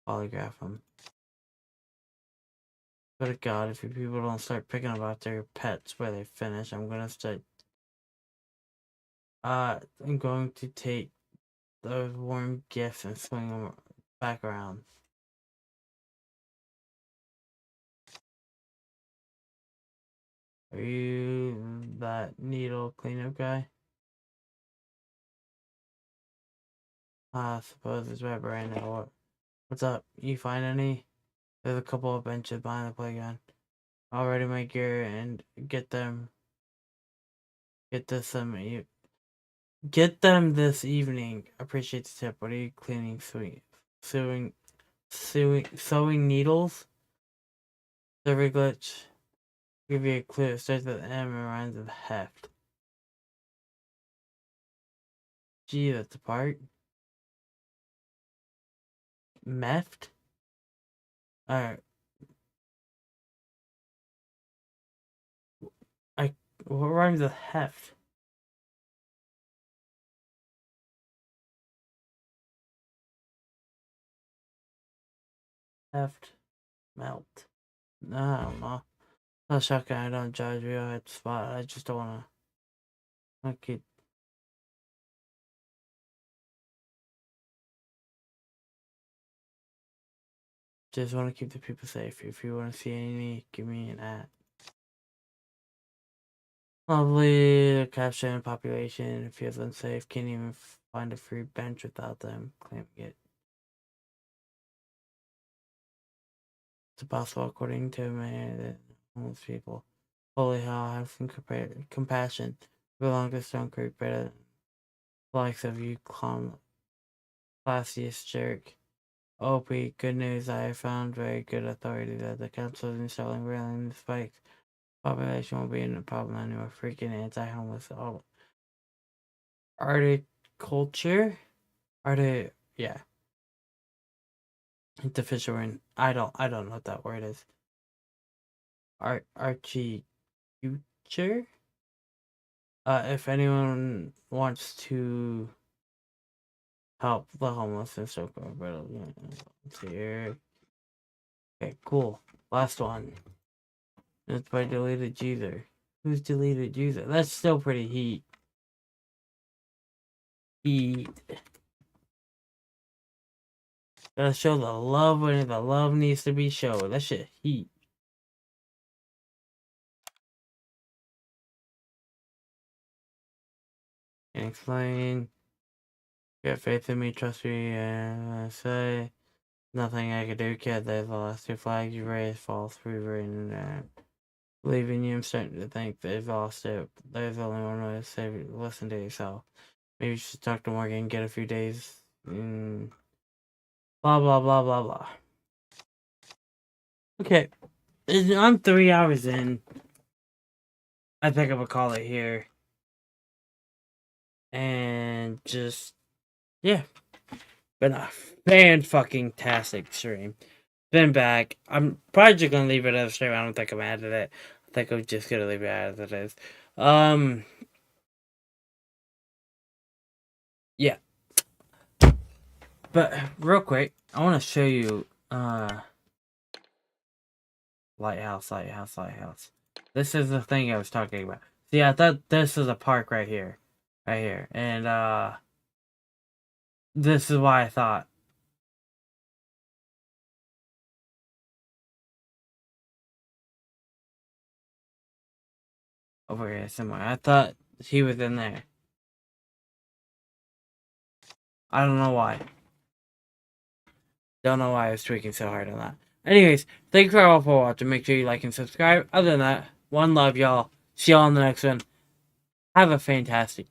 Polygraph him. But God, if you people don't start picking up after your pets where they finish, I'm gonna start. I'm going to take those warm gifts and swing them back around. Are you that needle cleanup guy? I suppose it's right now. What's up? You find any? There's a couple of benches behind the playground. Already my gear and get them. Get this Get them this evening. Appreciate the tip. What are you cleaning? Sewing needles. Server glitch. Give you a clue. It starts with M and rhymes with heft. Gee, that's a part. Meft? Alright. What rhymes with heft? Heft. Melt. No, I don't know. No shotgun, I don't judge real head spot. I just don't wanna keep. Just wanna keep the people safe. If you wanna see any, give me an ad. Lovely, the capturing population feels unsafe. Can't even find a free bench without them claiming it. to possible according to many homeless people. Holy hell, have some compassion. Belong to Stone Creek better than the likes of you, classiest jerk. Opie, good news. I have found very good authority that the council is installing railing spikes. Population won't be a problem anymore. Freaking anti-homeless. Oh, horticulture? Yeah. It's official word. I don't know what that word is. Archie future? If anyone wants to help the homeless and so forth, but let's see here. Okay, cool. Last one. It's by Deleted User. Who's Deleted User? That's still pretty heat. Gotta show the love when the love needs to be shown. That shit heat. Can explain. Get faith in me, trust me, say nothing I can do, kid. There's the last two flags you raised, false rewritten, believe in you. I'm starting to think they've lost it. There's only one way to save it. Listen to yourself. Maybe you should talk to Morgan, get a few days. Blah, blah, blah, blah, blah. Okay. I'm 3 hours in. I think I'm gonna call it here. And just, yeah. Been a fan-fucking-tastic stream. Been back. I'm probably just gonna leave it as a stream. I don't think I'm mad at it. I think I'm just gonna leave it as it is. Yeah. But real quick, I want to show you lighthouse. This is the thing I was talking about. See, I thought this is a park right here. And this is why I thought. Over here somewhere. I thought he was in there. I don't know why. Don't know why I was tweaking so hard on that. Anyways, thank you all for watching. Make sure you like and subscribe. Other than that, one love, y'all. See y'all on the next one. Have a fantastic day.